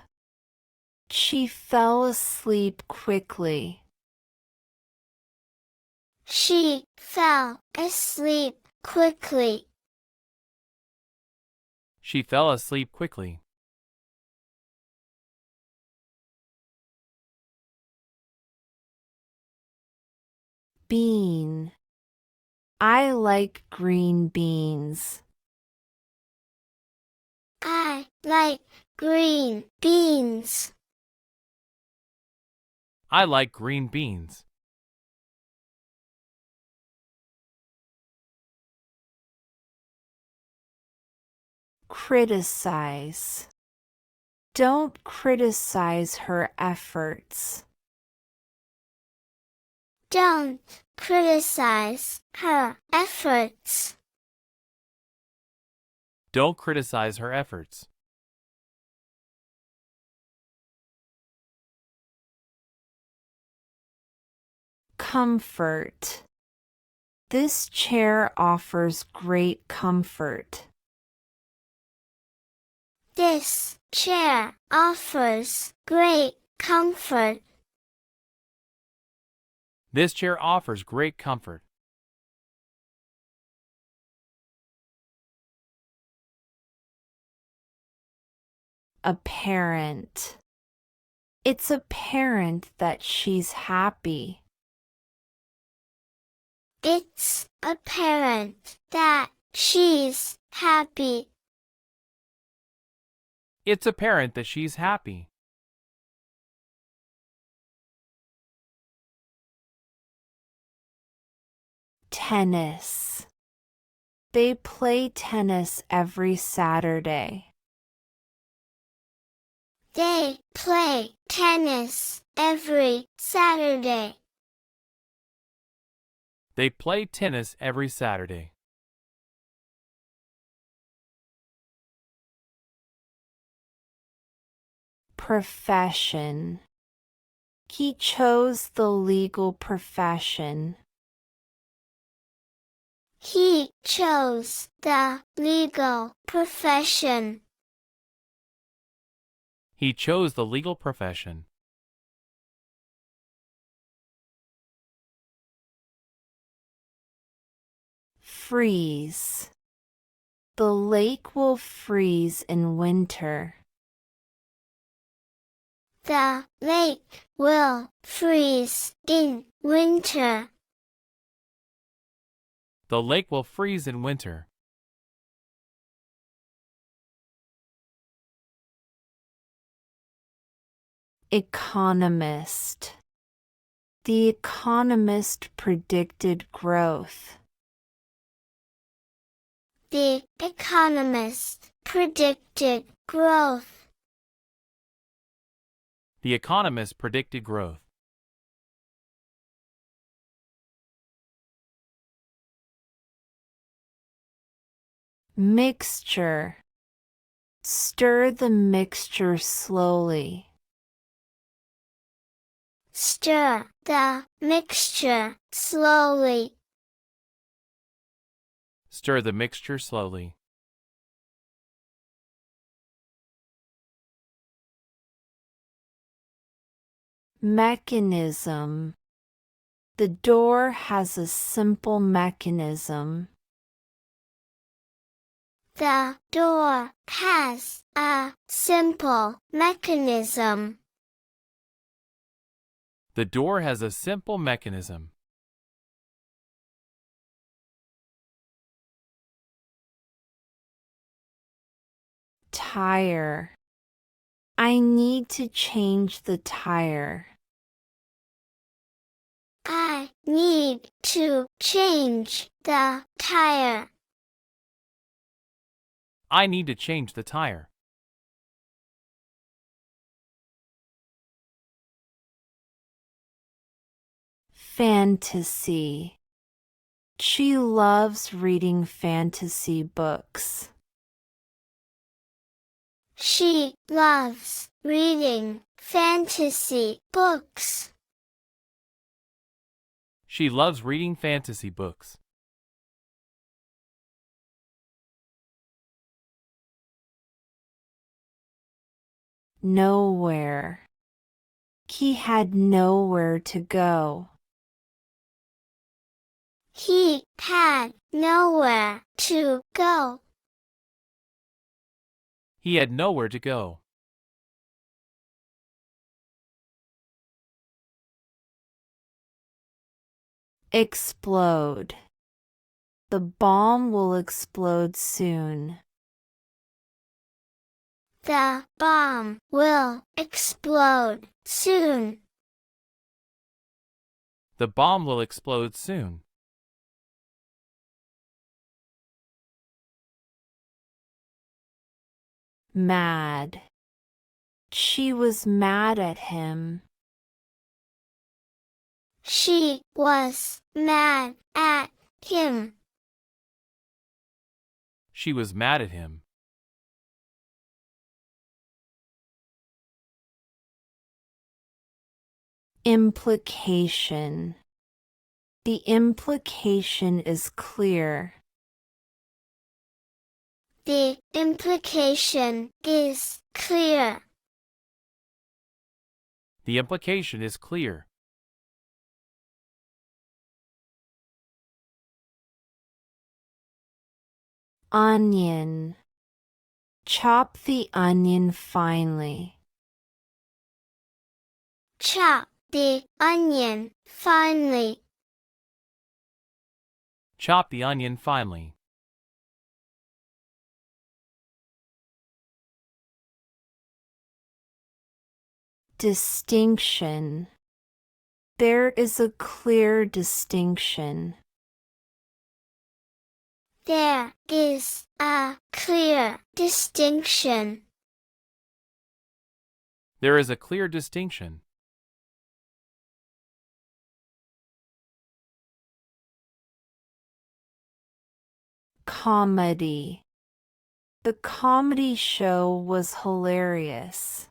She fell asleep quickly. She fell asleep quickly. She fell asleep quickly. Bean. I like green beans. I like green beans. I like green beans. Criticize. Don't criticize her efforts. Don't criticize her efforts. Don't criticize her efforts. Comfort. This chair offers great comfort. This chair offers great comfort. This chair offers great comfort. Apparent. It's apparent that she's happy. It's apparent that she's happy. It's apparent that she's happy. Tennis. They play tennis every Saturday. They play tennis every Saturday. They play tennis every Saturday. Profession. He chose the legal profession. He chose the legal profession. He chose the legal profession. Freeze. The lake will freeze in winter. The lake will freeze in winter. The lake will freeze in winter. Economist. The economist predicted growth. The economist predicted growth. The economist predicted growth. Mixture. Stir the mixture slowly. stir the mixture slowly. Stir the mixture slowly. Mechanism. The door has a simple mechanism. The door has a simple mechanism. The door has a simple mechanism. Tire. I need to change the tire. I need to change the tire. I need to change the tire. Fantasy. She loves reading fantasy books. She loves reading fantasy books. She loves reading fantasy books. Nowhere. He had nowhere to go. He had nowhere to go. He had nowhere to go. Explode. The bomb will explode soon. The bomb will explode soon. The bomb will explode soon. Mad. She was mad at him. She was mad at him. She was mad at him. Implication. The implication is clear. The implication is clear. The implication is clear. Onion. Chop the onion finely. Chop the onion finely. Chop the onion finely. Distinction. There is a clear distinction. There is a clear distinction. There is a clear distinction. Comedy. The comedy show was hilarious.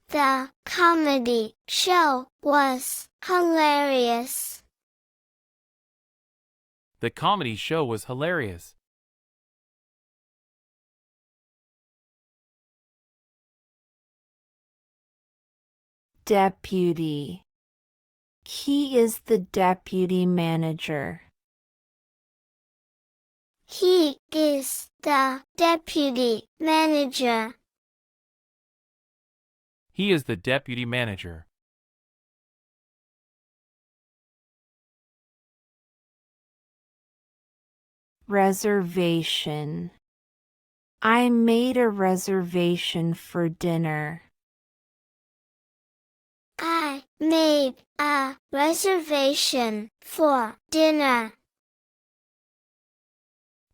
The comedy show was hilarious. The comedy show was hilarious. Deputy. He is the deputy manager. He is the deputy manager. He is the deputy manager. Reservation. I made a reservation for dinner. I made a reservation for dinner.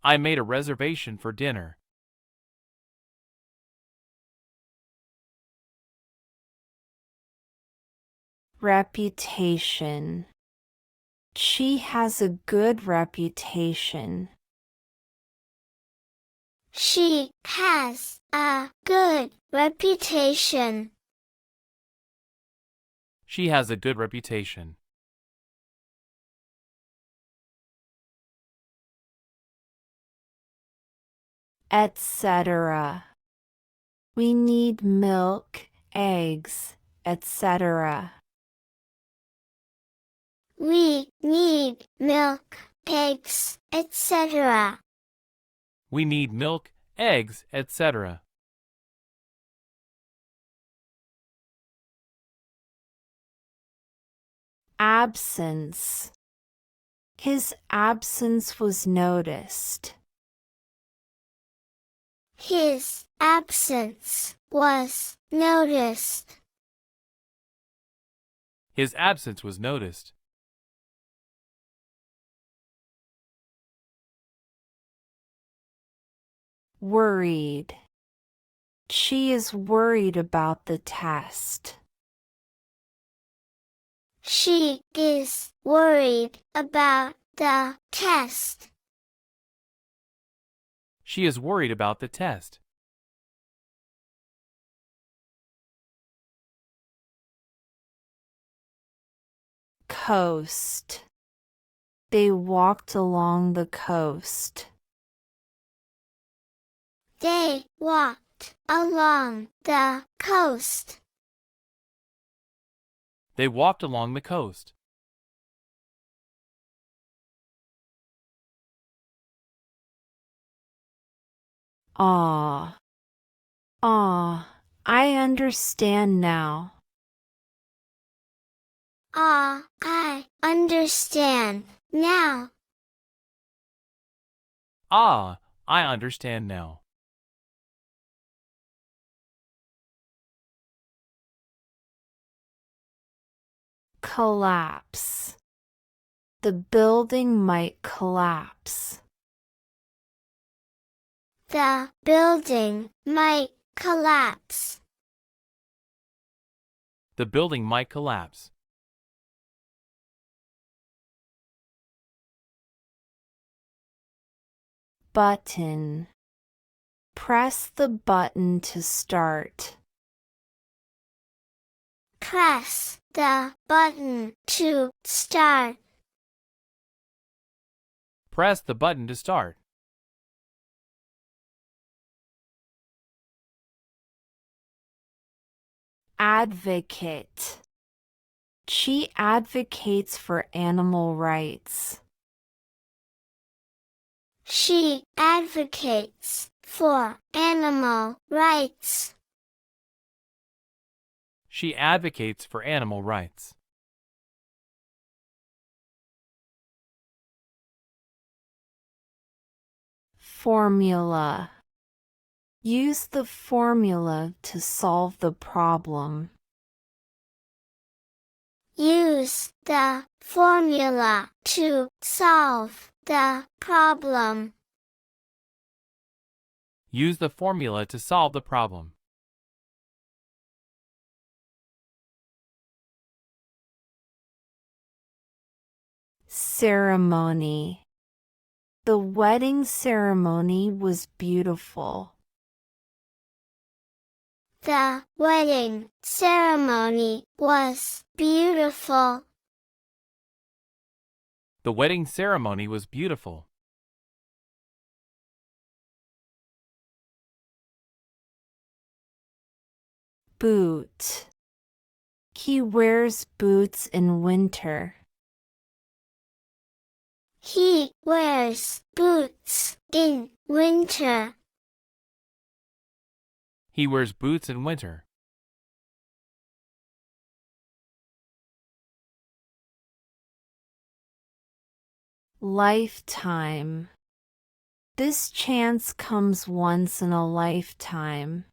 I made a reservation for dinner. Reputation. She has a good reputation. She has a good reputation. She has a good reputation. etc. We need milk, eggs, etc. We need milk, eggs, etc. We need milk, eggs, etc. Absence. His absence was noticed. His absence was noticed. His absence was noticed. Worried. She is worried about the test. She is worried about the test. She is worried about the test. Coast. They walked along the coast. They walked along the coast. They walked along the coast. Ah. Ah, I understand now. Ah, I understand now. Ah, I understand now. Collapse. The building might collapse. The building might collapse. The building might collapse. Button. Press the button to start. Press the button to start. Press the button to start. Advocate. She advocates for animal rights. She advocates for animal rights. She advocates for animal rights. Formula. Use the formula to solve the problem. Use the formula to solve the problem. Use the formula to solve the problem. Ceremony. The wedding ceremony was beautiful. The wedding ceremony was beautiful. The wedding ceremony was beautiful. Boot. He wears boots in winter. He wears boots in winter. He wears boots in winter. Lifetime. This chance comes once in a lifetime.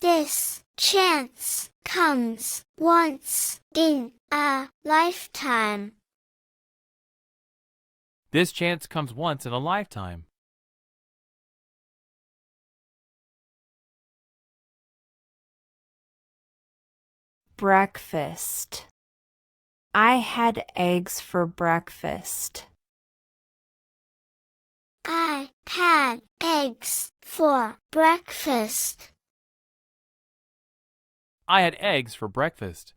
This chance comes once in a lifetime. This chance comes once in a lifetime. Breakfast. I had eggs for breakfast. I had eggs for breakfast. I had eggs for breakfast.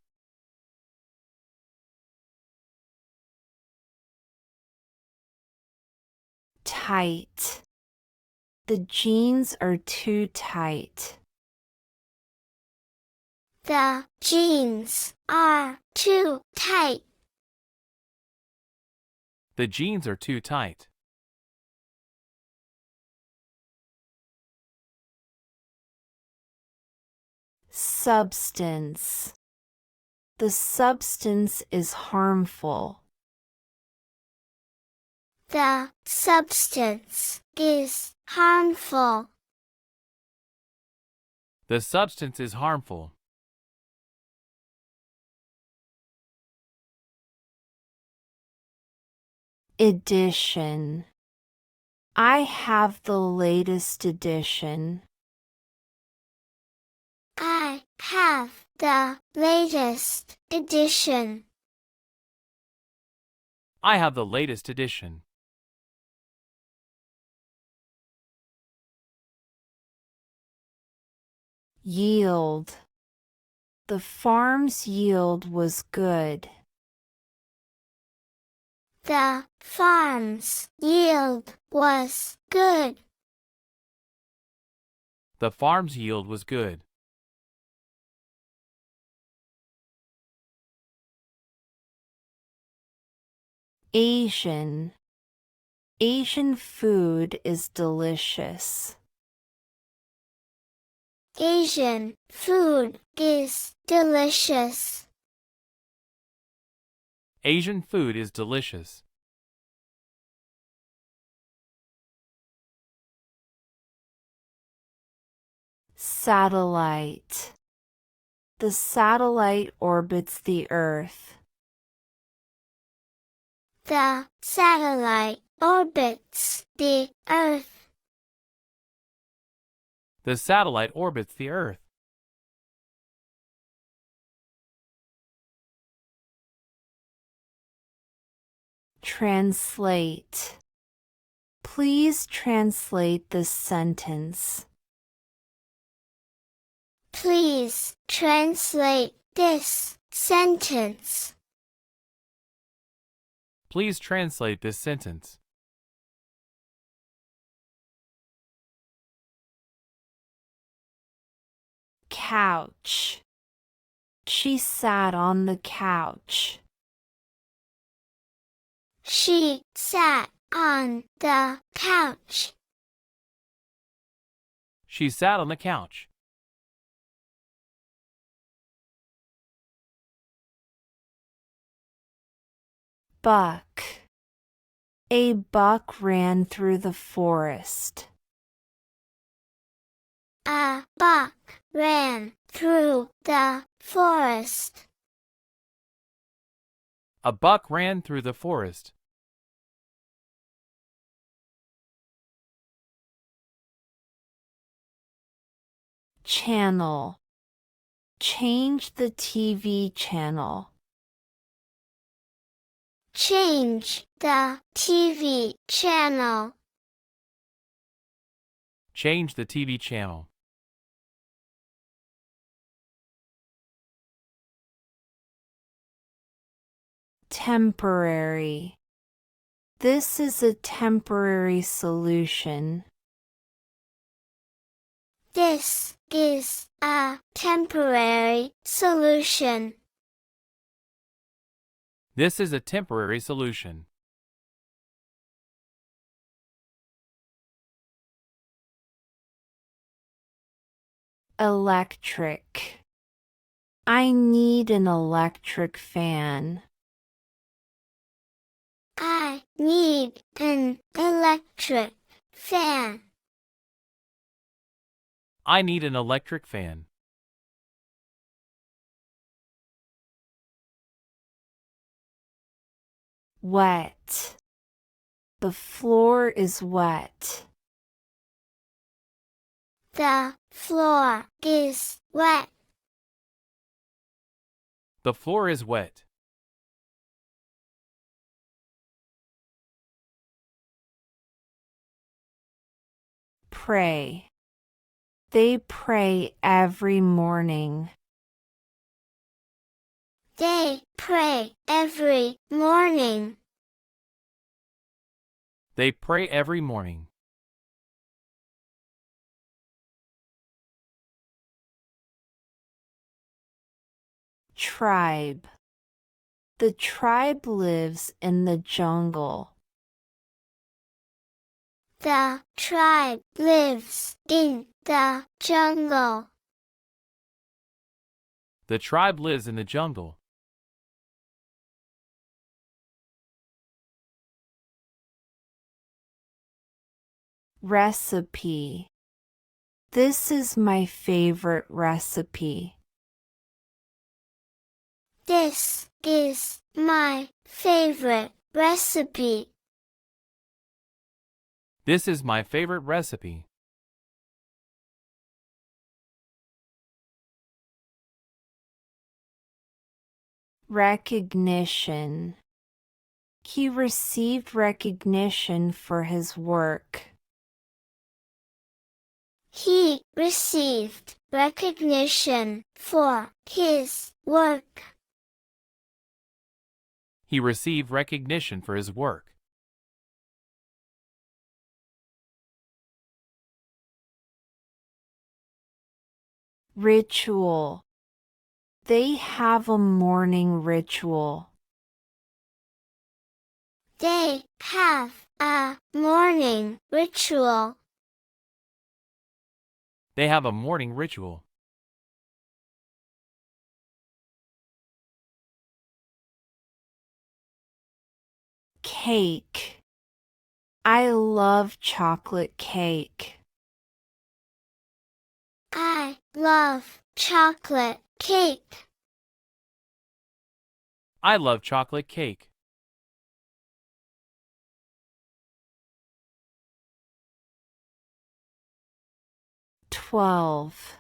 Tight. The jeans are too tight. The jeans are too tight. The jeans are too tight. Substance. The substance is harmful. The substance is harmful. The substance is harmful. Edition. I have the latest edition. I have the latest edition. I have the latest edition. Yield. The farm's yield was good. The farm's yield was good. The farm's yield was good. Asian. Asian food is delicious. Asian food is delicious. Asian food is delicious. Satellite. The satellite orbits the Earth. The satellite orbits the Earth. The satellite orbits the Earth. Translate. Please translate this sentence. Please translate this sentence. Please translate this sentence. Couch. She sat on the couch. She sat on the couch. She sat on the couch. Buck. A buck ran through the forest. A buck ran through the forest. A buck ran through the forest. Channel. Change the TV channel. Change the TV channel. Change the TV channel. Temporary. This is a temporary solution. This is a temporary solution. This is a temporary solution. Electric. I need an electric fan. I need an electric fan. I need an electric fan. Wet. The floor is wet. The floor is wet. The floor is wet. Pray. They pray every morning. They pray every morning. They pray every morning. Tribe. The tribe lives in the jungle. The tribe lives in the jungle. The tribe lives in the jungle. Recipe. This is my favorite recipe. This is my favorite recipe. This is my favorite recipe. Recognition. He received recognition for his work. He received recognition for his work. He received recognition for his work. Ritual. They have a morning ritual. They have a morning ritual. They have a morning ritual. Cake. I love chocolate cake. I love chocolate cake. I love chocolate cake. "12.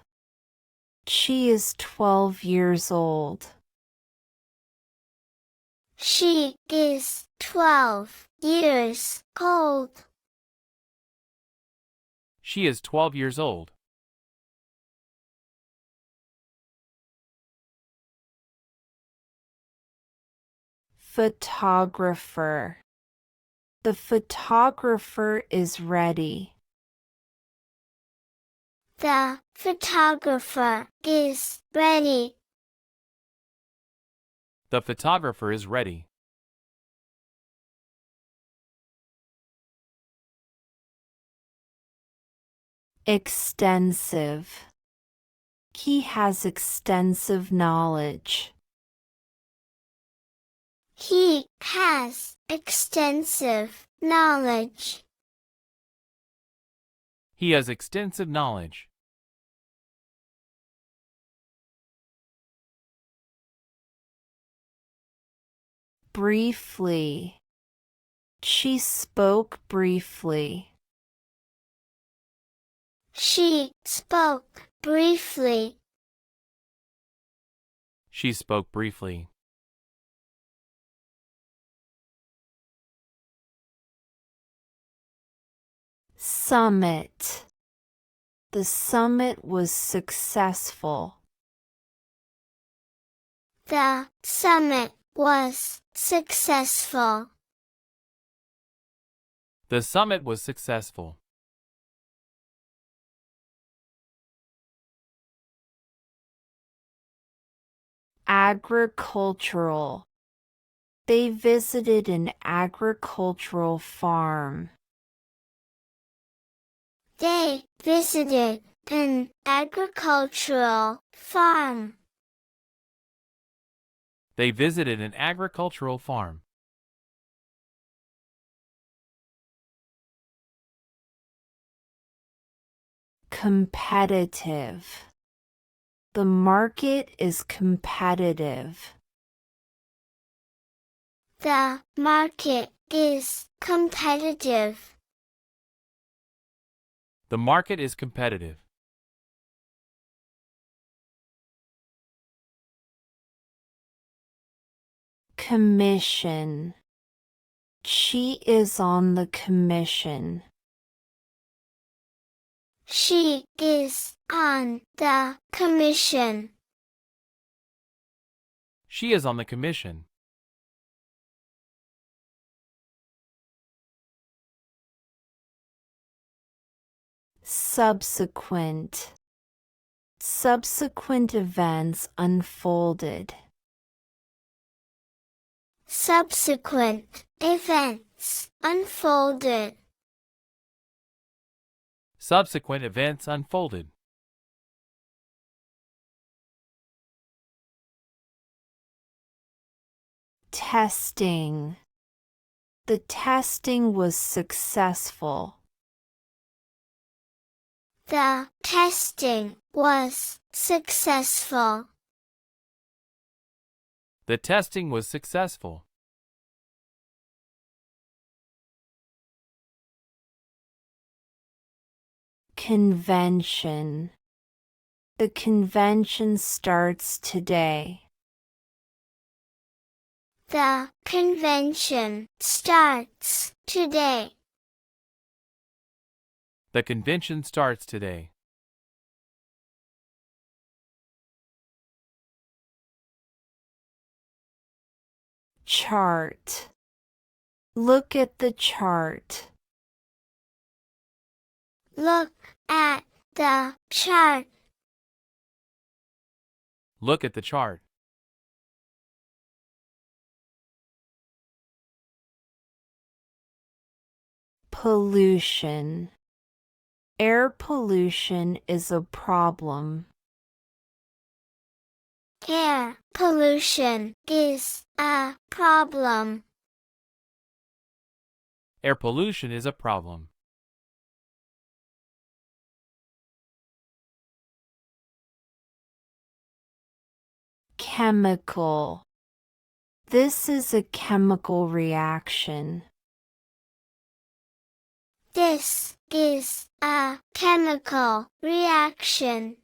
She is 12 years old. She is 12 years old. She is 12 years old. Photographer. The photographer is ready. The photographer is ready. The photographer is ready. Extensive. He has extensive knowledge. He has extensive knowledge. He has extensive knowledge. Briefly. She spoke briefly. She spoke briefly. She spoke briefly. Summit. The summit was successful. The summit was successful. The summit was successful. Agricultural. They visited an agricultural farm. They visited an agricultural farm. They visited an agricultural farm. Competitive. The market is competitive. The market is competitive. The market is competitive. Commission. She is on the commission. She is on the commission. She is on the commission. Subsequent. Subsequent events unfolded. Subsequent events unfolded. Subsequent events unfolded. Testing. The testing was successful. The testing was successful. The testing was successful. Convention. The convention starts today. The convention starts today. The convention starts today. Chart. Look at the chart. Look at the chart. Look at the chart. Pollution. Air pollution is a problem. Air pollution is a problem. Air pollution is a problem. Chemical. This is a chemical reaction. This is a chemical reaction.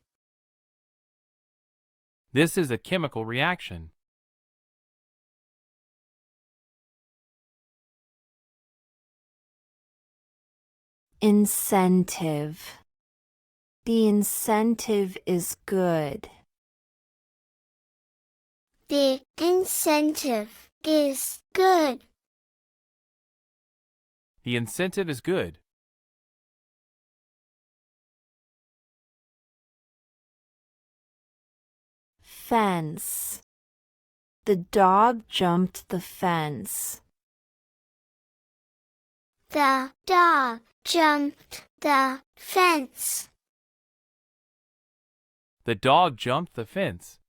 This is a chemical reaction. Incentive. The incentive is good. The incentive is good. The incentive is good. Fence. The dog jumped the fence. The dog jumped the fence. The dog jumped the fence.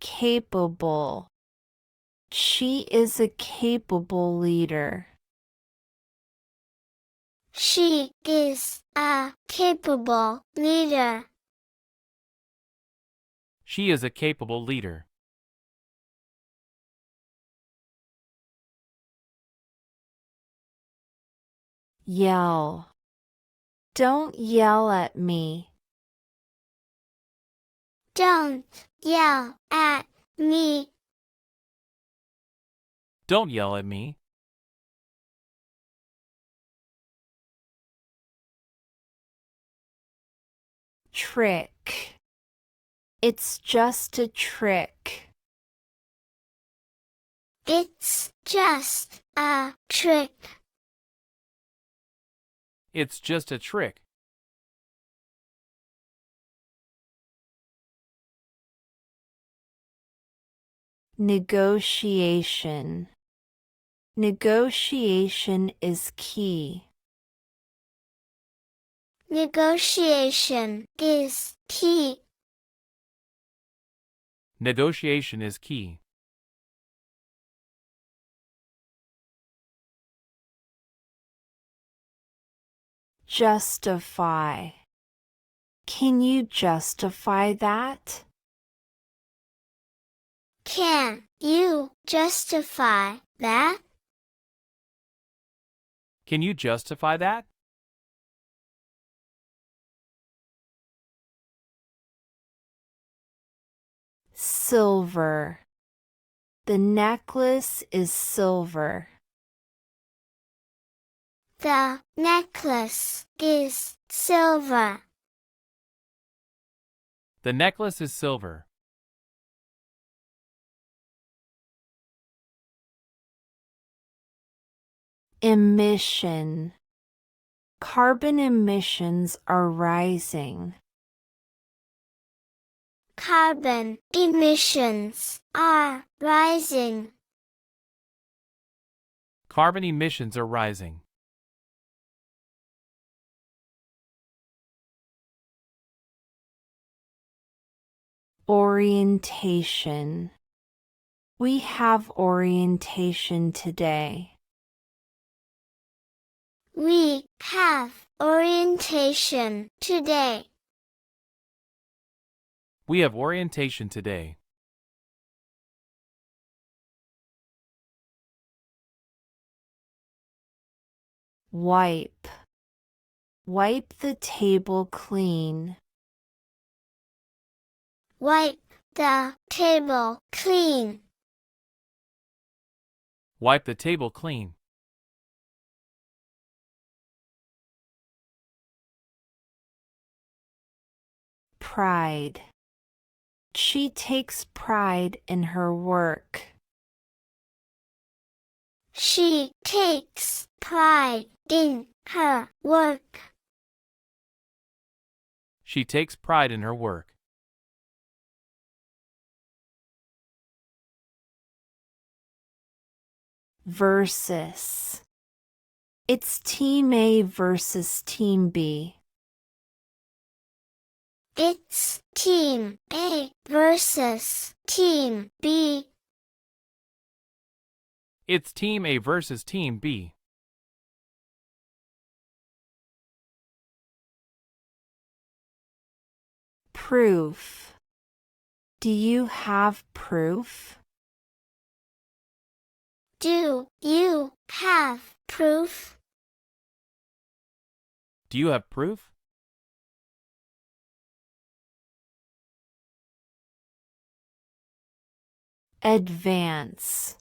Capable. She is a capable leader. She is a capable leader. She is a capable leader. Yell. Don't yell at me. Don't yell at me. Don't yell at me. Trick. It's just a trick. It's just a trick. It's just a trick. Negotiation. Negotiation is key. Negotiation is key. Negotiation is key. Justify. Can you justify that? Can you justify that? Can you justify that? Silver. The necklace is silver. The necklace is silver. The necklace is silver. Emission. Carbon emissions are rising. Carbon emissions are rising. Carbon emissions are rising. Orientation. We have orientation today. We have orientation today. We have orientation today. Wipe. Wipe the table clean. Wipe the table clean. Wipe the table clean. Pride. She takes pride in her work. She takes pride in her work. She takes pride in her work. Versus. It's Team A versus Team B. It's Team A versus Team B. It's Team A versus Team B. Proof. Do you have proof? Do you have proof? Do you have proof? Advance.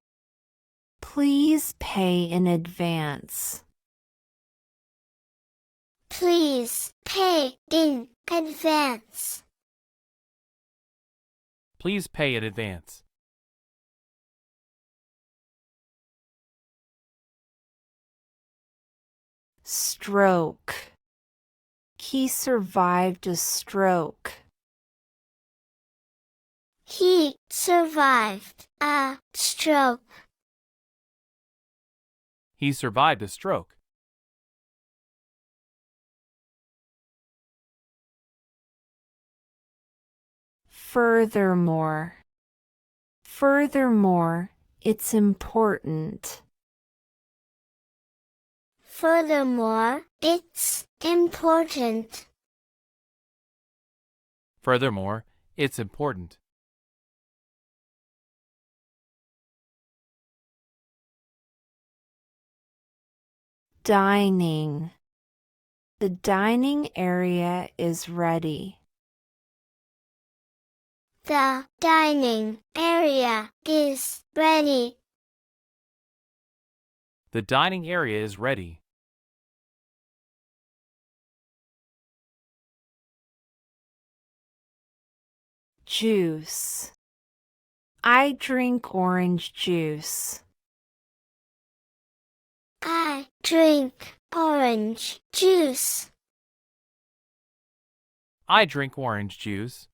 Please pay in advance. Please pay in advance. Please pay in advance. Stroke. He survived a stroke. He survived a stroke. He survived a stroke. Furthermore. Furthermore, it's important. Furthermore, it's important. Furthermore, it's important. Dining. The dining area is ready. The dining area is ready. The dining area is ready. Juice. I drink orange juice. I drink orange juice. I drink orange juice.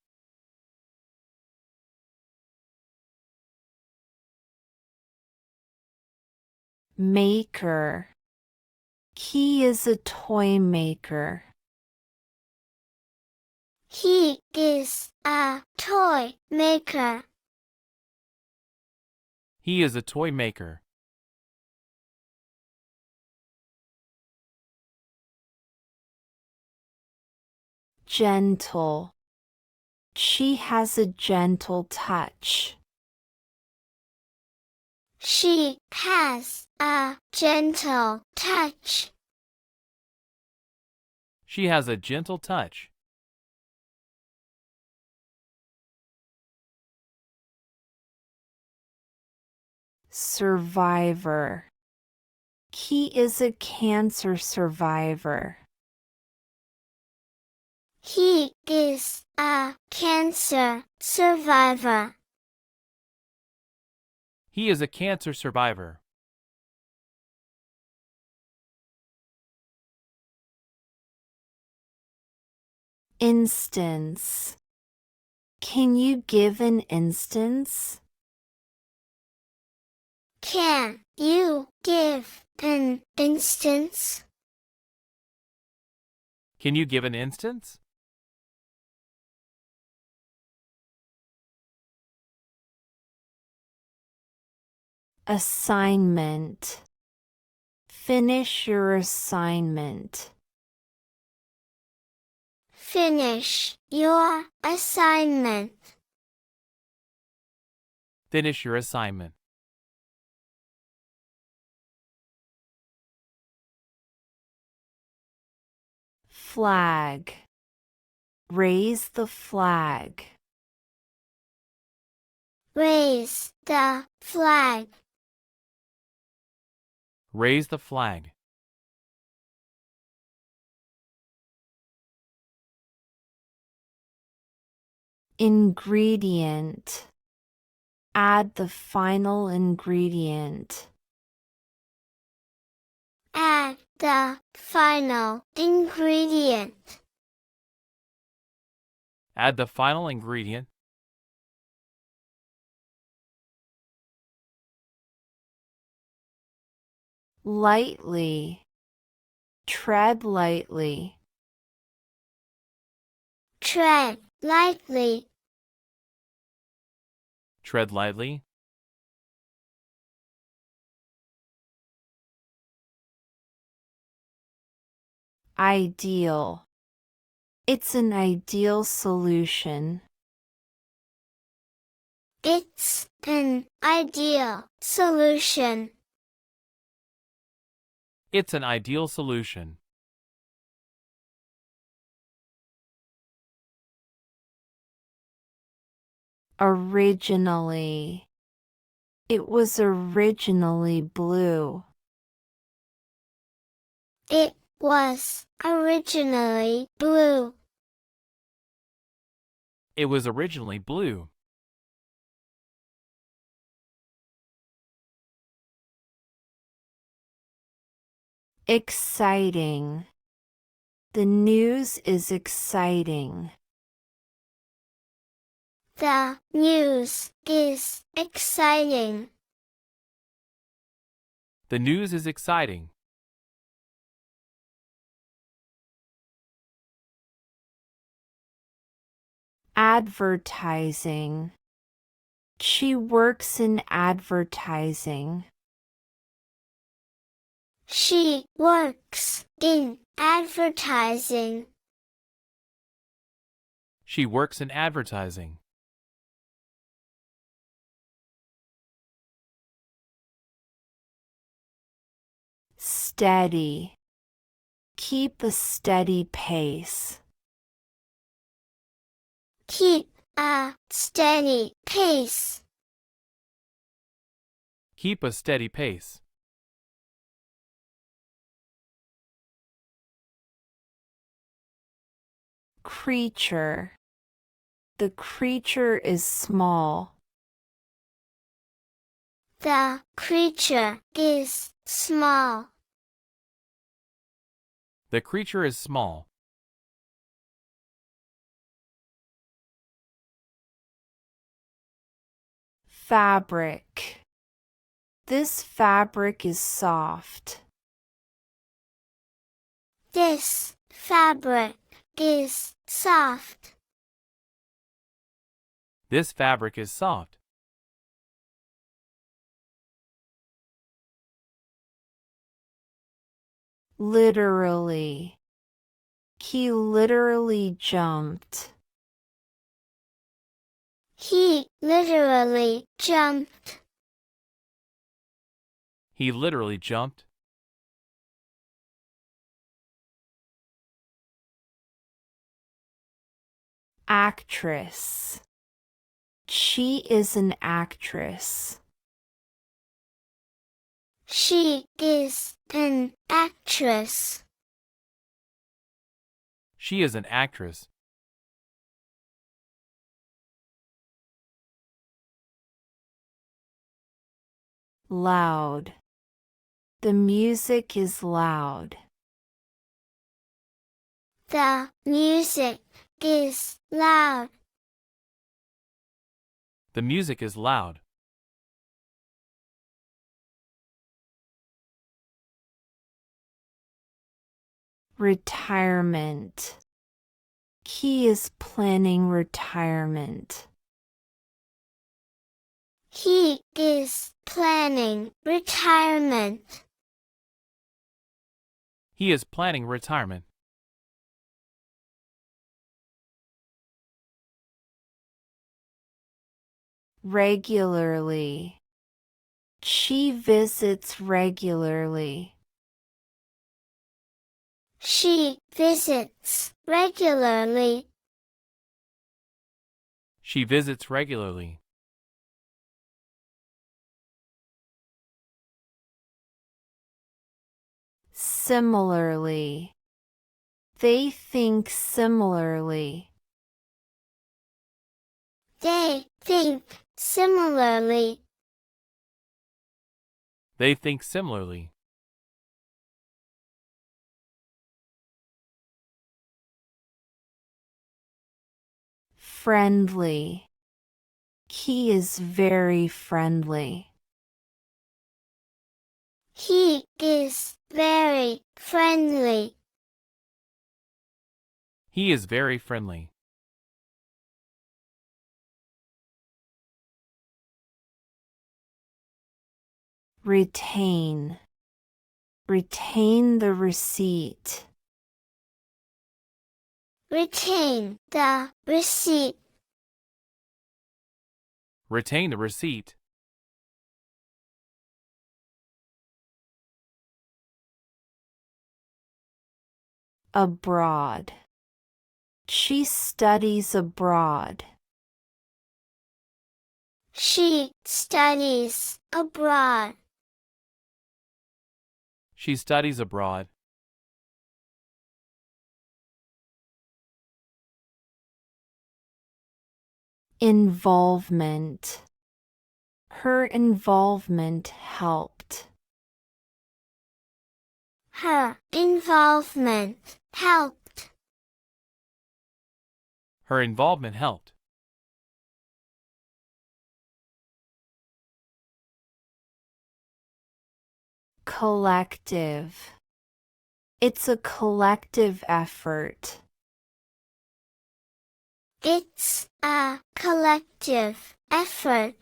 Maker. He is a toy maker. He is a toy maker. He is a toy maker. Gentle. She has a gentle touch. She has a gentle touch. She has a gentle touch. Survivor. He is a cancer survivor. He is a cancer survivor. He is a cancer survivor. Instance. Can you give an instance? Can you give an instance? Can you give an instance? Assignment. Finish your assignment. Finish your assignment. Finish your assignment. Flag. Raise the flag. Raise the flag. Raise the flag. Ingredient. Add the final ingredient. Add the final ingredient. Add the final ingredient. Lightly. Tread lightly. Tread lightly. Tread lightly. Ideal. It's an ideal solution. It's an ideal solution. It's an ideal solution. Originally. It was originally blue. It was originally blue. It was originally blue. Exciting. The news is exciting. The news is exciting. The news is exciting. Advertising. She works in advertising. She works in advertising. She works in advertising. Steady. Keep a steady pace. Keep a steady pace. Keep a steady pace. Creature. The creature is small. The creature is small. The creature is small. Fabric. This fabric is soft. This fabric is soft. This fabric is soft. Literally. He literally jumped. He literally jumped. He literally jumped. Actress. She is an actress. She is an actress. She is an actress. Loud. The music is loud. The music is loud. The music is loud. Retirement. He is planning retirement. He is planning retirement. He is planning retirement. Regularly. She visits regularly. She visits regularly. She visits regularly. Similarly. They think similarly. They think similarly. They think similarly. Friendly. He is very friendly. He is very friendly. He is very friendly. Retain. Retain the receipt. Retain the receipt. Retain the receipt. Abroad. She studies abroad. She studies abroad. She studies abroad. Involvement. Her involvement helped. Her involvement helped. Her involvement helped. Collective. It's a collective effort. It's a collective effort.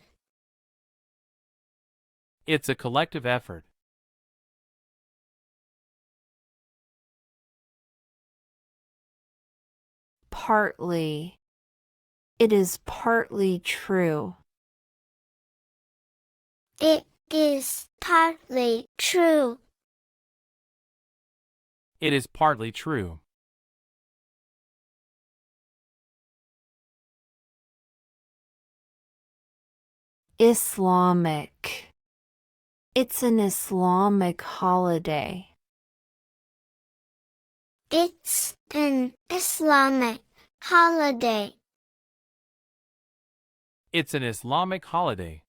It's a collective effort. Partly. It is partly true. It is partly true. It is partly true. Islamic. It's an Islamic holiday. It's an Islamic holiday. It's an Islamic holiday.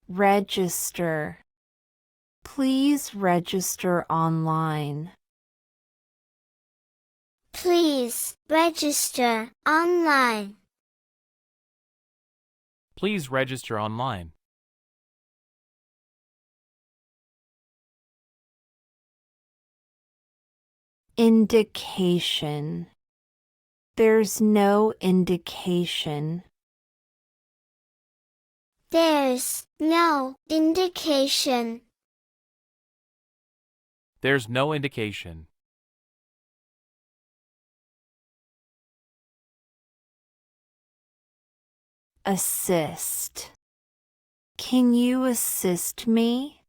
Register. Please register online. Please register online. Please register online. Indication. There's no indication. There's no indication. There's no indication. Assist. Can you assist me?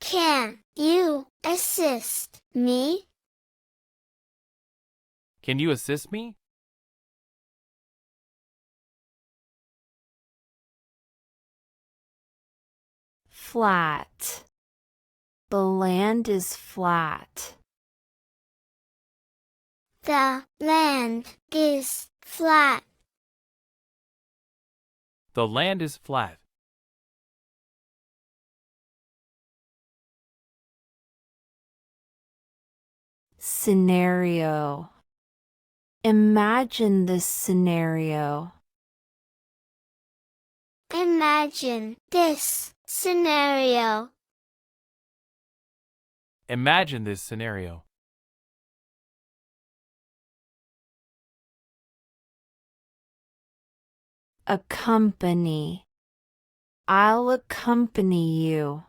Can you assist me? Can you assist me? flat. The land is flat. The land is flat. The land is flat. Scenario. Imagine this scenario. Imagine this scenario. Imagine this scenario. Accompany. I'll accompany you.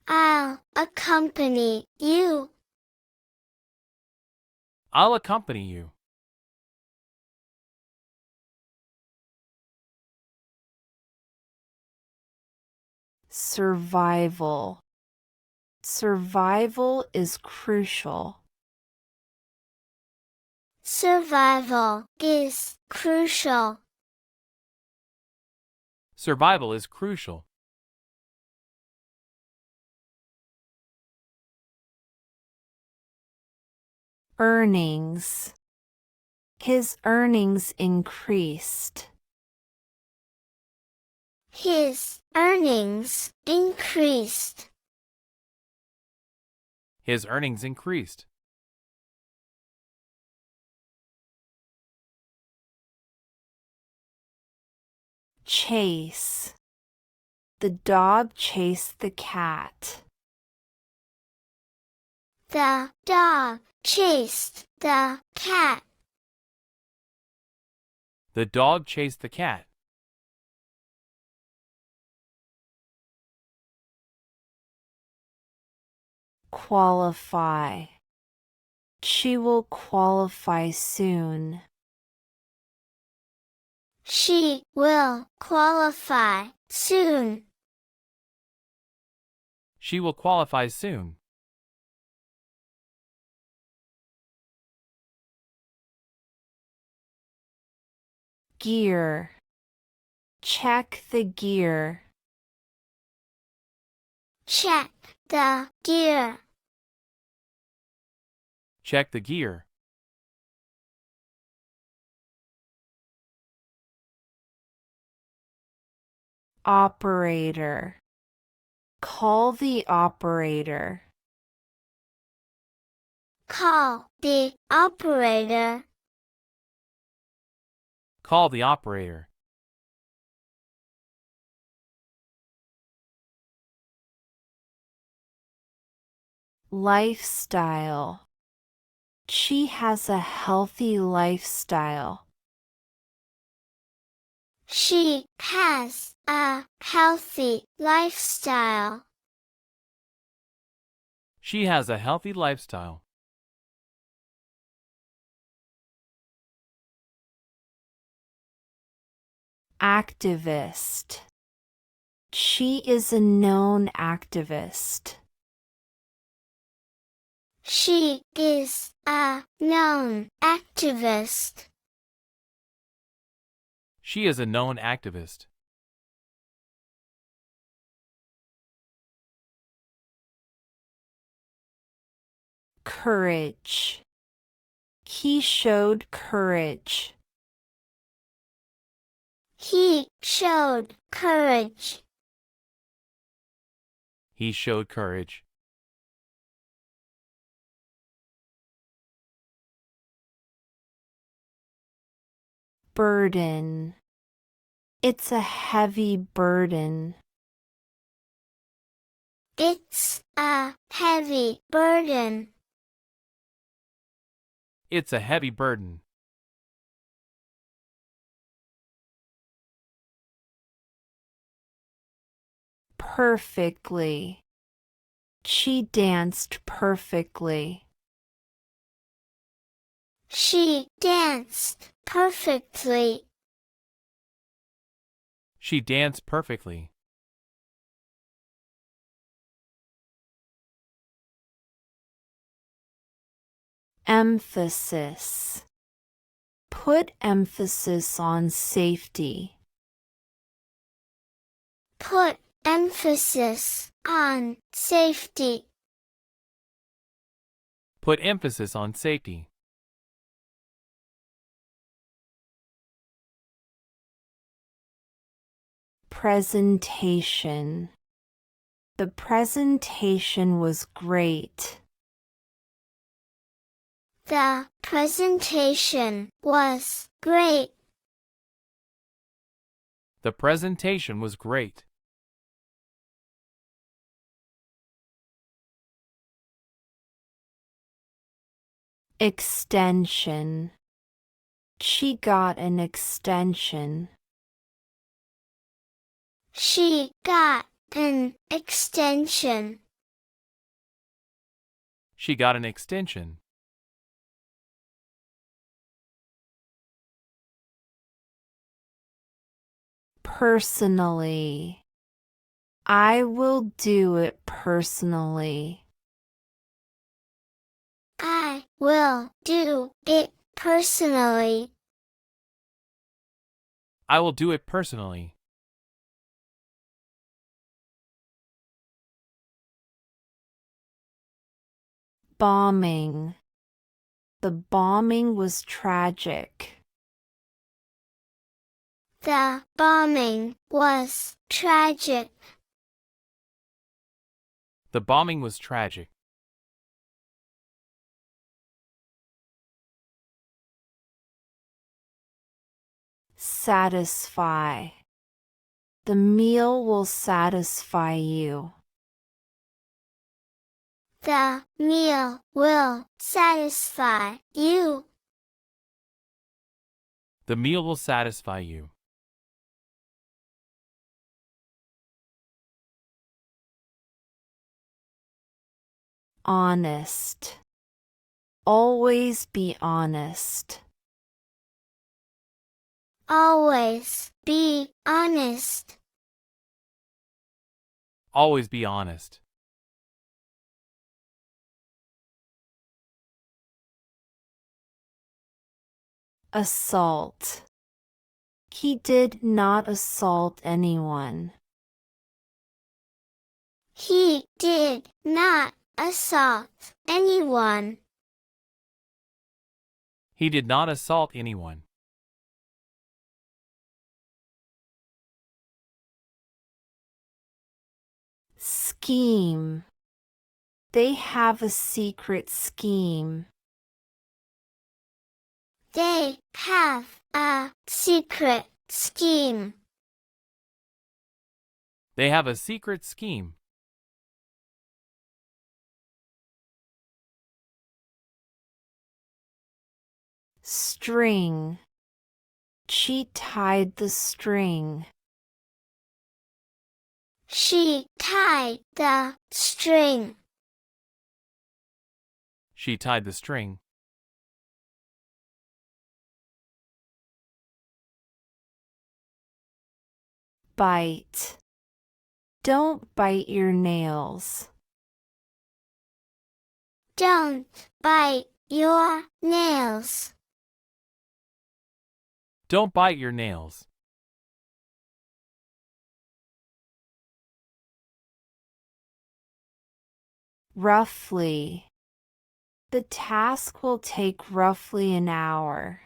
I'll accompany you. I'll accompany you. Survival. Survival is crucial. Survival is crucial. Survival is crucial. Earnings. His earnings increased. His earnings increased. His earnings increased. Chase. The dog chased the cat. The dog chased the cat. The dog chased the cat. Qualify. She will qualify soon. She will qualify soon. She will qualify soon. Gear. Check the gear. Check the gear. Check the gear. Operator. Call the operator. Call the operator. Call the operator. Lifestyle. She has a healthy lifestyle. She has a healthy lifestyle. She has a healthy lifestyle. Activist. She is a known activist. She is a known activist. She is a known activist. Courage. He showed courage. He showed courage. He showed courage. Burden. It's a heavy burden. It's a heavy burden. It's a heavy burden. Perfectly. She danced perfectly. She danced perfectly. She danced perfectly. Emphasis. Put emphasis on safety. Put emphasis on safety. Put emphasis on safety. Presentation. The presentation was great. The presentation was great. The presentation was great. Extension. She got an extension. She got an extension. She got an extension. Personally. I will do it personally. I will do it personally. I will do it personally. Bombing. The bombing was tragic. The bombing was tragic. The bombing was tragic. Satisfy. The meal will satisfy you. The meal will satisfy you. The meal will satisfy you. Honest. Always be honest. Always be honest. Always be honest. Assault. He did not assault anyone. He did not assault anyone. He did not assault anyone. Scheme. They have a secret scheme. They have a secret scheme. They have a secret scheme. String. She tied the string. She tied the string. She tied the string. Bite. Don't bite your nails. Don't bite your nails. Don't bite your nails. Roughly. The task will take roughly an hour.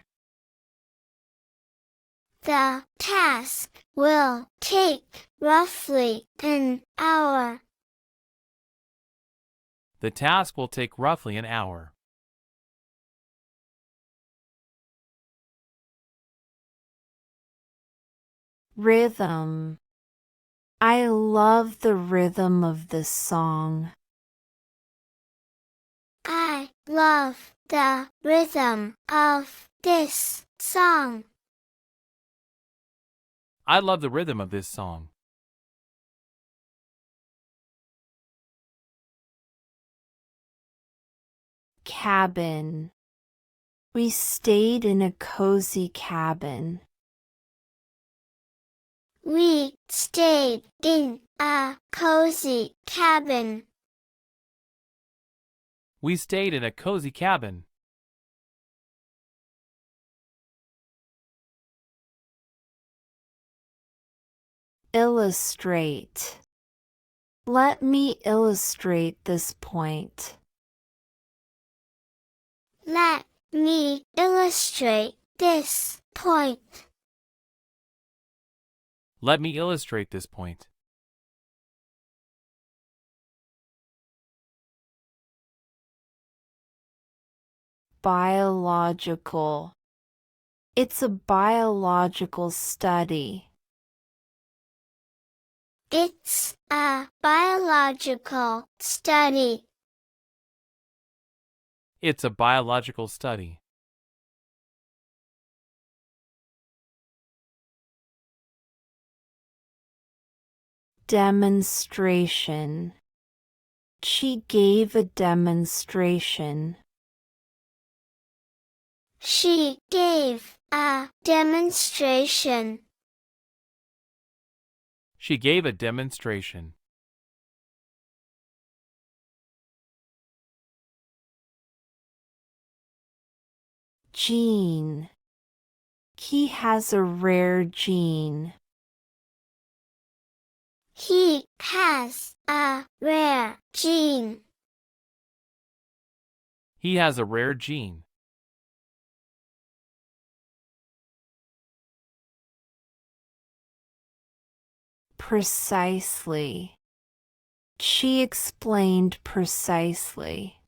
The task will take roughly an hour. The task will take roughly an hour. Rhythm. I love the rhythm of this song. I love the rhythm of this song. I love the rhythm of this song. Cabin. We stayed in a cozy cabin. We stayed in a cozy cabin. We stayed in a cozy cabin. illustrate. Let me illustrate this point. Let me illustrate this point. Let me illustrate this point. Biological. It's a biological study. It's a biological study. It's a biological study. Demonstration. She gave a demonstration. She gave a demonstration. She gave a demonstration. Gene. He has a rare gene. He has a rare gene. He has a rare gene. Precisely. She explained precisely.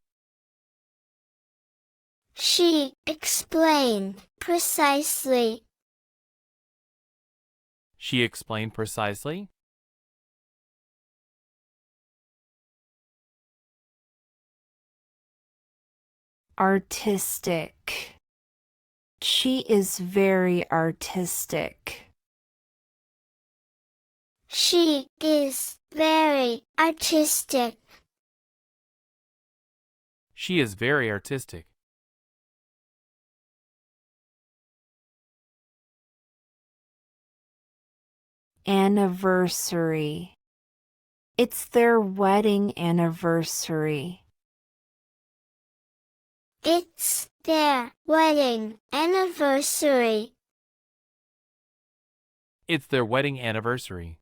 She explained precisely. She explained precisely. Artistic. She is very artistic. She is very artistic. She is very artistic. Anniversary. It's their wedding anniversary. It's their wedding anniversary. It's their wedding anniversary.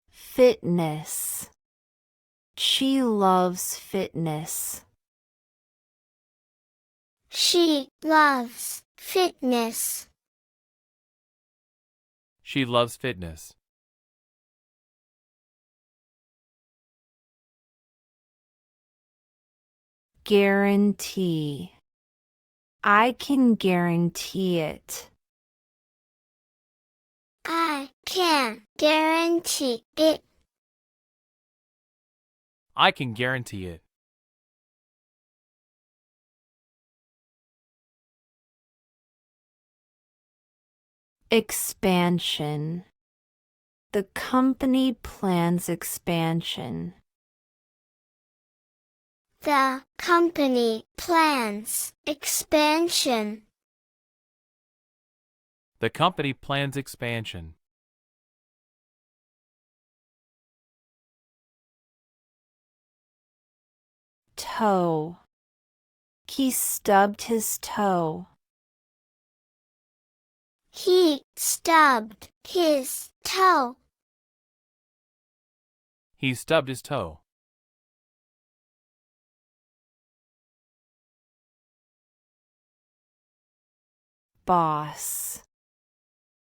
Fitness. She loves fitness. She loves fitness. She loves fitness. Guarantee. I can guarantee it. I can guarantee it. I can guarantee it. Expansion. The company plans expansion. The company plans expansion. The company plans expansion. Toe. He stubbed his toe. He stubbed his toe. He stubbed his toe. Boss.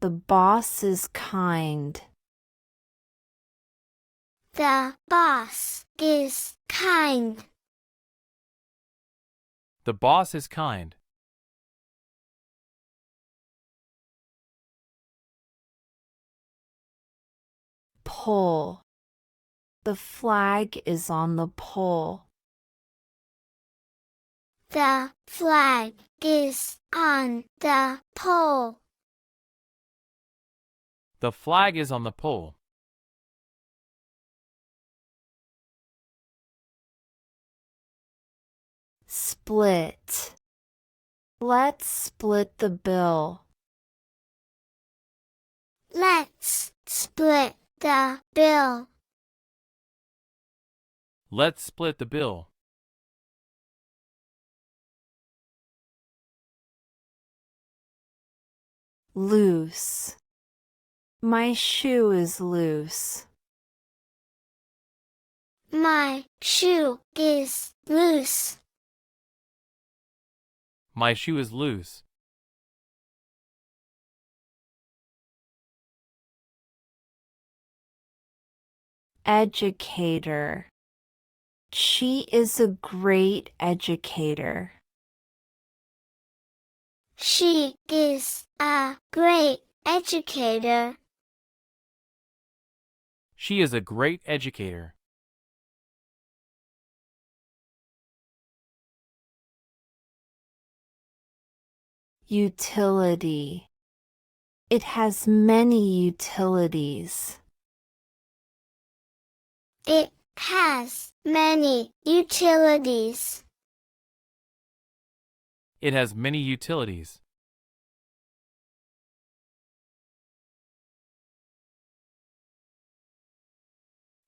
The boss is kind. The boss is kind. The boss is kind. Pole. The flag is on the pole. The flag is on the pole. The flag is on the pole. Split. Let's split the bill. Let's split the bill. Let's split the bill. Loose. My shoe is loose. My shoe is loose. My shoe is loose. Educator. She is a great educator. She is a great educator. She is a great educator. Utility. It has many utilities. It has many utilities. It has many utilities.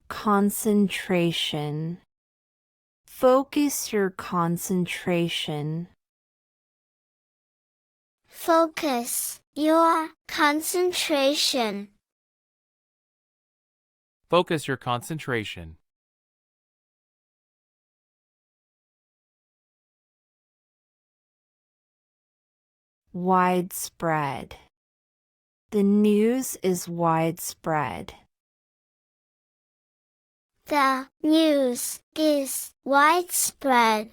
Concentration. Focus your concentration. Focus your concentration. Focus your concentration. Widespread. The news is widespread. The news is widespread.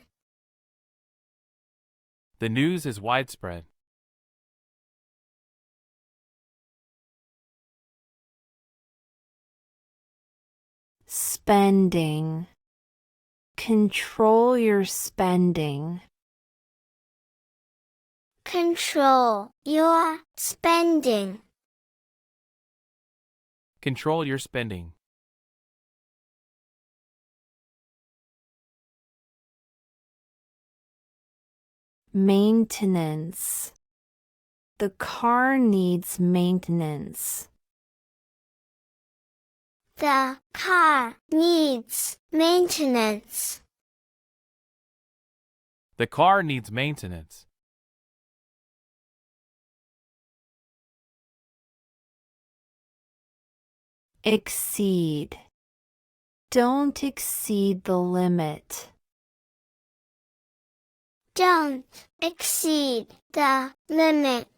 The news is widespread. Spending. Control your spending. Control your spending. Control your spending. Maintenance. The car needs maintenance. The car needs maintenance. The car needs maintenance. Exceed. Don't exceed the limit. Don't exceed the limit.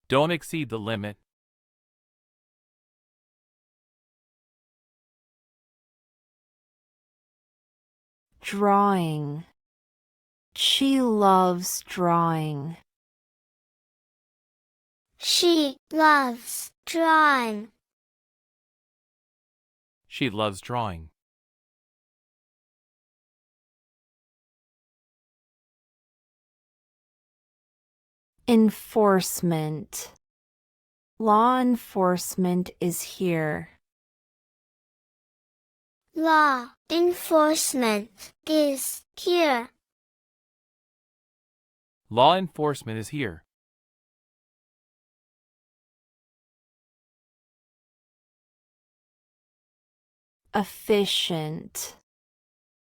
Don't exceed the limit. Drawing. She loves drawing. She loves drawing. She loves drawing. Enforcement. Law enforcement is here. Law enforcement is here. Law enforcement is here. Efficient.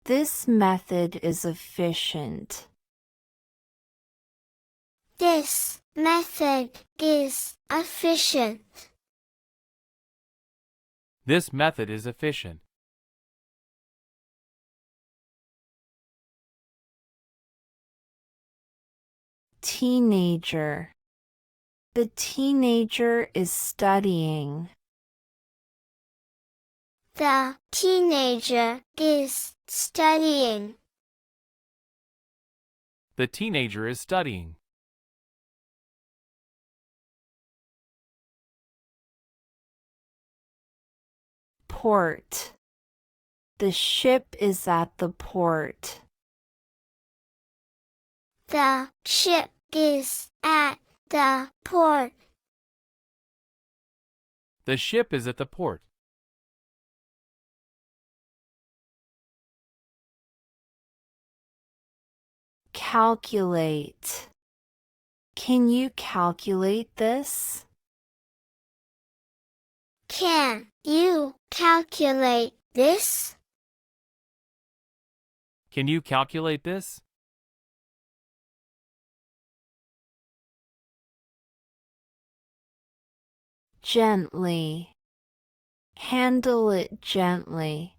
This method is efficient. This method is efficient. This method is efficient. Teenager. The teenager is studying. The teenager is studying. The teenager is studying. Port. The ship is at the port. The ship is at the port. The ship is at the port. Calculate. Can you calculate this? Can you calculate this? Can you calculate this? gently. Handle it gently.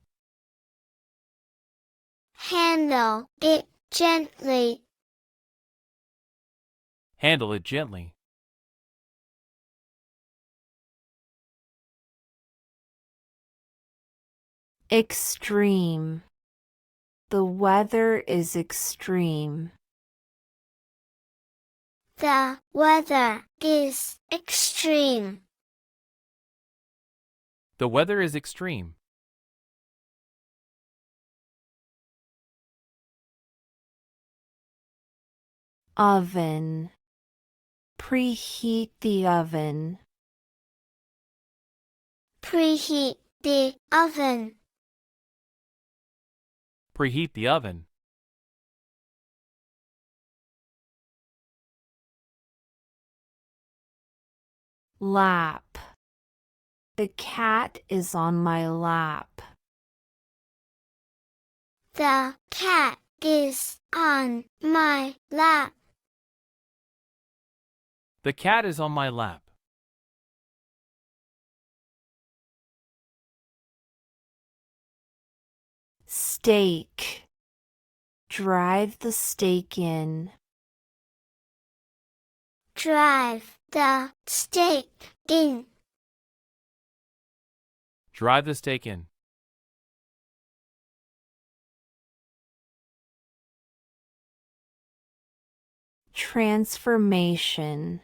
Handle it gently. Handle it gently. Extreme. The weather is extreme. The weather is extreme. The weather is extreme. Oven. Preheat the oven. Preheat the oven. Preheat the oven. Lap. The cat is on my lap. The cat is on my lap. The cat is on my lap. Steak. Drive the steak in. Drive the steak in. Drive the steak in. Transformation.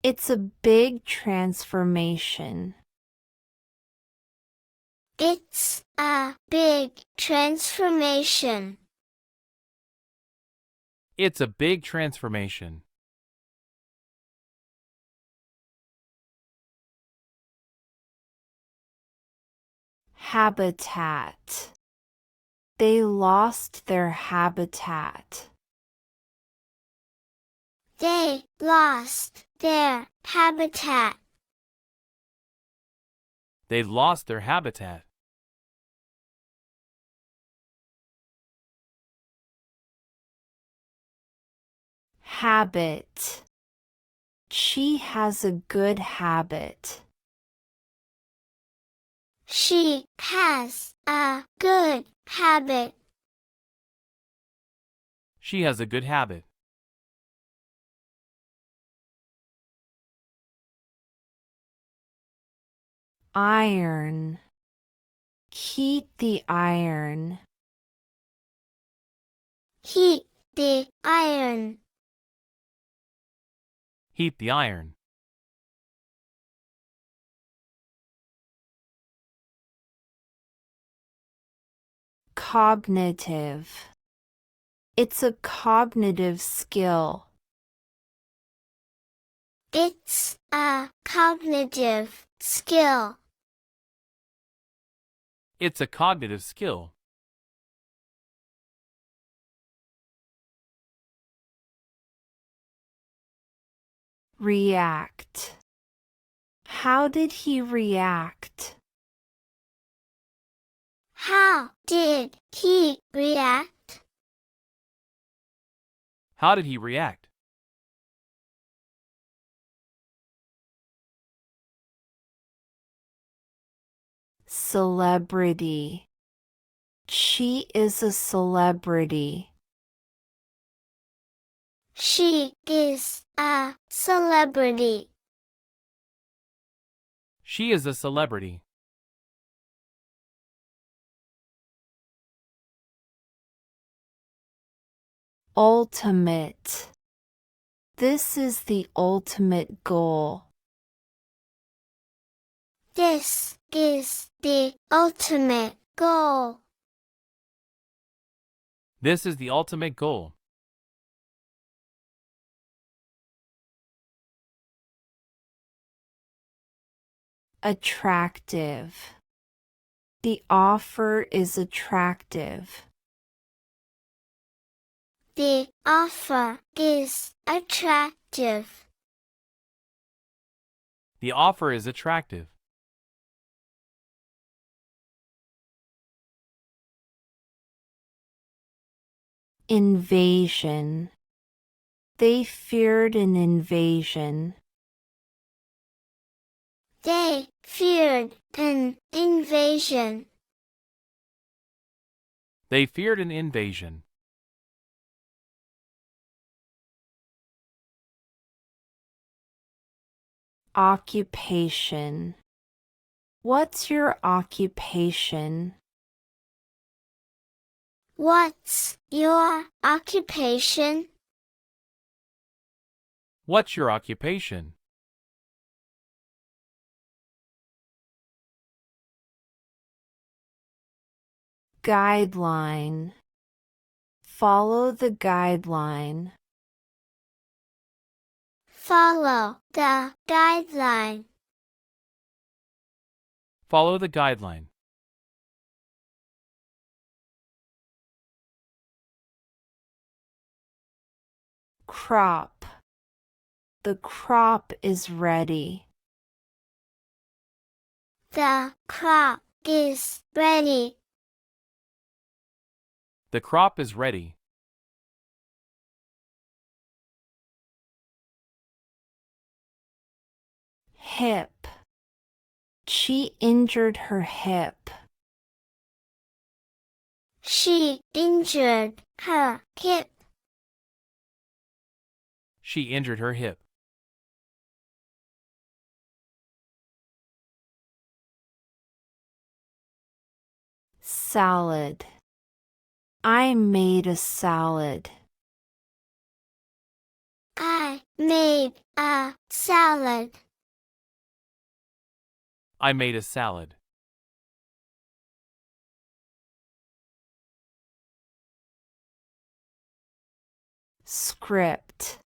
It's a big transformation. It's a big transformation. It's a big transformation. Habitat. They lost their habitat. They lost their habitat. They lost their habitat. Habit. She has a good habit. She has a good habit. She has a good habit. Iron. Heat the iron. Heat the iron. Heat the iron. Cognitive. It's a cognitive skill. It's a cognitive skill. It's a cognitive skill. React. How did he react? How did he react? How did he react? Celebrity. She is a celebrity. She is a celebrity. She is a celebrity. Ultimate. This is the ultimate goal. This is the ultimate goal. This is the ultimate goal. Attractive. The offer is attractive. The offer is attractive. The offer is attractive. Invasion. They feared an invasion. They feared an invasion. They feared an invasion. Occupation. What's your occupation? What's your occupation? What's your occupation? Guideline. Follow the guideline. Follow the guideline. Follow the guideline. Crop. The crop is ready. The crop is ready. The crop is ready. Hip. She injured her hip. She injured her hip. She injured her hip. Salad. I made a salad. I made a salad. I made a salad. Script.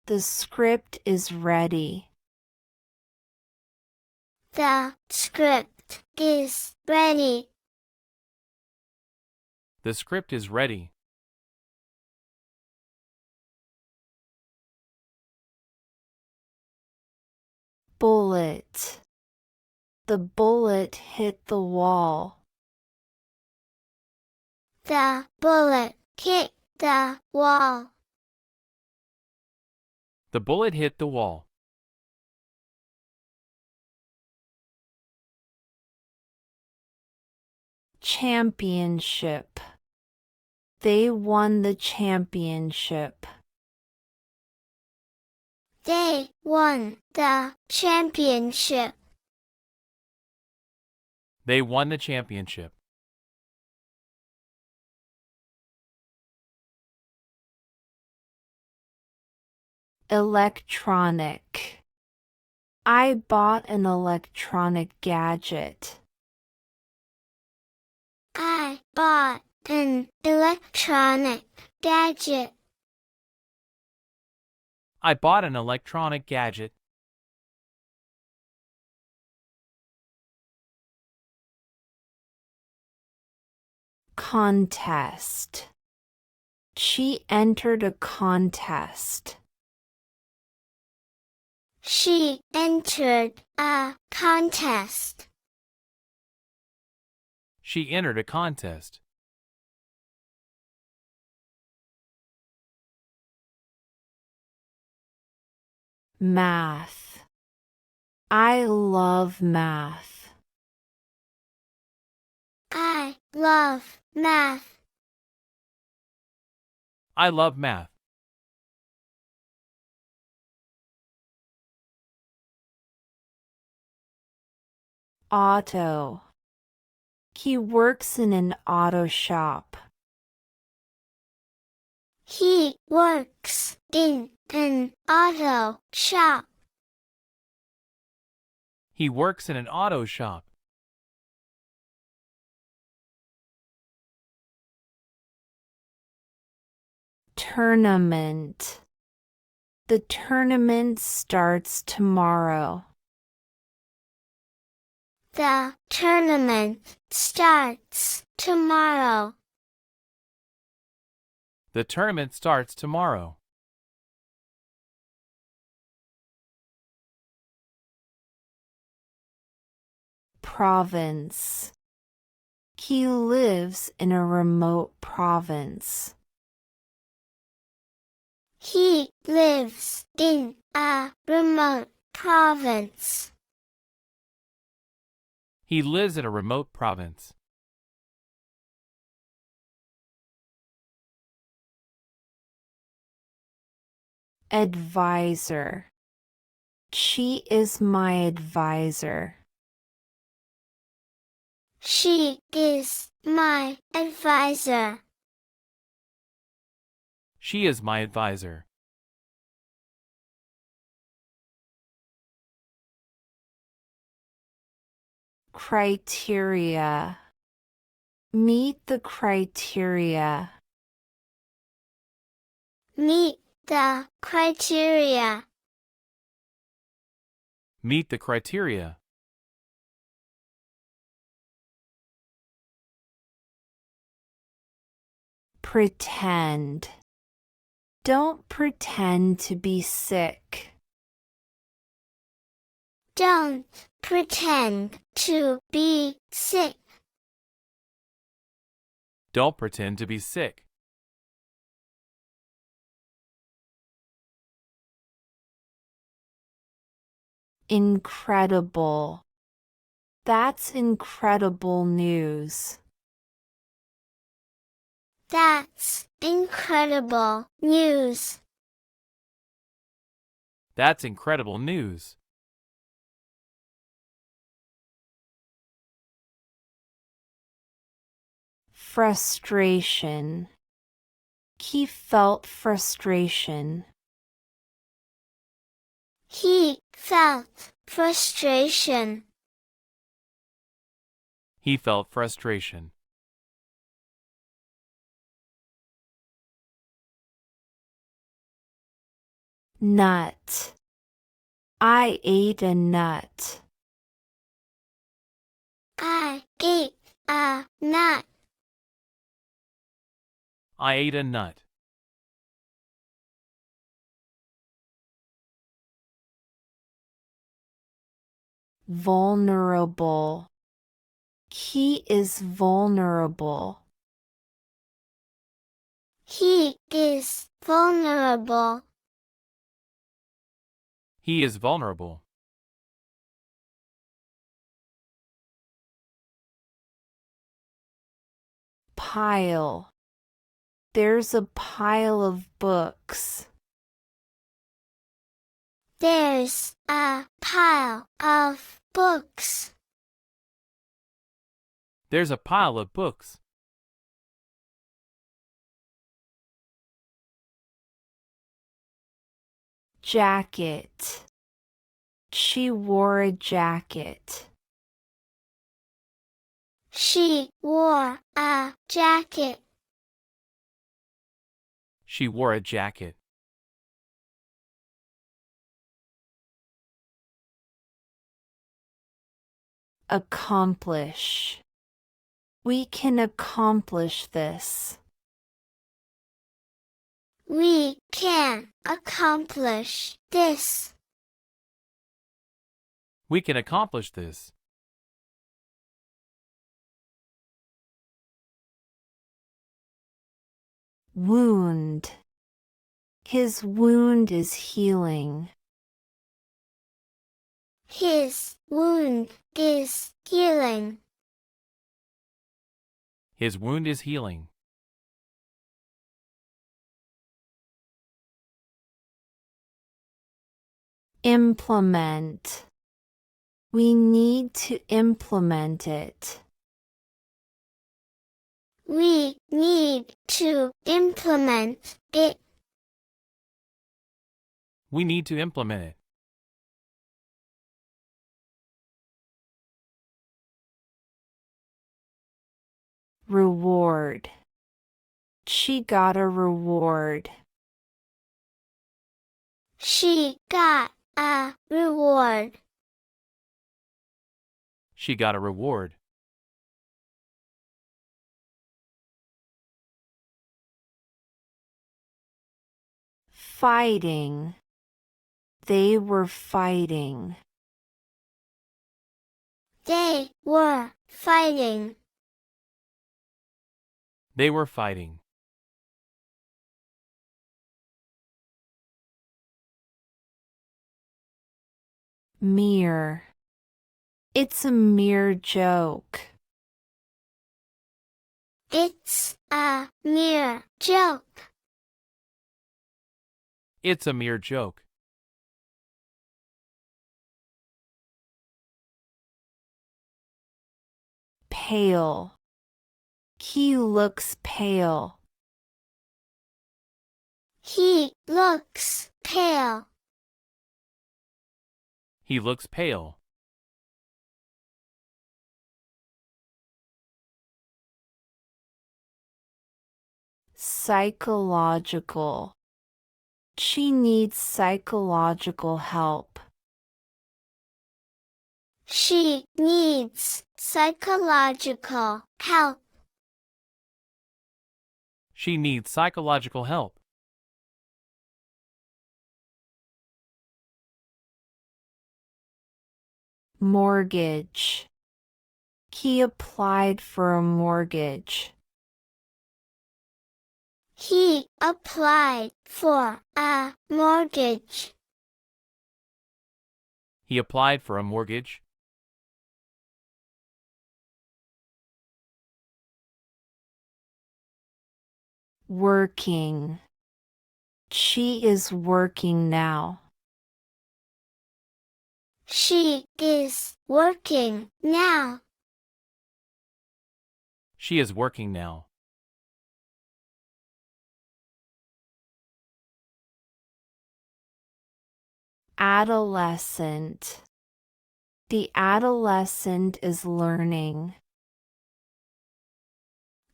The script is ready. The script is ready. The script is ready. Bullet. The bullet hit the wall. The bullet hit the wall. The bullet hit the wall. Championship. They won the championship. They won the championship. They won the championship. Electronic. I bought an electronic gadget. I bought an electronic gadget. I bought an electronic gadget. Contest. She entered a contest. She entered a contest. She entered a contest. Math. I love math. I love math. I love math. Auto. He works in an auto shop. He works in an auto shop. He works in an auto shop. Tournament. The tournament starts tomorrow. The tournament starts tomorrow. The tournament starts tomorrow. Province. He lives in a remote province. He lives in a remote province. He lives in a remote province. Advisor. She is my advisor. She is my advisor. She is my advisor. Criteria. Meet the criteria. Meet the criteria. Meet the criteria. Pretend. Don't pretend to be sick. Don't pretend to be sick. Don't pretend to be sick. Incredible. That's incredible news. That's incredible news. That's incredible news. Frustration. He felt frustration. He felt frustration. He felt frustration. Nut. I ate a nut. I ate a nut. I ate a nut. Vulnerable. He is vulnerable. He is vulnerable. He is vulnerable. Pile. There's a pile of books. There's a pile of books. There's a pile of books. Jacket. She wore a jacket. She wore a jacket. She wore a jacket. Accomplish. We can accomplish this. We can accomplish this. We can accomplish this. Wound. His wound is healing. His wound is healing. His wound is healing. Implement. We need to implement it. We need to implement it. We need to implement it. Reward. She got a reward. She got a reward. She got a reward. Fighting. They were fighting. They were fighting. They were fighting. Mirror. It's a mere joke. It's a mere joke. It's a mere joke. Pale. He looks pale. He looks pale. He looks pale. Psychological. She needs psychological help. She needs psychological help. She needs psychological help. Mortgage. He applied for a mortgage. He applied for a mortgage. He applied for a mortgage. Working. She is working now. She is working now. She is working now. Adolescent. The adolescent is learning.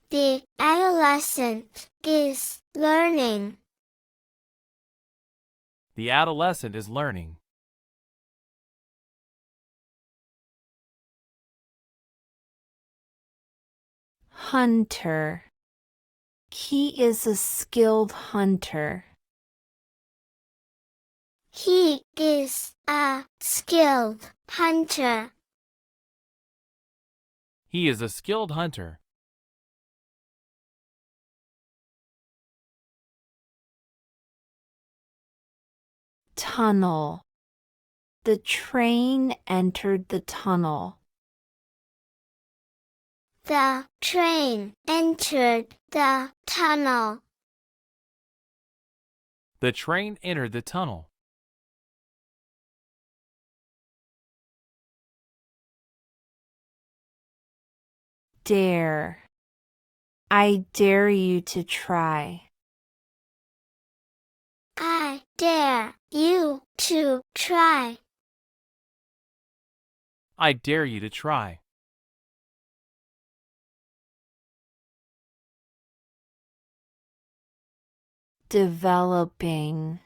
The adolescent is learning. The adolescent is learning. Hunter. He is a skilled hunter. He is a skilled hunter. He is a skilled hunter. Tunnel. The train entered the tunnel. The train entered the tunnel. The train entered the tunnel. Dare. I dare you to try. I dare you to try. I dare you to try. Developing.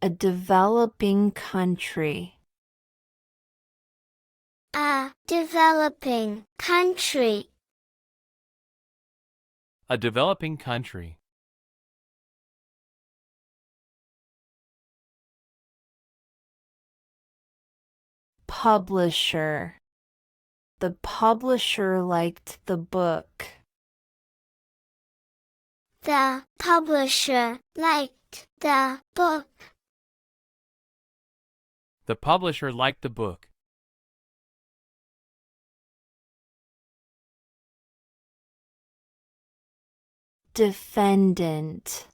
A developing country. A developing country. A developing country. Publisher. The publisher liked the book. The publisher liked the book. The publisher liked the book. Defendant.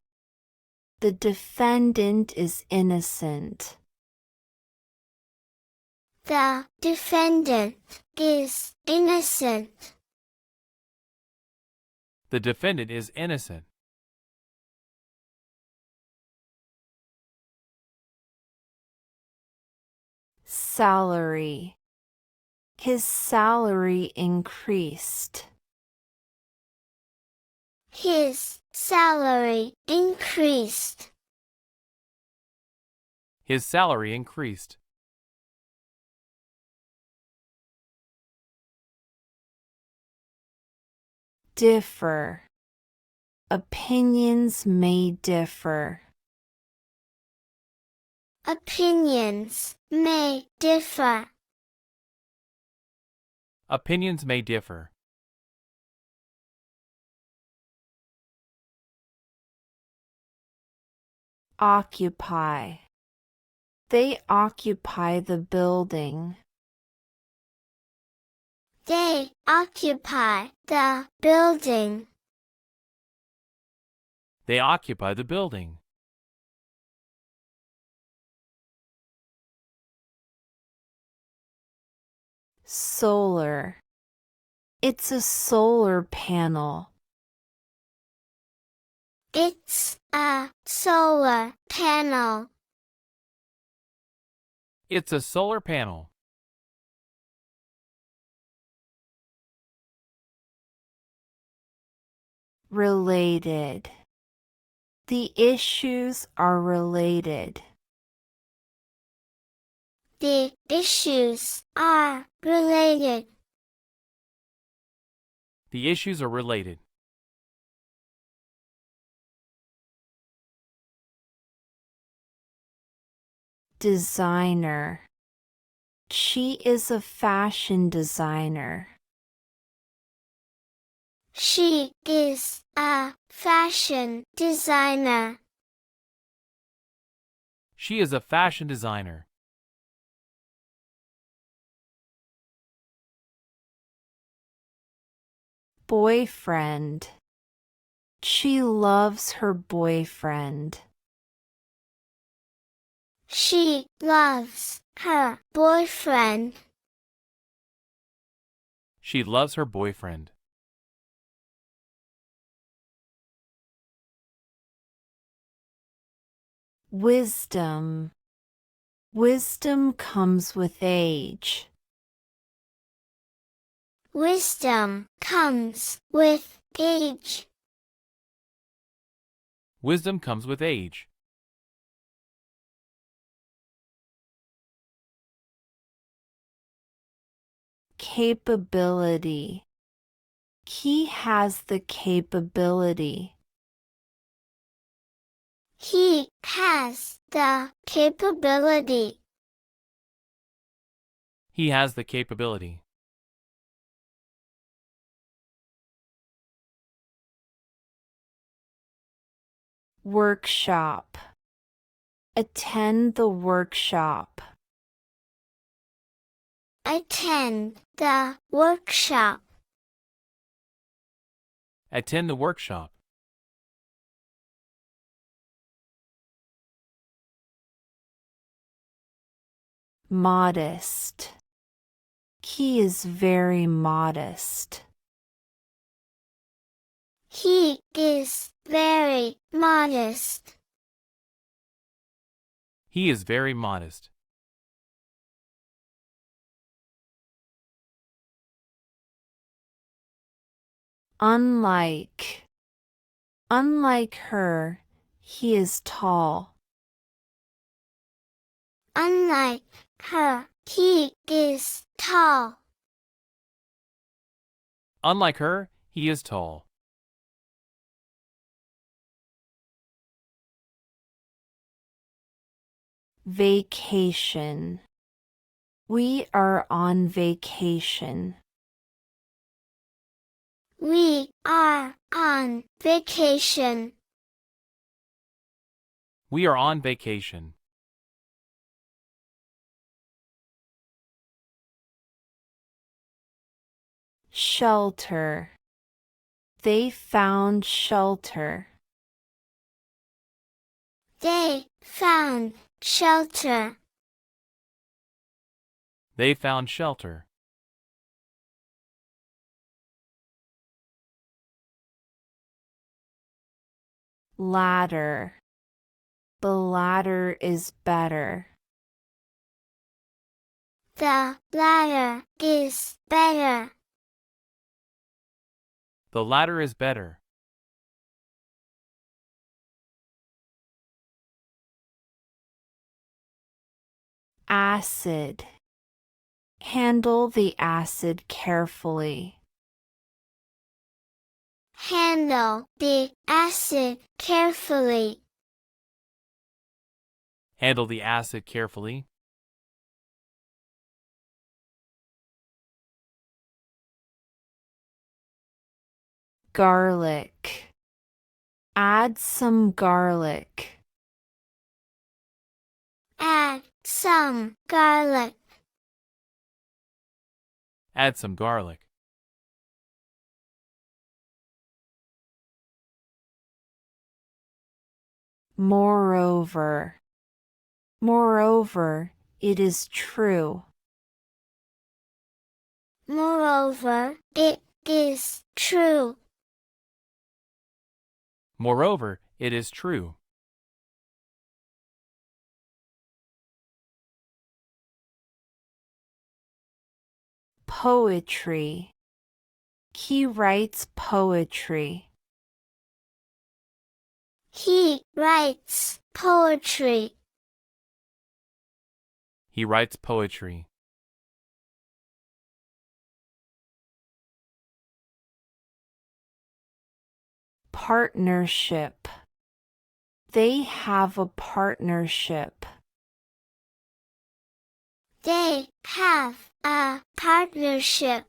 The defendant is innocent. The defendant is innocent. The defendant is innocent. Salary. His salary increased. His salary increased. His salary increased. Differ. Opinions may differ. Opinions may differ. Opinions may differ. Occupy. They occupy the building. They occupy the building. They occupy the building. Solar. It's a solar panel. It's a solar panel. It's a solar panel. Related. The issues are related. The issues are related. The issues are related. Designer. She is a fashion designer. She is a fashion designer. She is a fashion designer. Boyfriend. She loves her boyfriend. She loves her boyfriend. She loves her boyfriend. Wisdom. Wisdom comes with age. Wisdom comes with age. Wisdom comes with age. Capability. He has the capability. He has the capability. He has the capability. Workshop. Attend the workshop. Attend the workshop. Attend the workshop. Modest. He is very modest. He is very modest. He is very modest. Unlike. Unlike her, he is tall. Unlike her, he is tall. Unlike her, he is tall. Vacation. We are on vacation. We are on vacation. We are on vacation. Shelter. They found shelter. They found shelter. They found shelter. Ladder. The ladder is better. The ladder is better. The ladder is better. Acid. Handle the acid carefully. Handle the acid carefully. Handle the acid carefully. Garlic. Add some garlic. Add some garlic. Add some garlic. Moreover. Moreover, it is true. Moreover, it is true. Moreover, it is true. Poetry. He writes poetry. He writes poetry. He writes poetry. Partnership. They have a partnership. They have a partnership.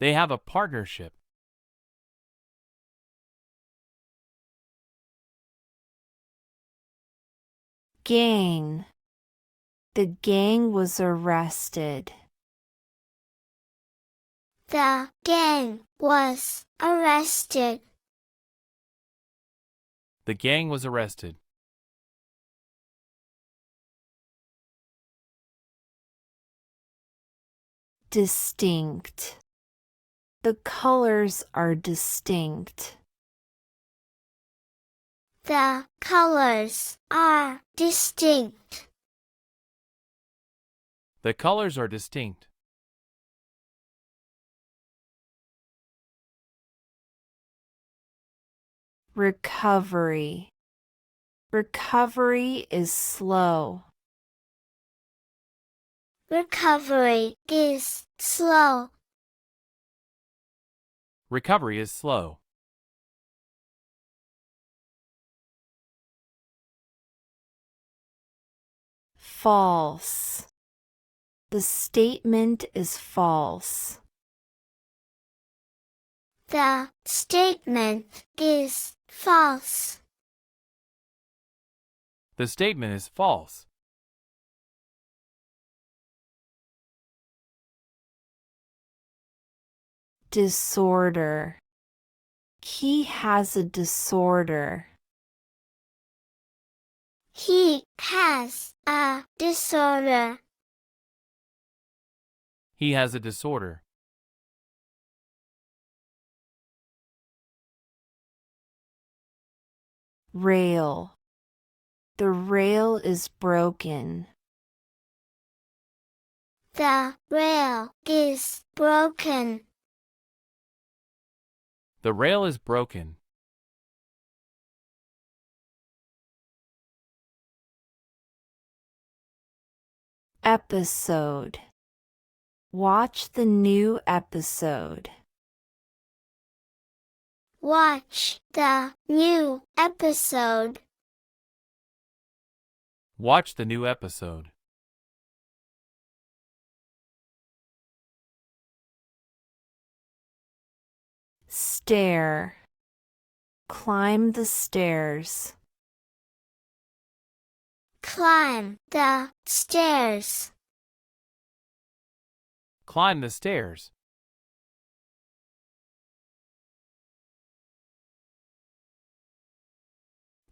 They have a partnership. Gang. The gang was arrested. The gang was arrested. The gang was arrested. Distinct. The colors are distinct. The colors are distinct. The colors are distinct. Recovery. Recovery is slow. Recovery is slow. Recovery is slow. False. The statement is false. The statement is false. The statement is false. Disorder. He has a disorder. He has a disorder. He has a disorder. Rail. The rail is broken. The rail is broken. The rail is broken. Episode. Watch the new episode. Watch the new episode. Watch the new episode. Stair. Climb the stairs. Climb the stairs. Climb the stairs.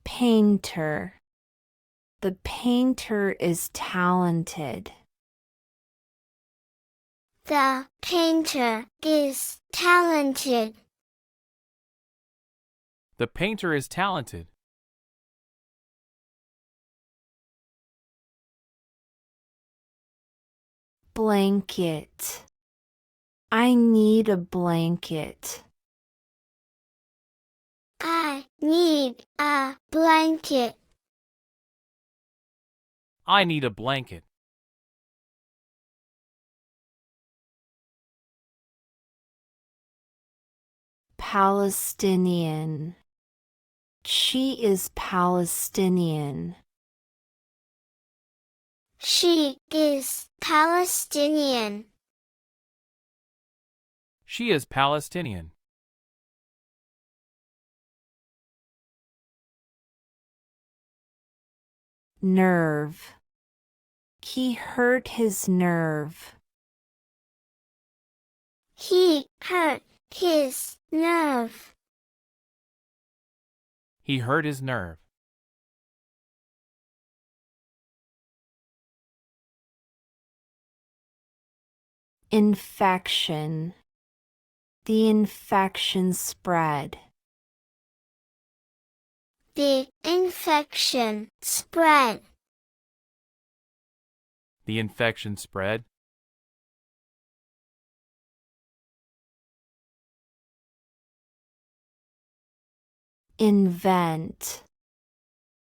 Painter. The painter is talented. The painter is talented. The painter is talented. Blanket. I need a blanket. I need a blanket. I need a blanket. Palestinian. She is Palestinian. She is Palestinian. She is Palestinian. Nerve. He hurt his nerve. He hurt his nerve. He hurt his nerve. Infection. The infection spread. The infection spread. The infection spread. Invent.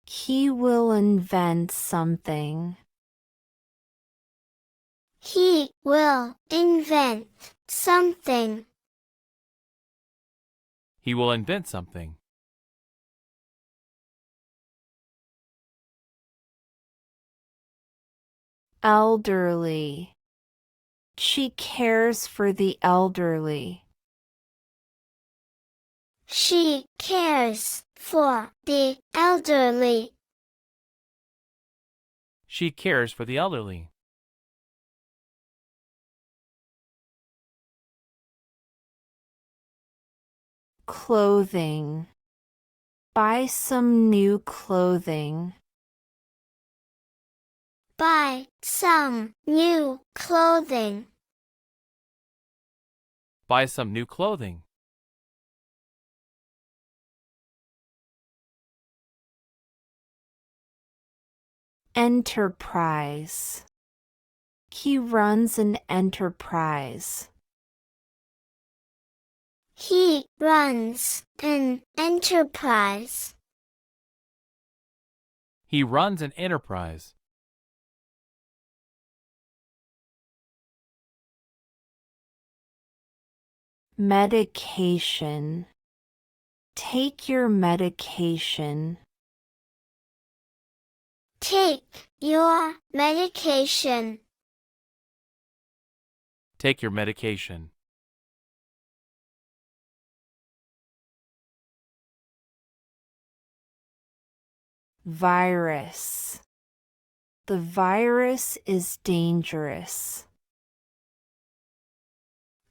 He will invent something. He will invent something. He will invent something. Elderly. She cares for the elderly. She cares for the elderly. She cares for the elderly. Clothing. Buy some new clothing. Buy some new clothing. Buy some new clothing. Enterprise. He runs an enterprise. He runs an enterprise. He runs an enterprise. Medication. Take your medication. Take your medication. Take your medication. Virus. The virus is dangerous.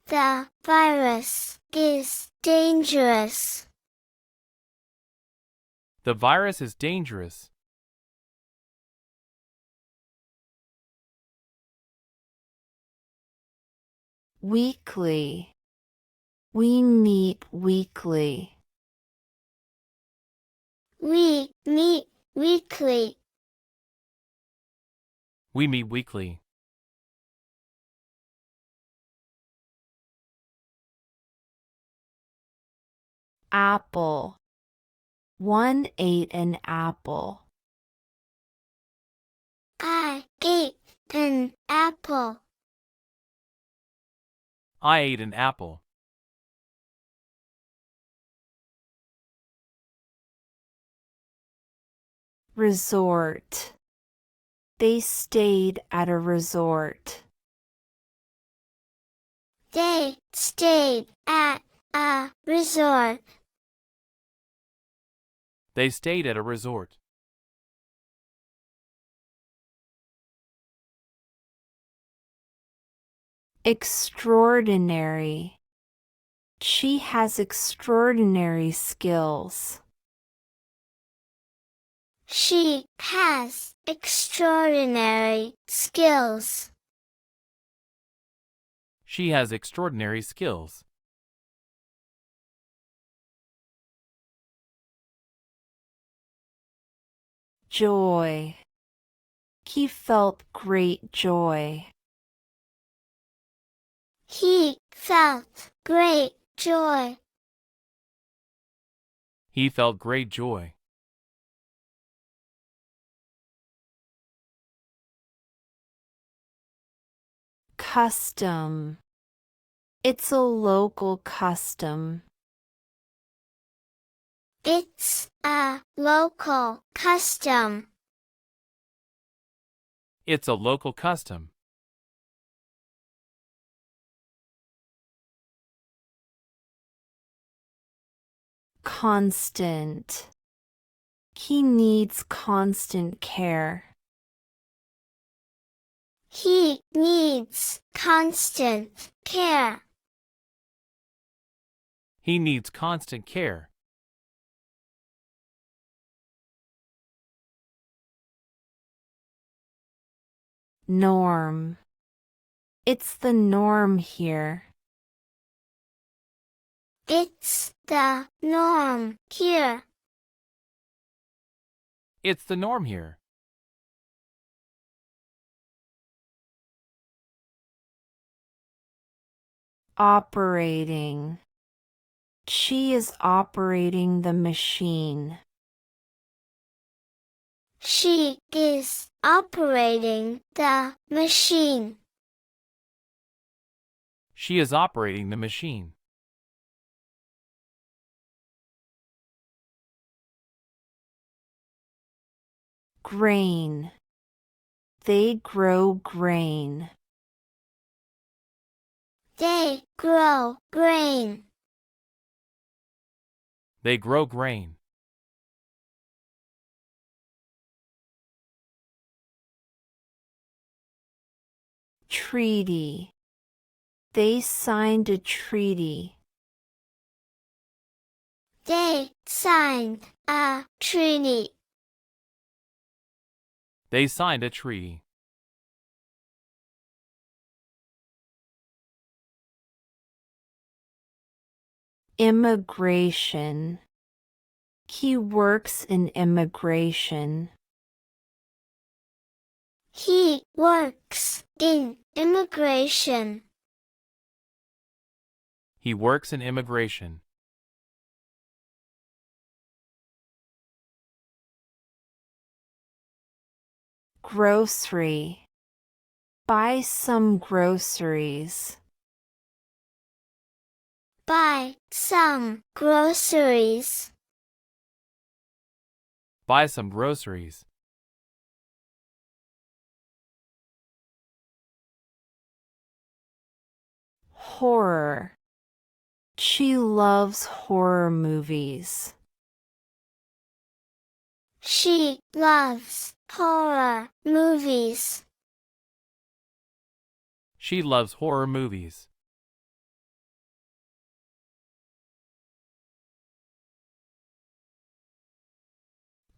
The virus is dangerous. The virus is dangerous. Weekly. We meet weekly. We meet weekly. We meet weekly. Apple. One ate an apple. I ate an apple. I ate an apple. Resort. They stayed at a resort. They stayed at a resort. They stayed at a resort. Extraordinary. She has extraordinary skills. She has extraordinary skills. She has extraordinary skills. Joy. He felt great joy. He felt great joy. He felt great joy. Custom. It's a local custom. It's a local custom. It's a local custom. Constant. He needs constant care. He needs constant care. He needs constant care. Norm. It's the norm here. It's the norm here. It's the norm here. Operating. She is operating the machine. She is operating the machine. She is operating the machine. Grain. They grow grain. They grow grain. They grow grain. Treaty. They signed a treaty. They signed a treaty. They signed a treaty. Immigration. He works in immigration. He works in immigration. He works in immigration. Grocery. Buy some groceries. Buy some groceries. Buy some groceries. Horror. She loves horror movies. She loves horror movies. She loves horror movies.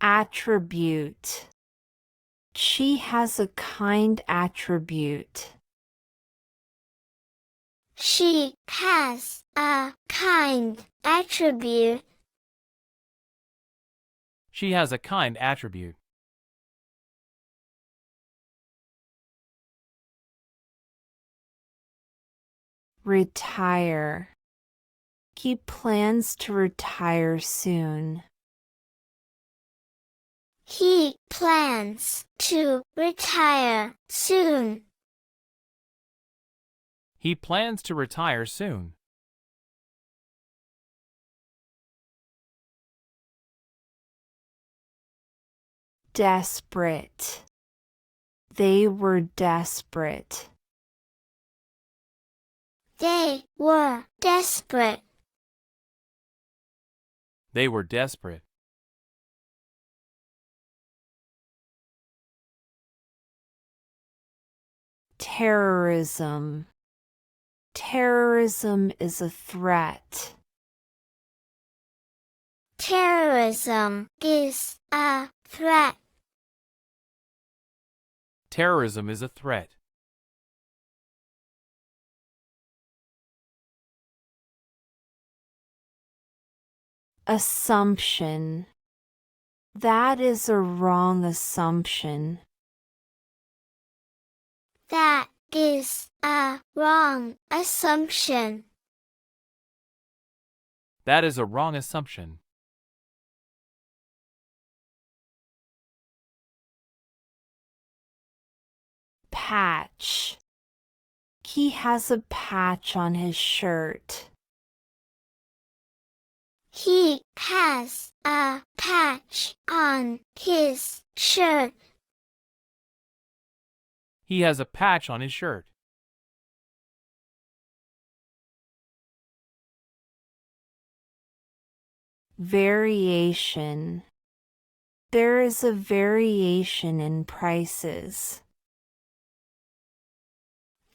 Attribute. She has a kind attribute. She has a kind attribute. She has a kind attribute. Retire. He plans to retire soon. He plans to retire soon. He plans to retire soon. Desperate. They were desperate. They were desperate. They were desperate. Terrorism. Terrorism is a threat. Terrorism is a threat. Terrorism is a threat. Assumption. That is a wrong assumption. That is a wrong assumption. That is a wrong assumption. Patch. He has a patch on his shirt. He has a patch on his shirt. He has a patch on his shirt. Variation. There is a variation in prices.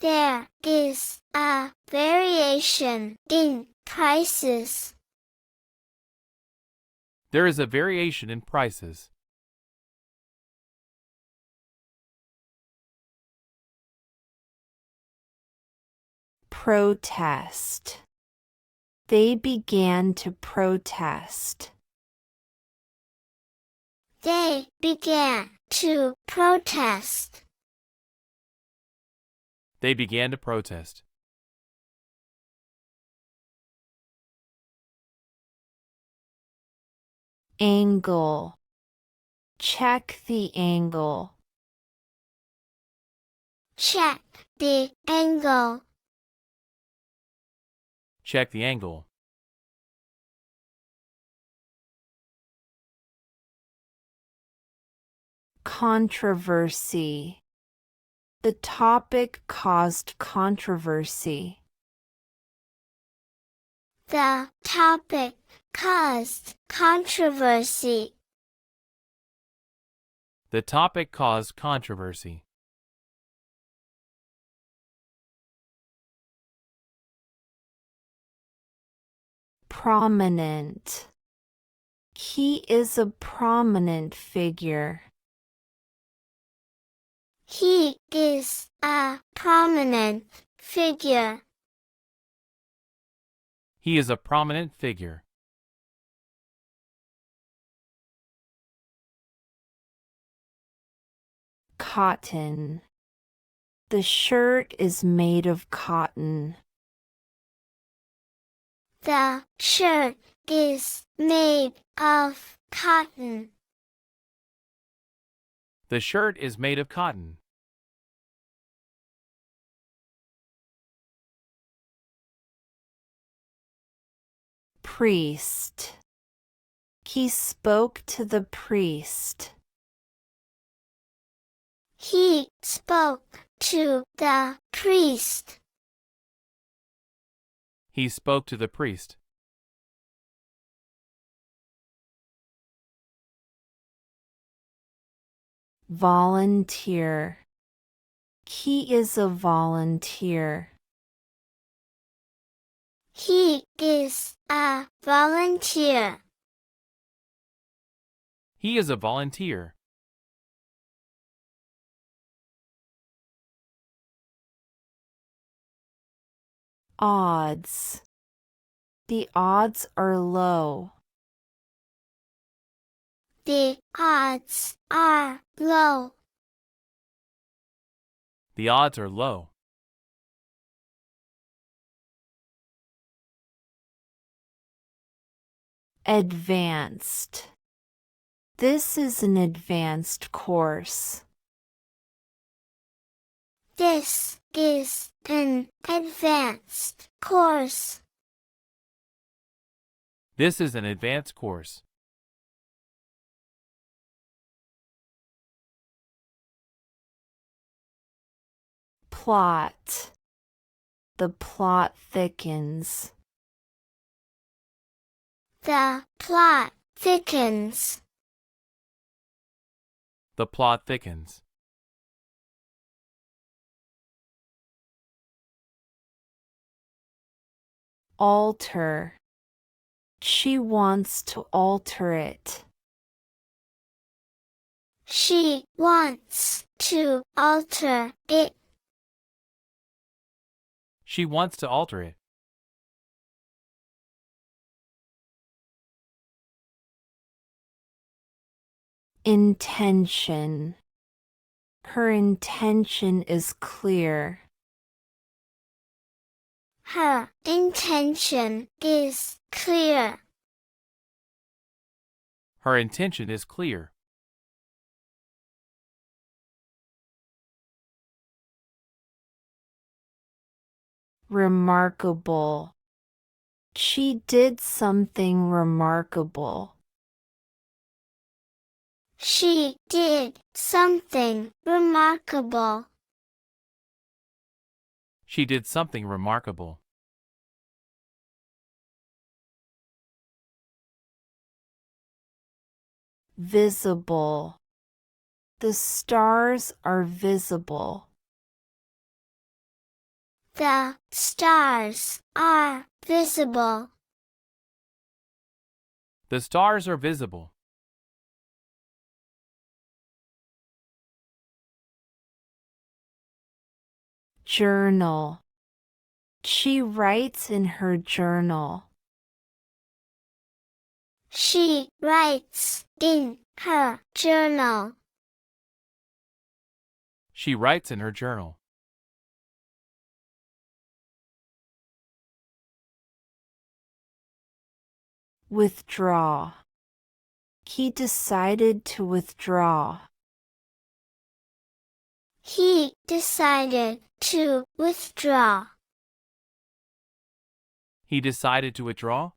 There is a variation in prices. There is a variation in prices. Protest. They began to protest. They began to protest. They began to protest. Angle. Check the angle. Check the angle. Check the angle. Controversy. The topic caused controversy. The topic caused controversy. The topic caused controversy. Prominent. He is a prominent figure. He is a prominent figure. He is a prominent figure. Cotton. The shirt is made of cotton. The shirt is made of cotton. The shirt is made of cotton. Priest. He spoke to the priest. He spoke to the priest. He spoke to the priest. Volunteer. He is a volunteer. He is a volunteer. He is a volunteer. Odds. The odds are low. The odds are low. The odds are low. Advanced. This is an advanced course. This is an advanced course. This is an advanced course. Plot. The plot thickens. The plot thickens. The plot thickens. Alter. She wants to alter it. She wants to alter it. She wants to alter it. Intention. Her intention is clear. Her intention is clear. Her intention is clear. Remarkable. She did something remarkable. She did something remarkable. She did something remarkable. Visible. The stars are visible. The stars are visible. The stars are visible. Journal. She writes in her journal. She writes in her journal. She writes in her journal. Withdraw. He decided to withdraw. He decided to withdraw. He decided to withdraw.